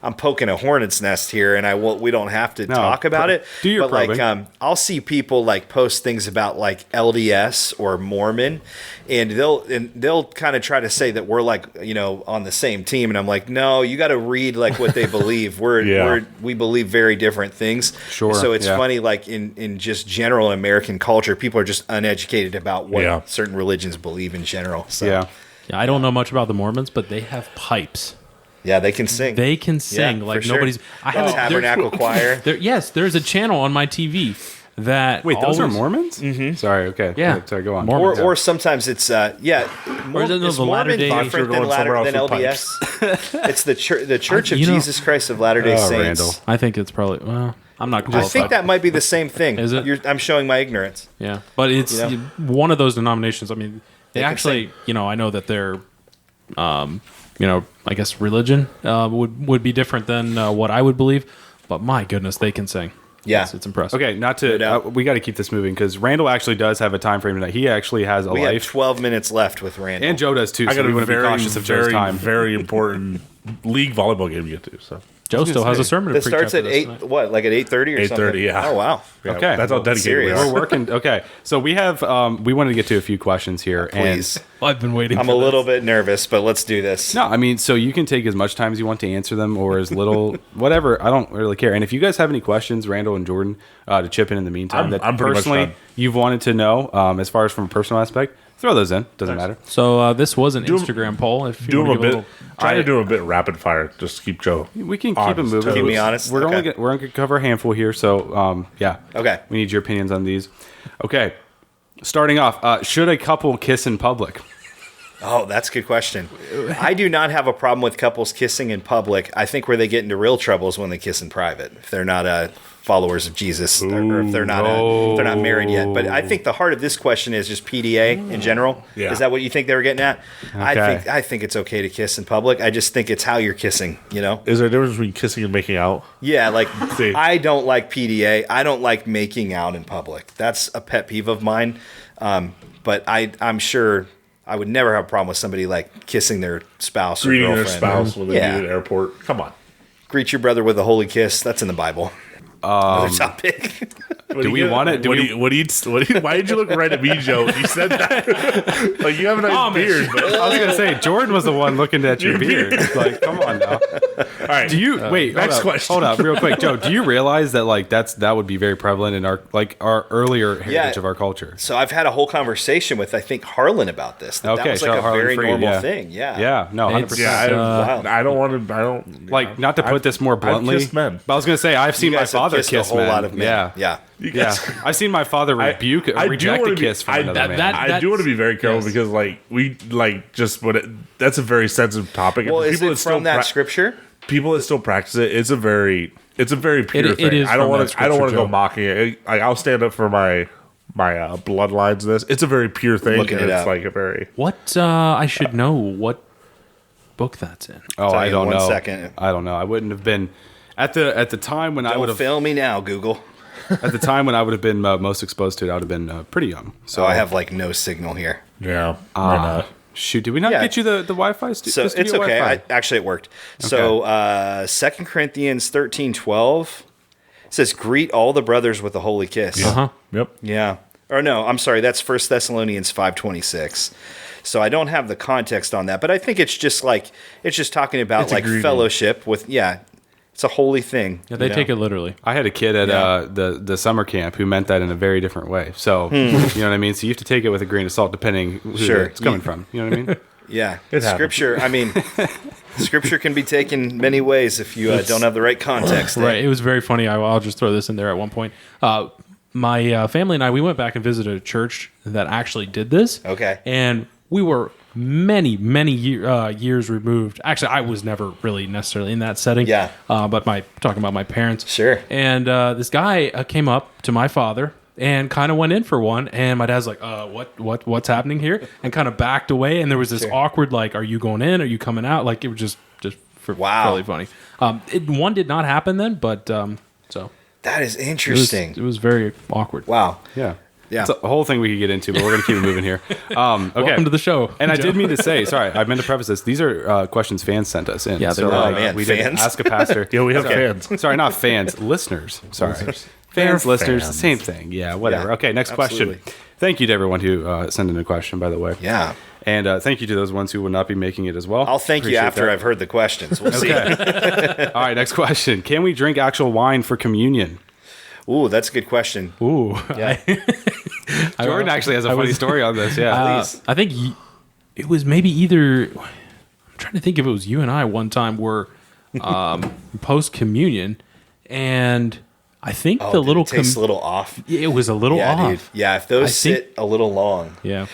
I'm poking a hornet's nest here, and we don't have to talk about it. Do your but probing. like, I'll see people like post things about like LDS or Mormon, and they'll kind of try to say that we're like on the same team, and I'm like, no, you got to read like what they believe. We believe very different things. Sure. So it's yeah. funny, like in just general American culture, people are just uneducated about what certain religions believe in general. So. Yeah. Yeah, I don't know much about the Mormons, but they have pipes. Yeah, they can sing. They can sing Yeah, like for sure. nobody's. I have a Tabernacle choir. Yes, there's a channel on my TV that. Wait, those are always- Mormons? Mm-hmm. Sorry. Okay. Yeah. Sorry. Go on. Mormons. Or sometimes it's Or is it is the Mormon Latter-day- different You're than, going somewhere than else LDS? It's the Church of You know- Jesus Christ of Latter-day Saints. Randall. I think it's probably. Well, I'm not I qualified. think that might be the same thing. Is it? I'm showing my ignorance. Yeah, but it's You know? one of those denominations. I mean, they can actually, I know that their, I guess religion would be different than what I would believe. But my goodness, they can sing. Yeah. It's impressive. Okay, not to. doubt. We got to keep this moving because Randall actually does have a time frame tonight. He actually has a We have life, 12 minutes left with Randall. and Joe does too. I So got we a want to be very, cautious of Joe's very, time. very important league volleyball game to get to. So Joe still has a sermon. To That preach starts after at this 8. tonight. What? Like at 8:30 or something? 8:30, yeah. Oh wow. yeah, Okay. that's how dedicated we serious. are. We're working. Okay, so we have. We wanted to get to a few questions here, Please. I've been waiting. I'm a little bit nervous, but let's do this. No, I mean, so you can take as much time as you want to answer them, or as little, whatever. I don't really care. And if you guys have any questions, Randall and Jordan, to chip in the meantime, I'm pretty much personally done. you've wanted to know, as far as from a personal aspect, throw those in. Doesn't matter. So this was an Instagram poll. If you Do them want a to bit. give Try to do a bit rapid fire just to keep Joe. We can keep honest, it moving. Keep me honest? We're Okay. we're gonna cover a handful here, so yeah. Okay. We need your opinions on these. Okay, starting off, should a couple kiss in public? Oh, that's a good question. I do not have a problem with couples kissing in public. I think where they get into real trouble is when they kiss in private. If they're not followers of Jesus, or if they're not married yet. But I think the heart of this question is just PDA in general. Yeah. Is that what you think they were getting at? Okay. I think it's okay to kiss in public. I just think it's how you're kissing. Is there a difference between kissing and making out? Yeah, like See. I don't like PDA. I don't like making out in public. That's a pet peeve of mine. But I'm sure I would never have a problem with somebody like kissing their spouse or Greeting girlfriend. their spouse when they Yeah. meet at an airport. Come on. Greet your brother with a holy kiss. That's in the Bible. Another topic. Do we want it? Why did you look right at me, Joe? When you said that. Like you have a nice beard, but I was gonna say Jordan was the one looking at your beard. It's like, come on now. all right. Do you wait? next hold up, question. Hold up, real quick, Joe. Do you realize that like that would be very prevalent in our earlier heritage of our culture? So I've had a whole conversation with I think Harlan about this. That Okay, was like shout a out Harlan very Freed, normal yeah. thing. Yeah. Yeah, no, 100%. Yeah, Wow. I don't want to. I don't Like, not to put this more bluntly, kissed men. but I was gonna say I've seen You my guys have father kissed kiss a whole men. lot of men. Yeah, Yeah. yeah. I've seen my father reject a kiss from another man. I do want to be very careful Yes. because, like, we like just that's a very sensitive topic. Well, And is it from that pra- scripture? people that still practice it, it's a very pure It thing. is I don't from want that to. I don't want to scripture, go Joe. mocking it. Like, I'll stand up for my bloodlines. This it's a very pure thing. Looking and it it's up. like a very What I should know what book that's in. Oh, Tell I you don't in know. 1 second. I don't know. I wouldn't have been at the time when I would Don't have fail me now, Google. at the time when I would have been most exposed to it. I would have been pretty young. So I have like no signal here. yeah. why not? Shoot, did we not Yeah. get you the Wi-Fi? So it's okay. Actually, it worked. So 2 Corinthians 13:12 says, "Greet all the brothers with a holy kiss." Uh huh. Yep. Yeah. Or no, I'm sorry. That's 1 Thessalonians 5:26. So I don't have the context on that, but I think it's just talking about It's a like greeting. fellowship with. Yeah, it's a holy thing. Yeah, they you take know? it literally. I had a kid at Yeah. the summer camp who meant that in a very different way. So you know what I mean. So you have to take it with a grain of salt, depending who Sure. it's coming from. You know what I mean? Yeah, It happens. scripture. I mean, scripture can be taken many ways if you don't have the right context. Right. It was very funny. I'll just throw this in there at one point. My family and I, we went back and visited a church that actually did this. Okay. And we were many years removed. Actually, I was never really necessarily in that setting. Yeah. But talking about my parents. Sure. And this guy came up to my father and kind of went in for one, and my dad's like, what's happening here? And kind of backed away, and there was this awkward, like, are you going in? Are you coming out? Like, it was just Wow. Fairly funny. One did not happen then, but so that is interesting. It was very awkward. Wow. Yeah. Yeah. It's a whole thing we could get into, but we're going to keep it moving here. Okay. Welcome to the show. And I Joe. did mean to say, sorry, I meant to preface this. These are questions fans sent us in. Yeah, they so, were. Oh, man, we fans? did ask a pastor. Yeah, we have fans. Sorry, not fans, listeners. Sorry. Fans, They're listeners, fans. same thing. Yeah, whatever. Yeah, Okay, next absolutely. question. Thank you to everyone who sent in a question, by the way. Yeah. And thank you to those ones who will not be making it as well. I'll thank you Appreciate after that. I've heard the questions. We'll see. Okay. All right, next question. Can we drink actual wine for communion? Ooh, that's a good question. Ooh, Yeah. Jordan actually has a funny story on this. Yeah. Please. I think it was maybe either. I'm trying to think if it was you and I one time were post communion, and I think the Did little it tastes a little off. it was a little Yeah, off. dude. Yeah, if those I think- sit a little long. Yeah,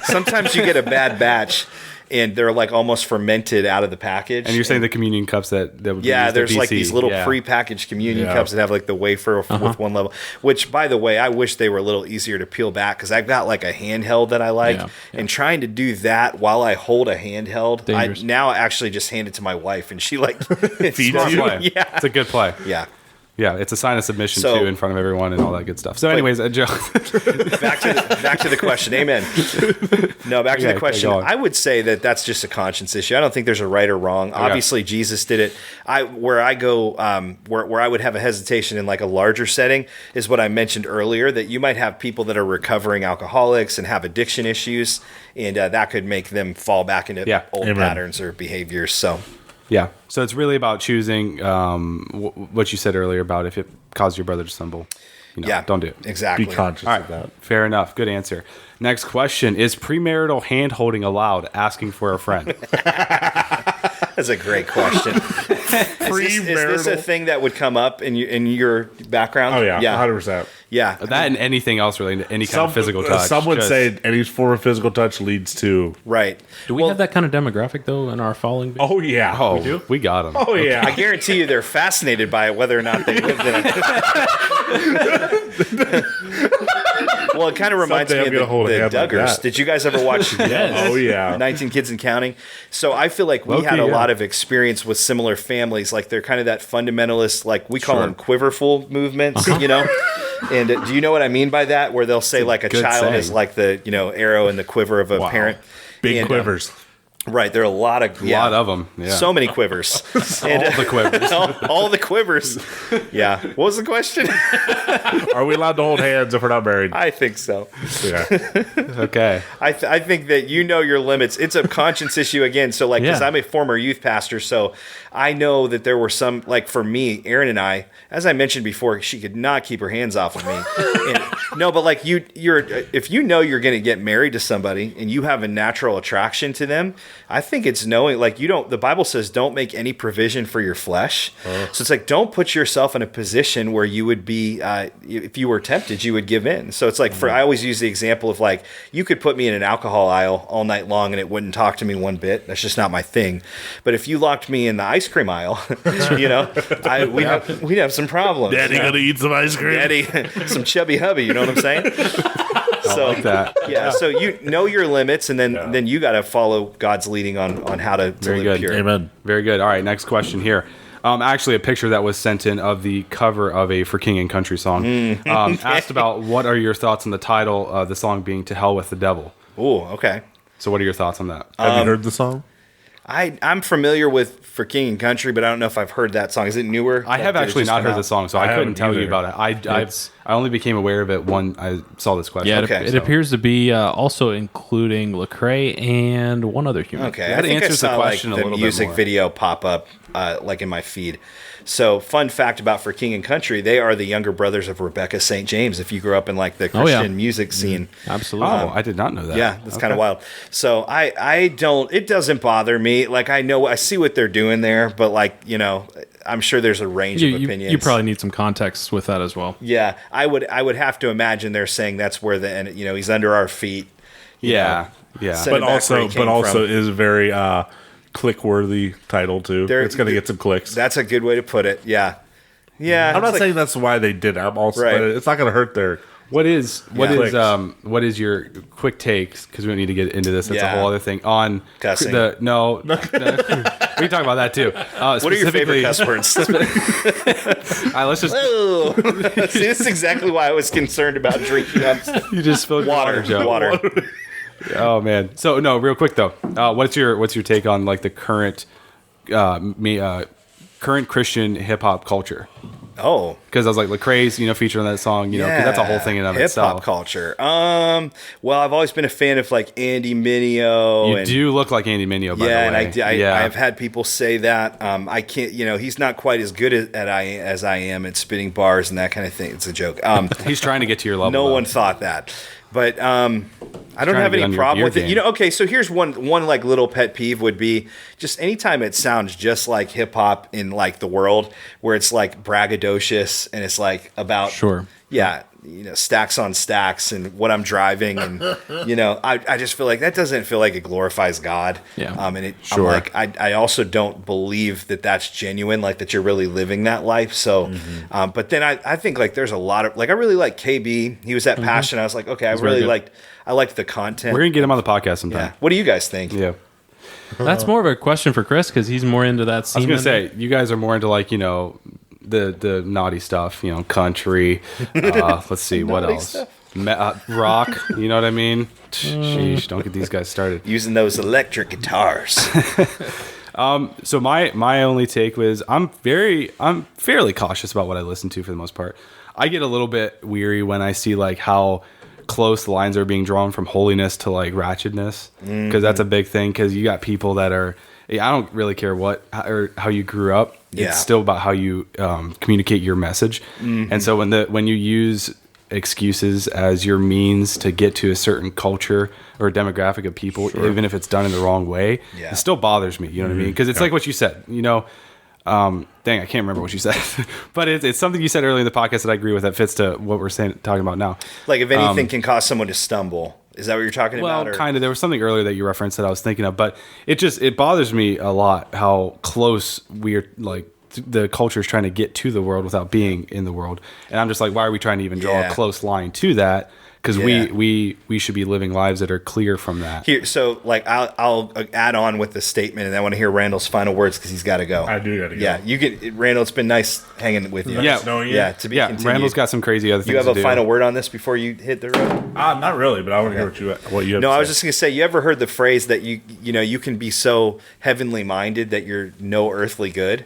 Sometimes you get a bad batch and they're like almost fermented out of the package. And you're saying the communion cups that would be yeah, used at there's like BC. these little Yeah. pre-packaged communion Yeah. cups that have like the wafer with one level. Which, by the way, I wish they were a little easier to peel back because I've got like a handheld that I like, Yeah, and trying to do that while I hold a handheld, I Dangerous. now actually just hand it to my wife, and she like Feeds Smart you? play. Yeah, It's a good play. yeah. Yeah, it's a sign of submission So- too in front of everyone and all that good stuff. So, anyways, Joe. Back to the question. Amen. No, back to Okay, the question. go on. I would say that that's just a conscience issue. I don't think there's a right or wrong. Obviously, Jesus did it. Where I go, where I would have a hesitation in like a larger setting is what I mentioned earlier, that you might have people that are recovering alcoholics and have addiction issues, and that could make them fall back into Yeah. old Amen. patterns or behaviors. So, Yeah. So it's really about choosing what you said earlier about if it caused your brother to stumble. yeah, Don't do it. Exactly. Be conscious All right. of that. Fair enough. Good answer. Next question. Is premarital hand holding allowed? Asking for a friend. That's a great question. Is this a Premarital? thing that would come up in your background? Oh yeah, yeah, 100%. yeah. That and anything else related to any kind of physical touch. Some would Just- say any form of physical touch leads to. Right. do we have that kind of demographic though in our following? base? Oh yeah. Oh, we got him. Oh yeah. I guarantee you they're fascinated by it, whether or not they lived in it. Well, it kind of reminds Someday I'm me gonna of hold a the hand like Duggars. that. Did you guys ever watch Oh yeah. 19 Kids and Counting? So I feel like we Low-key, had a yeah. lot of experience with similar families. Like they're kind of that fundamentalist, like we call Sure. them quiverful movements, you know? And do you know what I mean by that? Where they'll say like a good child is saying. like the, arrow in the quiver of a Wow. parent. Big And, quivers. Right. There are a lot of them. Yeah. So many quivers. And, all the quivers. all the quivers. Yeah. What was the question? Are we allowed to hold hands if we're not married? I think so. Yeah. Okay. I think that your limits. It's a conscience issue again. So like, because Yeah. I'm a former youth pastor, so I know that there were some, like for me, Erin and I, as I mentioned before, she could not keep her hands off of me. And, no, but like if you know you're going to get married to somebody and you have a natural attraction to them, I think it's knowing, like the Bible says, don't make any provision for your flesh. So it's like, don't put yourself in a position where you would be, if you were tempted, you would give in. So it's like, I always use the example of like, you could put me in an alcohol aisle all night long and it wouldn't talk to me one bit. That's just not my thing. But if you locked me in the ice cream aisle, we'd have some problems. Daddy gonna eat some ice cream? Daddy, some chubby hubby, you know what I'm saying? So like that. yeah, so you know your limits, and then you got to follow God's leading on how to Very live good. pure. Amen. Very good. All right. Next question here. Actually, a picture that was sent in of the cover of a For King and Country song. Asked about what are your thoughts on the title of the song being "To Hell with the Devil." Ooh, okay. So, what are your thoughts on that? Have you heard the song? I'm familiar with For King and Country, but I don't know if I've heard that song. Is it newer? I have Did it actually just not come heard out? the song, so I I couldn't haven't tell you either. about it. I only became aware of it when I saw this question. Yeah, Okay. it appears to be also including Lecrae and one other human. Okay, That I think I answers the saw question a like the little bit music more. video pop up like in my feed. So, fun fact about For King and Country, they are the younger brothers of Rebecca St. James. If you grew up in like the Oh, yeah. Christian music scene, Absolutely. Oh, I did not know that. yeah, that's kind Okay. of wild. So I don't. It doesn't bother me. Like I see what they're doing there, but like I'm sure there's a range of opinions. You probably need some context with that as well. Yeah, I would have to imagine they're saying that's where he's under our feet. you Yeah, yeah. Send it But back where he also, came from. is a very click-worthy title too. It's gonna get some clicks. That's a good way to put it. Yeah, yeah. I'm not it's saying that's why they did it. I'm also, Right. but it's not gonna hurt their What is your quick takes? Because we don't need to get into this. That's a whole other thing. On cussing. We can talk about that too. What are your favorite cuss words? All right, let's just. See, this is exactly why I was concerned about drinking. You just spilled water. Water. Oh man. So no, real quick though. What's your take on like the current current Christian hip hop culture? Oh, because I was like Lecrae's, featured on that song, because that's a whole thing in and of itself. Hip hop culture. Well, I've always been a fan of like Andy Mineo. You do look like Andy Mineo, by the way. And I've had people say that. I can't, he's not quite as good as I am at spitting bars and that kind of thing. It's a joke. He's trying to get to your level. No one thought that. But I don't have any problem with it. Okay, so here's one like little pet peeve would be just anytime it sounds just like hip hop in like the world where it's like braggadocious and it's like about stacks on stacks and what I'm driving and I just feel like that doesn't feel like it glorifies God. Yeah. I'm like I also don't believe that that's genuine, like that you're really living that life. So but then I think like there's a lot of like I really like KB. He was at Passion. I was like, okay, I liked the content. We're gonna get him on the podcast sometime. Yeah. What do you guys think? Yeah. That's more of a question for Chris because he's more into that scene. I was gonna say you guys are more into like the naughty stuff, country. Let's see what else. Rock. You know what I mean? Sheesh! Don't get these guys started using those electric guitars. So my only take was I'm fairly cautious about what I listen to for the most part. I get a little bit weary when I see like how close the lines are being drawn from holiness to like ratchetness, because that's a big thing. Because you got people that are, I don't really care how you grew up. Yeah. It's still about how you communicate your message. And so when you use excuses as your means to get to a certain culture or demographic of people, even if it's done in the wrong way, it still bothers me. You know what I mean? Because it's like what you said. Dang, I can't remember what you said, but it's something you said earlier in the podcast that I agree with. That fits to what we're talking about now. Like if anything can cause someone to stumble. Is that what you're talking about? Well, kind of. There was something earlier that you referenced that I was thinking of, but it bothers me a lot how close we're like the culture is trying to get to the world without being in the world, and I'm just like, why are we trying to even draw a close line to that? Because we should be living lives that are clear from that. Here, so like I'll add on with the statement, and I want to hear Randall's final words because he's got to go. I do got to go. Yeah, you can. Randall, it's been nice hanging with you. Yeah, to be continued. Randall's got some crazy other things. You have to a final word on this before you hit the road? Not really, but I want to hear what you have. No, to say. I was just gonna say. You ever heard the phrase that you can be so heavenly minded that you're no earthly good?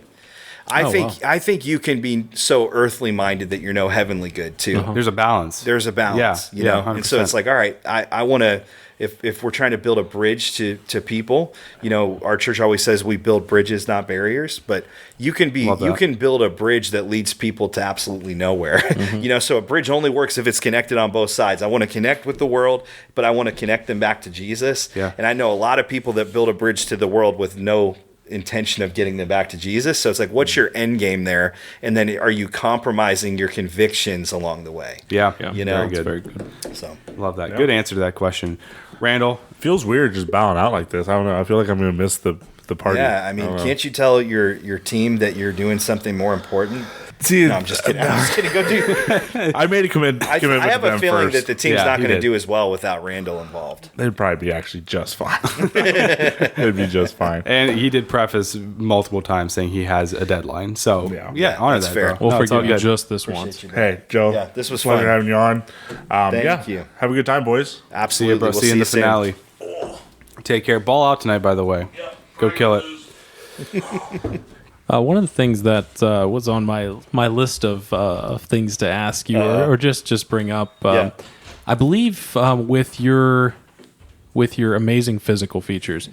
I think you can be so earthly minded that you're no heavenly good too. There's a balance. There's a balance, Yeah, and so it's like, all right, I want to. If we're trying to build a bridge to people, our church always says we build bridges, not barriers. But you can build a bridge that leads people to absolutely nowhere. So a bridge only works if it's connected on both sides. I want to connect with the world, but I want to connect them back to Jesus. Yeah. And I know a lot of people that build a bridge to the world with no intention of getting them back to Jesus. So it's like, what's your end game there? And then are you compromising your convictions along the way? Yeah. Very good. Very good. So love that. Good answer to that question. Randall? Feels weird just bowing out like this. I don't know. I feel like I'm going to miss the party. Yeah, I mean, can't you tell your team that you're doing something more important? See, no, I'm just kidding. I'm just kidding. Go do. I made a commitment. I have a feeling first. that the team's not going to do as well without Randall involved. They'd probably be actually just fine. They'd be just fine. And he did preface multiple times saying he has a deadline. So honor that. Fair. We'll forgive you just this once. Hey, Joe. Yeah, this was pleasure fun having you on. Thank you. Have a good time, boys. Absolutely. See you, bro. We'll see you in the soon. finale. Take care. Ball out tonight, by the way. Go kill it. One of the things that was on my list of things to ask you or just bring up, I believe with your amazing physical features,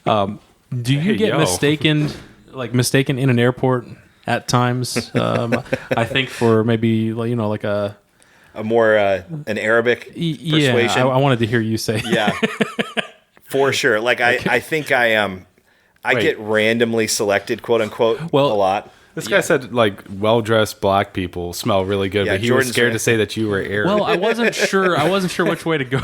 do you get mistaken in an airport at times? I think for maybe like a more an Arabic persuasion. I wanted to hear you say. Yeah, for sure. Like I think I am. I get randomly selected, quote unquote, a lot. This guy said like well-dressed black people smell really good, but he was scared to say that you were Arab. Well, I wasn't sure which way to go.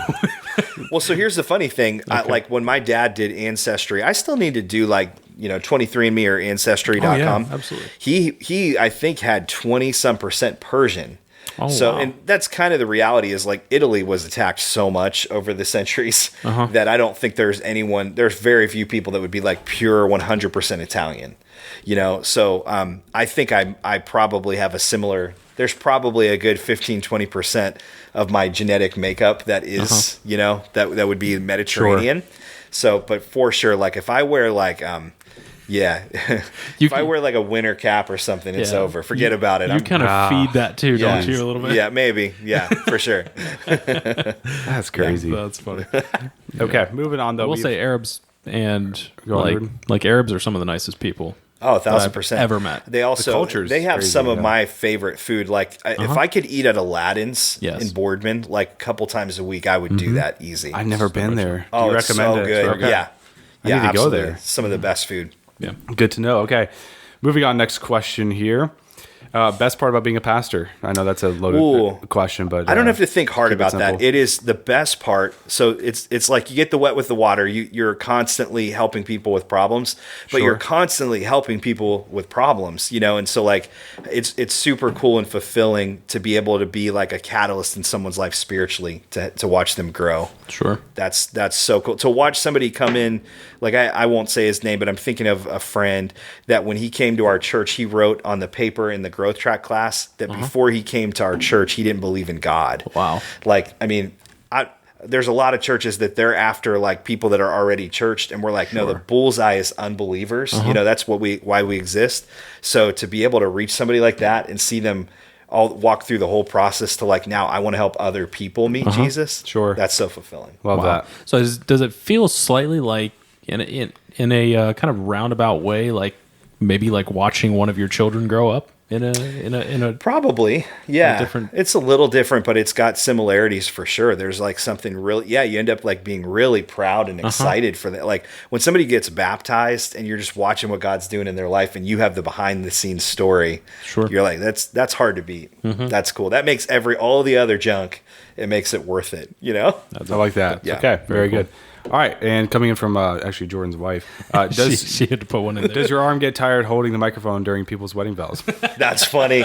Well, so here's the funny thing. Okay. Like when my dad did Ancestry, I still need to do 23andMe or Ancestry.com. Absolutely. He I think had 20-some% Persian. Oh, so, wow. and that's kind of the reality is like Italy was attacked so much over the centuries that I don't think there's very few people that would be like pure 100% Italian, So I think I probably have a similar, there's probably a good 15-20% of my genetic makeup that is, that would be Mediterranean. Sure. So, but for sure, like if I wear like, if I wear like a winter cap or something, it's over. Forget about it. You kind of feed that too, don't you? A little bit. Yeah, maybe. Yeah, for sure. That's crazy. Yeah, that's funny. Okay, moving on though. We'll say Arabs and like Arabs are some of the nicest people. Oh, 1,000% ever met. They also they have crazy, some of my favorite food. Like if I could eat at Aladdin's in Boardman like a couple times a week, I would do that easy. I've never been there. Oh, do you it's recommend so it? good. Okay. Yeah, I need to absolutely. go there. Some of the best food. Yeah, good to know. Okay, moving on. Next question here. Best part about being a pastor? I know that's a loaded question, but I don't have to think hard about that. It is the best part. So it's like you get the wet with the water. You're constantly helping people with problems, but you're constantly helping people with problems, And so like it's super cool and fulfilling to be able to be like a catalyst in someone's life spiritually to watch them grow. Sure. That's so cool to watch somebody come in. Like I won't say his name, but I'm thinking of a friend that when he came to our church, he wrote on the paper in the growth track class that before he came to our church, he didn't believe in God. Wow. Like, I mean, there's a lot of churches that they're after like people that are already churched, and we're like, no, the bullseye is unbelievers. That's why we exist. So to be able to reach somebody like that and see them all walk through the whole process to like, now I want to help other people meet Jesus. Sure. That's so fulfilling. Love that. So does it feel slightly like in a kind of roundabout way, like maybe like watching one of your children grow up in a probably, yeah. different... It's a little different, but it's got similarities for sure. There's like something really, you end up like being really proud and excited for that. Like when somebody gets baptized and you're just watching what God's doing in their life, and you have the behind the scenes story. Sure, you're like that's hard to beat. That's cool. That makes all the other junk. It makes it worth it. I like that. Yeah. Okay, very good. All right, and coming in from actually Jordan's wife, she had to put one in there. Does your arm get tired holding the microphone during people's wedding vows? That's funny.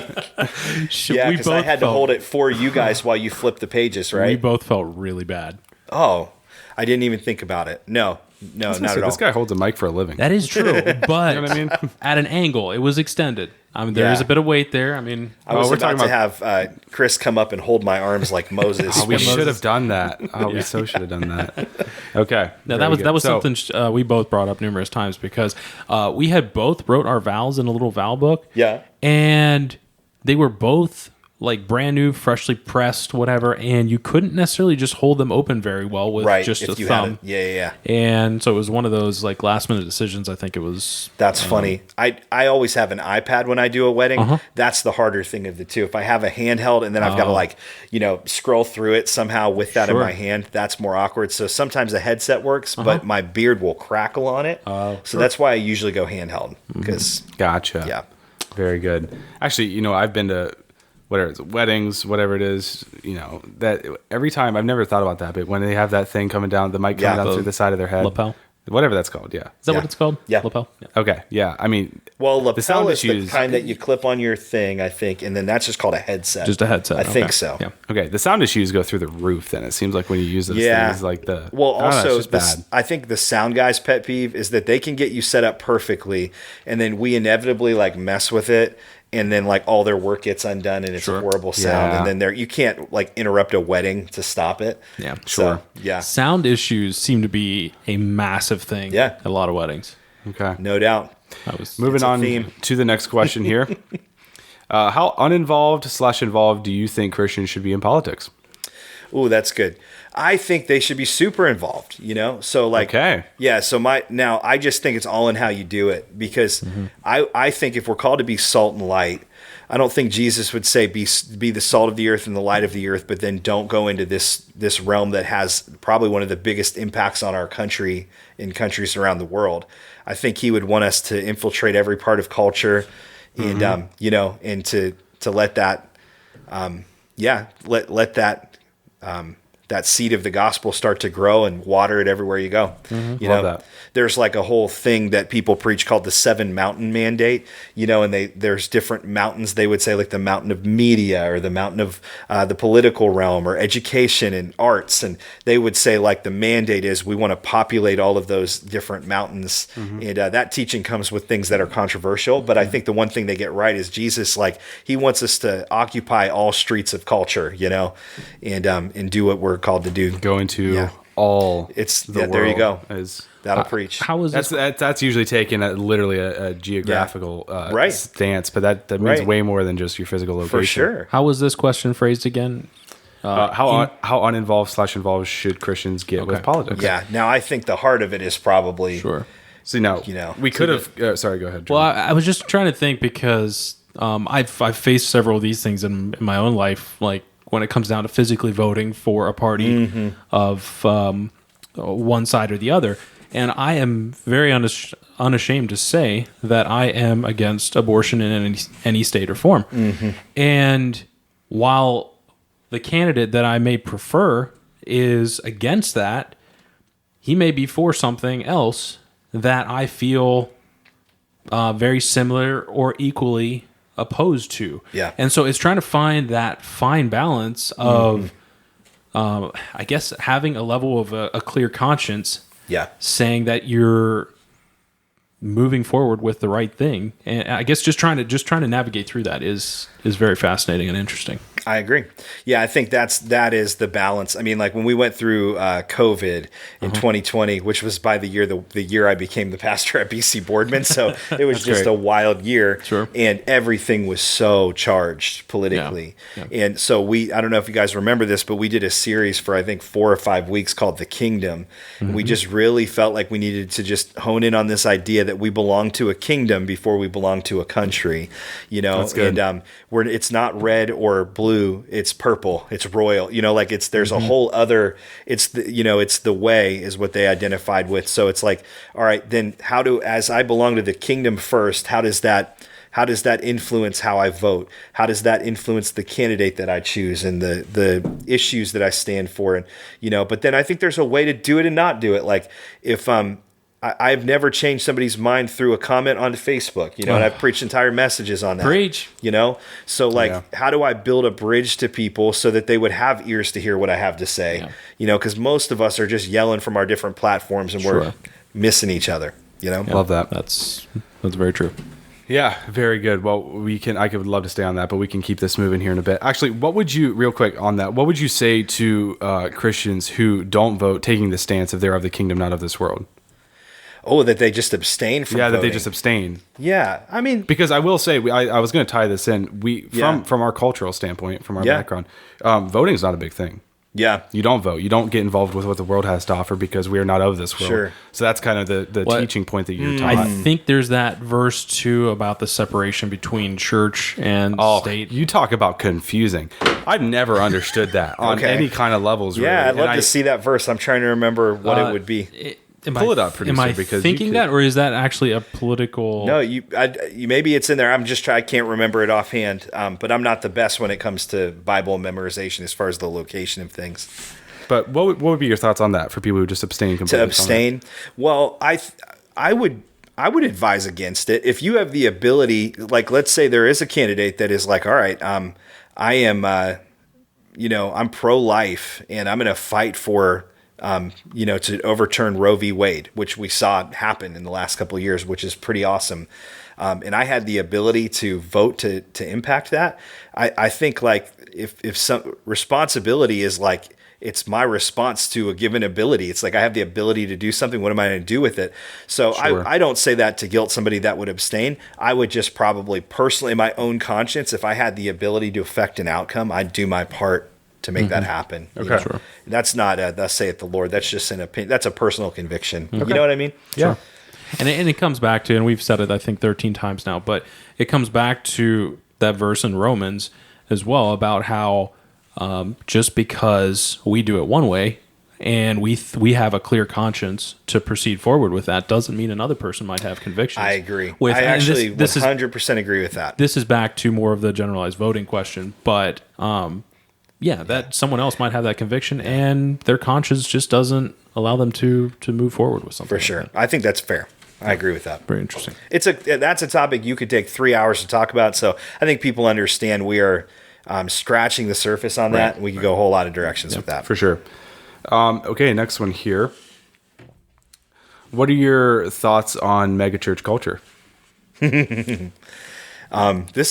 Yeah, because I had to hold it for you guys while you flipped the pages, right? We both felt really bad. Oh, I didn't even think about it. No, not at all. This guy holds a mic for a living. That is true, but you know what I mean? At an angle, it was extended. I mean, there is a bit of weight there. I mean, I was about to have Chris come up and hold my arms like Moses. We should have done that. We so should have done that. Okay. Now that was something we both brought up numerous times because we had both wrote our vows in a little vow book. Yeah, and they were both like brand new, freshly pressed, whatever, and you couldn't necessarily just hold them open very well with just a thumb. Yeah. And so it was one of those like last minute decisions. I think it was. That's funny. I always have an iPad when I do a wedding. That's the harder thing of the two. If I have a handheld and then I've got to scroll through it somehow with that in my hand, that's more awkward. So sometimes a headset works, but my beard will crackle on it. So that's why I usually go handheld. Because gotcha. Yeah. Very good. Actually, I've been to weddings, whatever it is, that every time I've never thought about that, but when they have that thing coming down, the mic coming down through the side of their head, lapel, whatever that's called, yeah. Is that what it's called? Yeah, lapel. Yeah. Okay, yeah. I mean, lapel is the kind that you clip on your thing, I think, and then that's just called a headset. Just a headset. I think so. Yeah. Okay, the sound issues go through the roof. Then it seems like when you use those things, like I think the sound guy's pet peeve is that they can get you set up perfectly, and then we inevitably like mess with it. And then like all their work gets undone and it's a horrible sound. And then you can't like interrupt a wedding to stop it. Yeah, sure. So, yeah. Sound issues seem to be a massive thing at a lot of weddings. Okay. No doubt. Moving on to the next question here. How uninvolved/involved do you think Christians should be in politics? Ooh, that's good. I think they should be super involved, So like, yeah. So I just think it's all in how you do it because I think if we're called to be salt and light, I don't think Jesus would say be the salt of the earth and the light of the earth, but then don't go into this realm that has probably one of the biggest impacts on our country in countries around the world. I think he would want us to infiltrate every part of culture, and and to let that, let that that seed of the gospel start to grow and water it everywhere you go. Mm-hmm. You Love know, that. there's like a whole thing that people preach called the 7 mountain mandate, you know, and there's different mountains. They would say like the mountain of media or the mountain of the political realm or education and arts. And they would say like the mandate is we want to populate all of those different mountains. Mm-hmm. And that teaching comes with things that are controversial. But I think the one thing they get right is Jesus, like he wants us to occupy all streets of culture, you know, and do what we're called to do. Go into all there you go. That'll preach. How is that's usually taken at literally a geographical stance, but that means way more than just your physical location. For sure. How was this question phrased again? How uninvolved/involved should Christians get with politics? Yeah. Now I think the heart of it is probably See, now we could have. Sorry, go ahead. Well, I was just trying to think because I've faced several of these things in my own life, like when it comes down to physically voting for a party of one side or the other. And I am very unashamed to say that I am against abortion in any state or form. Mm-hmm. And while the candidate that I may prefer is against that, he may be for something else that I feel very similar or equally opposed to. Yeah. And so it's trying to find that fine balance of, I guess, having a level of a clear conscience. Yeah. Saying that you're moving forward with the right thing. And I guess just trying to navigate through that is very fascinating and interesting. I agree. Yeah, I think that is the balance. I mean, like when we went through COVID in 2020, which was by the year I became the pastor at BC Boardman, so it was just a wild year. Sure. And everything was so charged politically. Yeah. And so I don't know if you guys remember this, but we did a series for I think 4 or 5 weeks called The Kingdom. And we just really felt like we needed to just hone in on this idea that we belong to a kingdom before we belong to a country. You know, that's good. And it's not red or blue, it's purple, it's royal, you know, like there's a whole other, it's the way is what they identified with. So it's like, all right, then as I belong to the kingdom first, how does that influence how I vote? How does that influence the candidate that I choose and the issues that I stand for? And, you know, but then I think there's a way to do it and not do it. Like if, I've never changed somebody's mind through a comment on Facebook, you know, and I've preached entire messages on that. Preach. You know? So like, how do I build a bridge to people so that they would have ears to hear what I have to say? Yeah. You know, because most of us are just yelling from our different platforms and we're missing each other, you know? Yeah, love that. That's very true. Yeah, very good. Well, I would love to stay on that, but we can keep this moving here in a bit. Actually, real quick on that, what would you say to Christians who don't vote, taking the stance of they're of the kingdom, not of this world? Oh, that they just abstain from voting. That they just abstain. Yeah, I mean... Because I will say, I was going to tie this in. From our cultural standpoint, from our background, voting is not a big thing. Yeah. You don't vote. You don't get involved with what the world has to offer because we are not of this world. Sure. So that's kind of the teaching point that you're taught. I think there's that verse, too, about the separation between church and state. You talk about confusing. I've never understood that on any kind of levels, really. Yeah, I'd love to see that verse. I'm trying to remember what it would be. Pull it up, producer. Am I because thinking that, or is that actually a political? No, you maybe it's in there. I can't remember it offhand. But I'm not the best when it comes to Bible memorization as far as the location of things. But what would be your thoughts on that for people who just abstain completely? To abstain? Well, I would advise against it. If you have the ability, like let's say there is a candidate that is like, all right, I am, I'm pro-life and I'm going to fight for. To overturn Roe v. Wade, which we saw happen in the last couple of years, which is pretty awesome. And I had the ability to vote to impact that. I think like if some responsibility is like, it's my response to a given ability. It's like I have the ability to do something. What am I going to do with it? So sure. I don't say that to guilt somebody that would abstain. I would just probably personally, in my own conscience, if I had the ability to affect an outcome, I'd do my part to make that happen. Okay. Sure. That's not thus saith the Lord. That's just an opinion. That's a personal conviction. Okay. You know what I mean? Yeah. Sure. And it comes back to, and we've said it, I think 13 times now, but it comes back to that verse in Romans as well about how just because we do it one way and we have a clear conscience to proceed forward with that doesn't mean another person might have convictions. I agree. I actually 100% agree with that. This is back to more of the generalized voting question, but that someone else might have that conviction and their conscience just doesn't allow them to move forward with something. For sure. I think that's fair. I agree with that. Very interesting. That's a topic you could take 3 hours to talk about. So I think people understand we are scratching the surface on that. And we could go a whole lot of directions with that. For sure. Okay, next one here. What are your thoughts on megachurch culture? This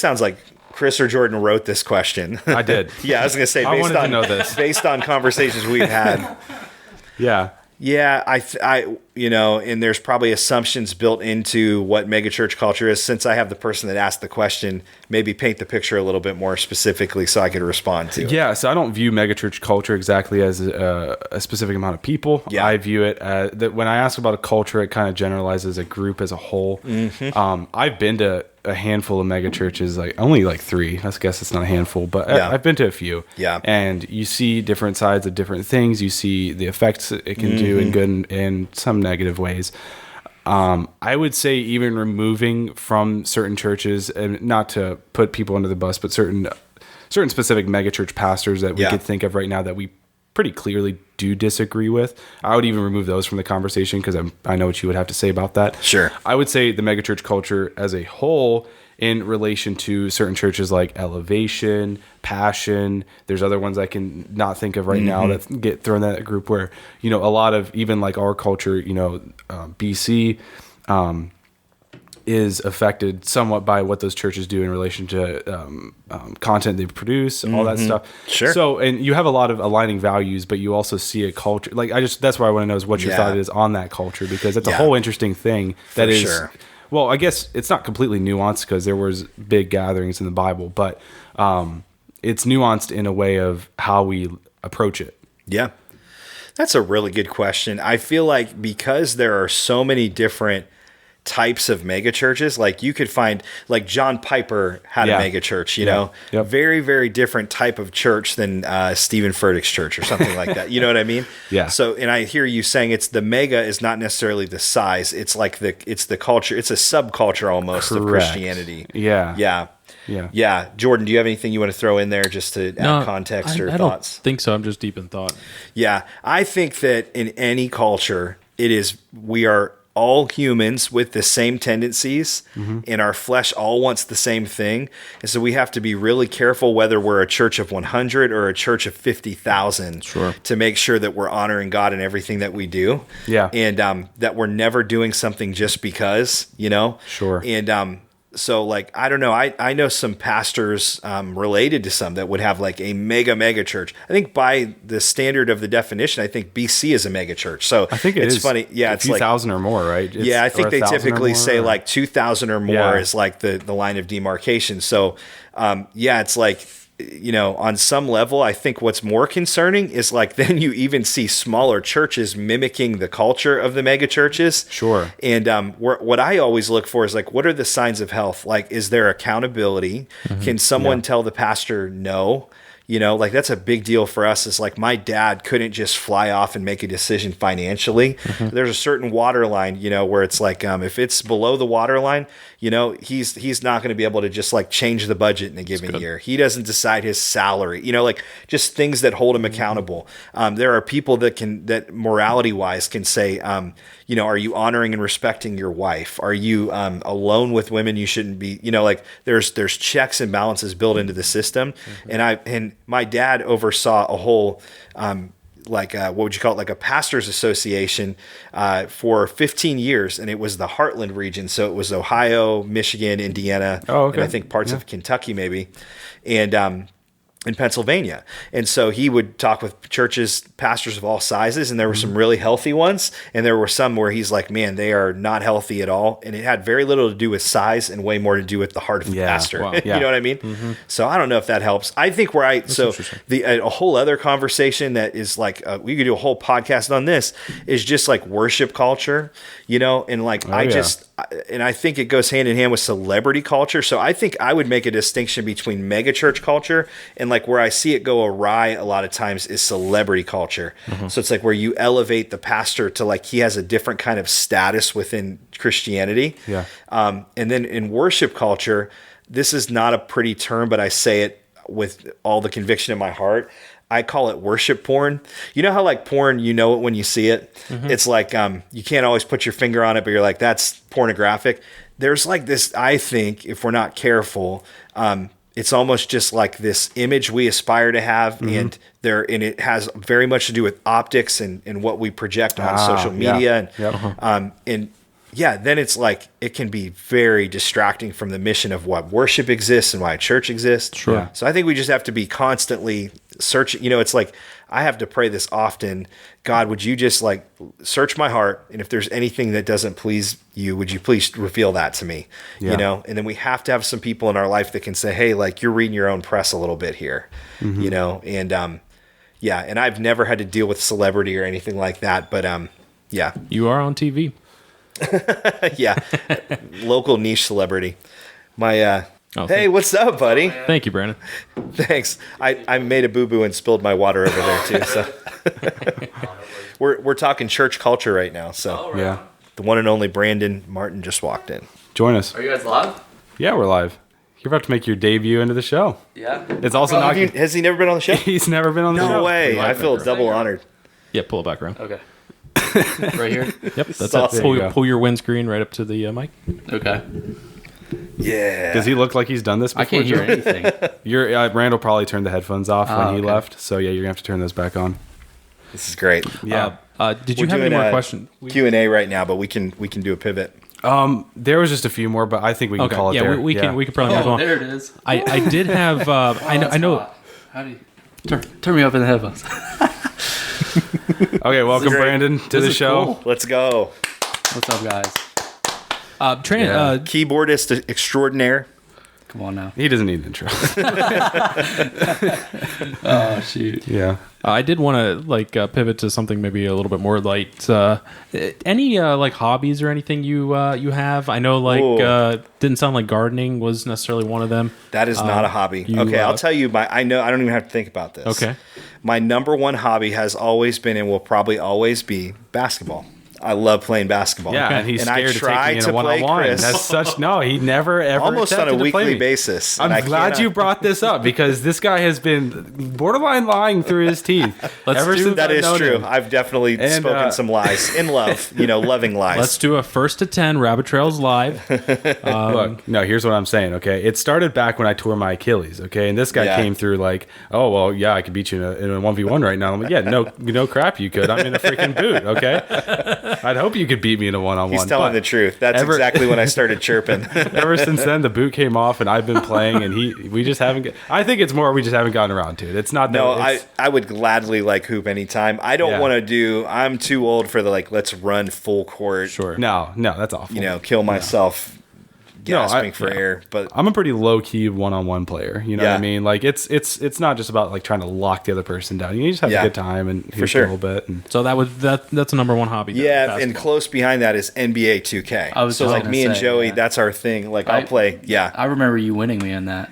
sounds like Chris or Jordan wrote this question. I did. Yeah, I was going to say, I wanted to know this. Based on conversations we've had. Yeah. Yeah, and there's probably assumptions built into what megachurch culture is. Since I have the person that asked the question, maybe paint the picture a little bit more specifically so I could respond to it. Yeah, so I don't view megachurch culture exactly as a specific amount of people. Yeah. I view it as that when I ask about a culture, it kind of generalizes a group as a whole. Mm-hmm. I've been to a handful of megachurches, only 3. I guess it's not a handful, but I've been to a few. Yeah. And you see different sides of different things. You see the effects it can do in good and some negative ways. I would say even removing from certain churches, and not to put people under the bus, but certain specific megachurch pastors that we could think of right now that we pretty clearly do disagree with, I would even remove those from the conversation because I know what you would have to say about that. Sure. I would say the megachurch culture as a whole in relation to certain churches like Elevation, Passion. There's other ones I can not think of right now that get thrown in that group where, a lot of even like our culture, BC, is affected somewhat by what those churches do in relation to content they produce, all that stuff. Sure. So, and you have a lot of aligning values, but you also see a culture. That's why I want to know is what your thought is on that culture, because it's a whole interesting thing that is. Sure. Well, I guess it's not completely nuanced because there was big gatherings in the Bible, but it's nuanced in a way of how we approach it. Yeah. That's a really good question. I feel like because there are so many different types of megachurches, like you could find, like John Piper had a megachurch, you know, very, very different type of church than Stephen Furtick's church or something like that. You know what I mean? Yeah. So, and I hear you saying it's the mega is not necessarily the size. It's like it's the culture. It's a subculture almost of Christianity. Yeah. Yeah. Yeah. Yeah. Jordan, do you have anything you want to throw in there just to add context or I thoughts? don't think so. I'm just deep in thought. Yeah. I think that in any culture, we are all humans with the same tendencies, and our flesh all wants the same thing. And so we have to be really careful whether we're a church of 100 or a church of 50,000 to make sure that we're honoring God in everything that we do. Yeah. And that we're never doing something just because, you know? Sure. And so, like, I don't know. I know some pastors related to some that would have like a mega church. I think by the standard of the definition, I think BC is a mega church. So I think it's is funny. Yeah, it's few like thousand or more, right? I think they typically say like 2,000 or more Yeah. is like the line of demarcation. So it's like, you know, on some level, I think what's more concerning is like then you even see smaller churches mimicking the culture of the mega churches. Sure. And what I always look for is like, what are the signs of health? Like, is there accountability? Can someone tell the pastor no? You know, like that's a big deal for us. It's like my dad couldn't just fly off and make a decision financially. There's a certain water line, you know, where it's like if it's below the water line, you know, he's not going to be able to just like change the budget in a given year. He doesn't decide his salary, you know, like just things that hold him accountable. There are people that morality wise can say, you know, are you honoring and respecting your wife? Are you alone with women you shouldn't be? You know, like there's checks and balances built into the system. And my dad oversaw a whole what would you call it, like a pastors association for 15 years, and it was the Heartland region. So it was Ohio, Michigan, Indiana, and I think parts of Kentucky maybe, and in Pennsylvania. And so he would talk with churches, pastors of all sizes, and there were some really healthy ones, and there were some where he's like, man, they are not healthy at all. And it had very little to do with size and way more to do with the heart of the pastor. Wow. You know what I mean? So I don't know if that helps. I think a whole other conversation that is like, we could do a whole podcast on this, is just like worship culture, you know, and like, and I think it goes hand in hand with celebrity culture. So I think I would make a distinction between megachurch culture and like where I see it go awry a lot of times is celebrity culture. So it's like where you elevate the pastor to like he has a different kind of status within Christianity. Yeah. And then in worship culture, this is not a pretty term, but I say it with all the conviction in my heart. I call it worship porn. You know how like porn, you know it when you see it. It's like you can't always put your finger on it, but you're like, that's pornographic. There's like this, I think, if we're not careful, it's almost just like this image we aspire to have, and it has very much to do with optics and what we project on social media, and then it's like it can be very distracting from the mission of what worship exists and why a church exists. Sure. Yeah. So I think we just have to be constantly searching. You know, it's like I have to pray this often. God, would you just like search my heart, and if there's anything that doesn't please you, would you please reveal that to me? You know, and then we have to have some people in our life that can say, hey, like you're reading your own press a little bit here, you know, and and I've never had to deal with celebrity or anything like that, but You are on TV. Local niche celebrity. My hey, what's up, buddy? Thank you, Brandon. Thanks. I made a boo-boo and spilled my water over there too. So we're talking church culture right now. So Yeah. the one and only Brandon Martin just walked in. Join us. Are you guys live? Yeah, we're live. You're about to make your debut into the show. Yeah. It's also not. Has he never been on the show? He's never been on the show. No way. I feel double honored. Yeah, pull it back around. Okay. Right here. Yep, that's Awesome. it. Pull your windscreen right up to the mic. Okay. Yeah. Does he look like he's done this before? I can't hear anything. Randall probably turned the headphones off when he okay. left. So yeah, you're gonna have to turn those back on. This is great. Yeah. Did you have any more questions? Q&A right now, but we can do a pivot. There was just a few more, but I think we can call it there. We can probably move Oh, on. there it is. I did have I know. How do you turn me up in the headphones? Okay, welcome great. Brandon to the is show. cool. Let's go. What's up, guys? Keyboardist extraordinaire. Come on now. He doesn't need an intro. Oh shoot. Yeah. I did want to pivot to something maybe a little bit more light. Any like hobbies or anything you have? I know didn't sound like gardening was necessarily one of them. That is not a hobby. Okay, I'll tell you I don't even have to think about this. Okay. My number one hobby has always been and will probably always be basketball. I love playing basketball. Yeah, and he's I scared to take try me in to a one-on-one. play Chris. That's such he never ever Almost on a attempted to play weekly me. basis. I'm and glad you brought this up because this guy has been borderline lying through his teeth ever since That I've is known true. him. I've definitely spoken some lies in love, loving lies. Let's do a 1st to 10 Rabbit Trails live. Look, no, here's what I'm saying, okay? It started back when I tore my Achilles, okay? And this guy came through like, oh, well, yeah, I could beat you in a 1v1 right now. I'm like, yeah, no crap you could. I'm in a freaking boot, okay? I'd hope you could beat me in a one-on-one. He's telling the truth. That's exactly when I started chirping. Ever since then, the boot came off, and I've been playing, and we just haven't. I think it's more we just haven't gotten around to it. It's not. No, that I would gladly hoop anytime. I don't want to do. I'm too old for the let's run full court. Sure. No, that's awful. Kill myself. Gasping for air, but I'm a pretty low key one-on-one player. You know what I Yeah. mean? Like it's not just about trying to lock the other person down. You just have a good time and hoop sure. a little bit. And So that's a number one hobby. then, yeah, basketball. and close behind that is NBA 2K. I was so just like gonna me and say, Joey, yeah. that's our thing. I'll play. Yeah, I remember you winning me in that.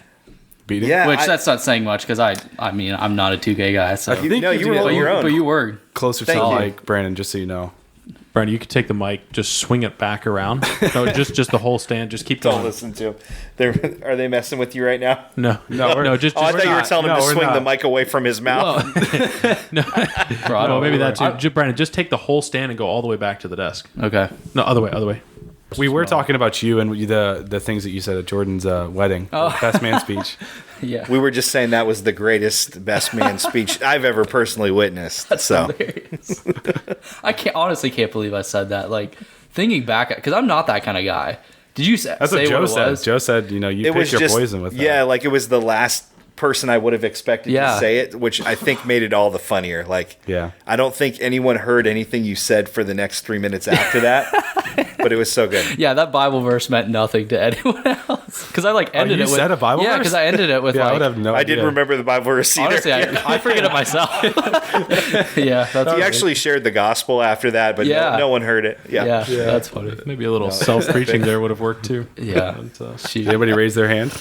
beating. yeah. Which that's not saying much because I mean I'm not a 2K guy. So think no, you were But holding your own. but you were. closer Thank to you. Brandon, just so you know. Brandon, you could take the mic, just swing it back around. No, just the whole stand. Just keep Don't going. listen to them. Are they messing with you right now? No, just Oh, I thought you were not. telling him No, to we're swing the not. mic away from his mouth. Bro, I no, don't maybe know. that too. Brandon, just take the whole stand and go all the way back to the desk. Okay. No, other way. We were talking about you and the things that you said at Jordan's wedding, the best man speech. Yeah. We were just saying that was the greatest best man speech I've ever personally witnessed. So Hilarious. I honestly can't believe I said that. Thinking back, because I'm not that kind of guy. Did you say That's what what Joe it said. was? Joe said, you it was picked your just poison with that. yeah, it was the last person I would have expected Yeah. to say it, which I think made it all the funnier. Yeah. I don't think anyone heard anything you said for the next 3 minutes after that, but it was so good. Yeah, that Bible verse meant nothing to anyone else. Because I ended you it with said a Bible Yeah, verse? because I ended it with Yeah, I would have no I idea. didn't remember the Bible verse either. honestly, I forget it myself. Yeah, that's He actually shared the gospel after that, but Yeah. no one heard it. yeah, that's funny. Maybe a little self preaching there would have worked too. Yeah. But, Did anybody raise their hand?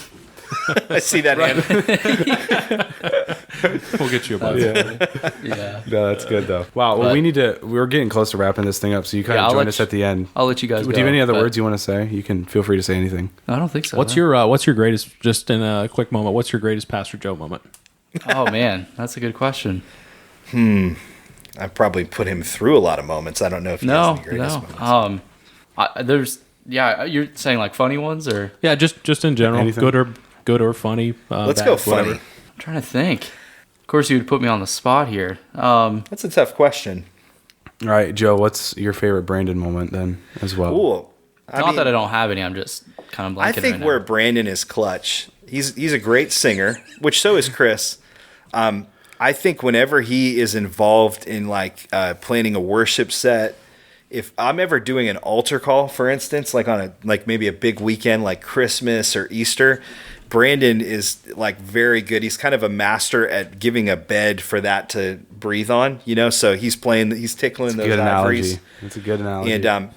I see that hand. We'll get you a buzz. Yeah. No, that's good though. Wow. Well, we're getting close to wrapping this thing up, so you kind of join us at the end. I'll let you guys Do go. you have any other words you want to say? You can feel free to say anything. I don't think so. What's your greatest, just in a quick moment, what's your greatest Pastor Joe moment? Oh man, that's a good question. I probably put him through a lot of moments. I don't know if he has any greatest moments. You're saying like funny ones or? Yeah, just in general, Anything? good or funny. Let's bad, go funny. whatever. I'm trying to think. Of course, you would put me on the spot here. That's a tough question. All right, Joe. What's your favorite Brandon moment then, as well? Cool. Not that I don't have any. I'm just kind of blanking. I think right where now. Brandon is clutch. He's a great singer, which so is Chris. I think whenever he is involved in planning a worship set, if I'm ever doing an altar call, for instance, like on maybe a big weekend like Christmas or Easter, Brandon is very good. He's kind of a master at giving a bed for that to breathe on, so he's tickling those ivories. That's a good analogy. And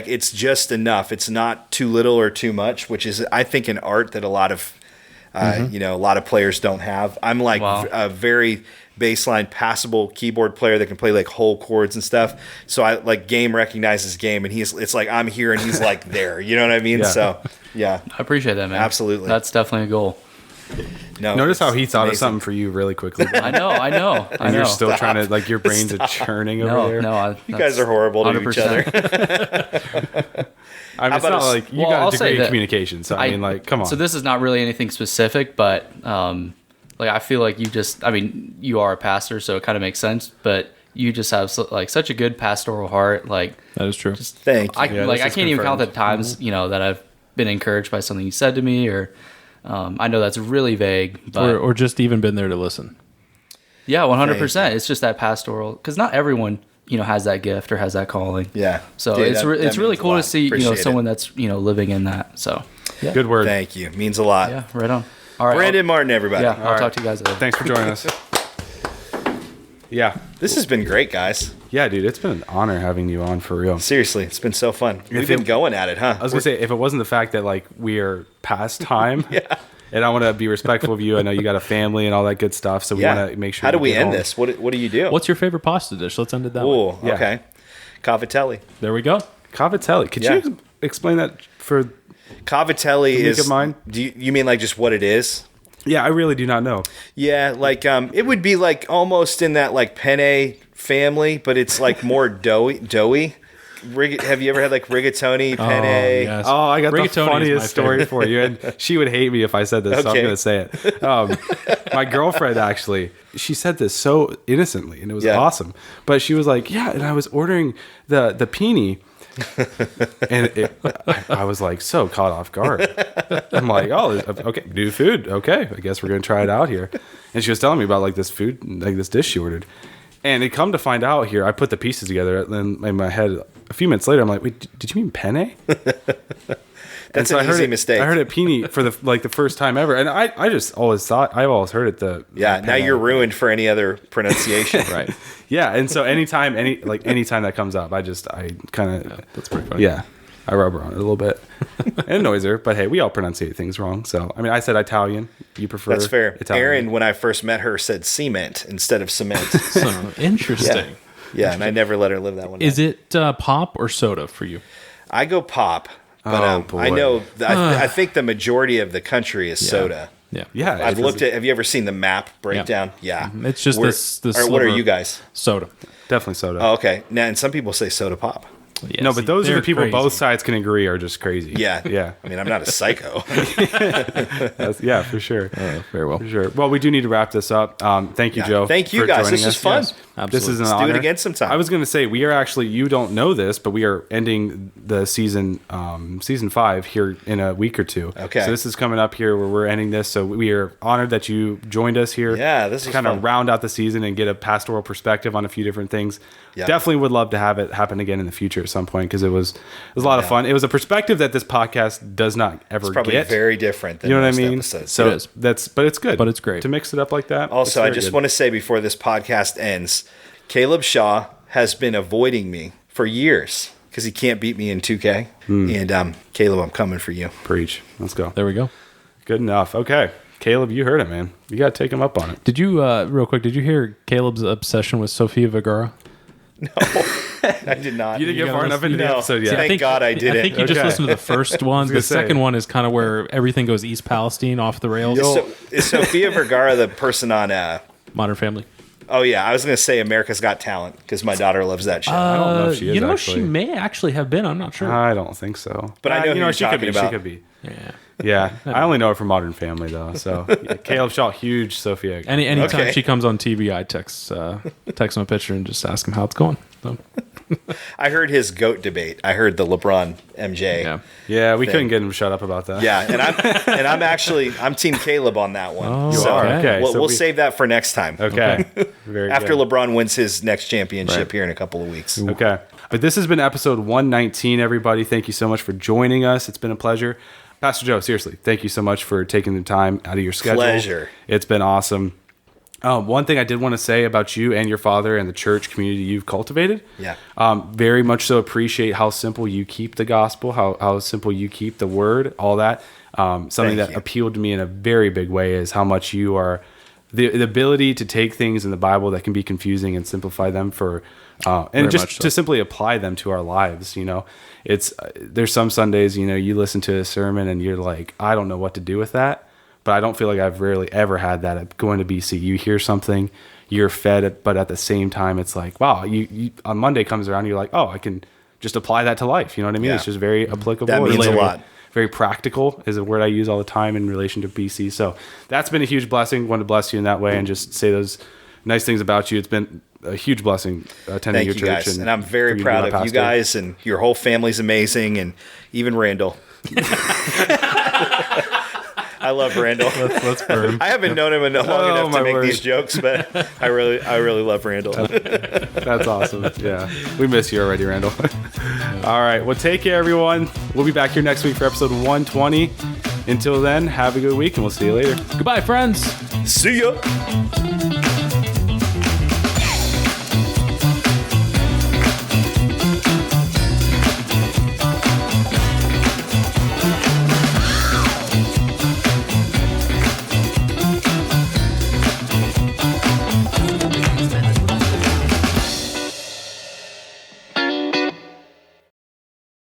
it's just enough. It's not too little or too much, which is, I think, an art that a lot of a lot of players don't have. I'm a very baseline passable keyboard player that can play whole chords and stuff. So I game recognizes game, and it's like I'm here and he's there. You know what I mean? Yeah. So yeah, I appreciate that, man. Absolutely. That's definitely a goal. No, notice how he thought amazing. of something for you really quickly. I know. And you're still trying to your brains are churning over there. No, you guys are horrible to 100%. each other. I mean, it's not like you got I'll a say degree in that communication, so I mean, come on. So this is not really anything specific, but I feel like you are a pastor, so it kind of makes sense. But you just have such a good pastoral heart. That is true. Thank you. I can't even count the times that I've been encouraged by something you said to me, or I know that's really vague, but or just even been there to listen. yeah, 100%. It's just that pastoral, because not everyone has that gift or has that calling. Yeah. So Dude, it's that really means a cool to lot. see Appreciate someone it. that's living in that. So yeah. Good word. Thank you. Means a lot. Yeah, right on. All right, Brandon Martin, everybody. Yeah, I'll talk to you guys later. Thanks for joining us. Yeah. This has been great, guys. Yeah, dude, it's been an honor having you on for real. Seriously, it's been so fun. We've been going at it, huh? I was going to say, if it wasn't the fact that we are past time, and I want to be respectful of you. I know you got a family and all that good stuff, so we want to make sure. How do we get end home. this? What do you do? What's your favorite pasta dish? Let's end it that way. Ooh, Yeah. okay. Cavatelli. There we go. Cavatelli. Could you explain that for? Cavatelli is. of mine? Do you mean just what it is? Yeah, I really do not know. Yeah, it would be almost in that penne family, but it's more doughy. Have you ever had rigatoni, penne? Yes. Oh, I got the Rigatoni is my funniest story favorite. for you, and she would hate me if I said this, so I'm Okay. going to say it. My girlfriend actually, she said this so innocently, and it was awesome. But she was like, "Yeah," and I was ordering the pini, and I was so caught off guard. I'm like, "Oh, okay, new food. Okay, I guess we're going to try it out here." And she was telling me about this food, this dish she ordered. And it come to find out here, I put the pieces together in my head. A few minutes later, I'm like, "Wait, did you mean penne?" That's an easy mistake. I heard it pini for the first time ever, and I just always thought I've always heard it now penne. you're ruined for any other pronunciation. Right. Yeah, and so anytime that comes up, I kind of That's pretty funny. yeah, I rub her on it a little bit. It annoys her, but hey, we all pronunciate things wrong. So I mean, I said Italian. You prefer That's fair. Italian. Aaron, when I first met her, said cement instead of cement. So, interesting. Yeah, and I never let her live that one. Is down. it pop or soda for you? I go pop, but boy. I know I think the majority of the country is soda. Yeah. Yeah, I've looked at. Have you ever seen the map breakdown? Yeah, It's just We're- this or what are sliver- you guys? Soda. definitely soda. Oh, okay. Now, and some people say soda pop. Yeah, no, but see, those are they're the people crazy. both sides can agree are just crazy. Yeah, yeah, I mean, I'm not a psycho. yeah, for sure. Very well. For sure. Well, we do need to wrap this up. Thank you, Joe. Thank you, for guys. joining This was us. fun. Yes. Absolutely. This is an Let's honor. do it again sometime. I was going to say we are actually. You don't know this, but we are ending the season 5 here in a week or two. Okay. So this is coming up here where we're ending this. So we are honored that you joined us here. Yeah, this to was kind fun. of round out the season and get a pastoral perspective on a few different things. Yeah. Definitely would love to have it happen again in the future at some point because it was a lot of fun. It was a perspective that this podcast does not ever It's probably get. very different than You know what I most mean? episodes. So It is. but it's good. But it's great. to mix it up like that. Also, I just want to say before this podcast ends, Caleb Shaw has been avoiding me for years because he can't beat me in 2K. And Caleb, I'm coming for you. preach. Let's go. There we go. Good enough. Okay. Caleb, you heard it, man. You got to take him up on it. Did you, real quick, did you hear Caleb's obsession with Sofia Vergara? No, I did not. You didn't get far enough into the episode yet. Thank God I didn't. I think you just listened to the first one. The second one is kind of where everything goes East Palestine off the rails. Is Sofia Vergara the person on Modern Family? Oh, yeah. I was going to say America's Got Talent because my daughter loves that show. I don't know if she is, actually. She may actually have been. I'm not sure. I don't think so. But I know who you're she could talking be. about. She could be. Yeah. Yeah. I only know her from Modern Family, though. So Caleb Shaw, huge Sophia. Anytime she comes on TV, I text him a picture and just ask him how it's going. So. I heard his GOAT debate. I heard the LeBron MJ. Yeah, we couldn't get him to shut up about that. Yeah, and I'm Team Caleb on that one. Oh, so okay. We'll save that for next time. Okay. Very After good. LeBron wins his next championship here in a couple of weeks. Okay. But this has been episode 119, everybody. Thank you so much for joining us. It's been a pleasure. Pastor Joe, seriously, thank you so much for taking the time out of your schedule. Pleasure. It's been awesome. One thing I did want to say about you and your father and the church community you've cultivated. Yeah. Very much so appreciate how simple you keep the gospel, how simple you keep the word, all that. Something that appealed to me in a very big way is how much you are the ability to take things in the Bible that can be confusing and simplify them for and just to simply apply them to our lives. You know, it's there's some Sundays, you know, you listen to a sermon and you're like, I don't know what to do with that. But I don't feel like I've rarely ever had that at going to BC. You hear something, you're fed it, but at the same time, it's like, wow, you on Monday comes around, you're like, oh, I can just apply that to life. You know what I mean? Yeah. It's just very applicable. That means a lot. Very practical is a word I use all the time in relation to BC. So that's been a huge blessing. Want to bless you in that way and just say those nice things about you. It's been a huge blessing attending your church. Guys. And I'm very proud of you guys, and your whole family's amazing, and even Randall. I love Randall. Let's burn. I haven't known him long enough to make these jokes, but I really love Randall. That's awesome. Yeah. We miss you already, Randall. All right. Well, take care, everyone. We'll be back here next week for episode 120. Until then, have a good week, and we'll see you later. Goodbye, friends. See ya.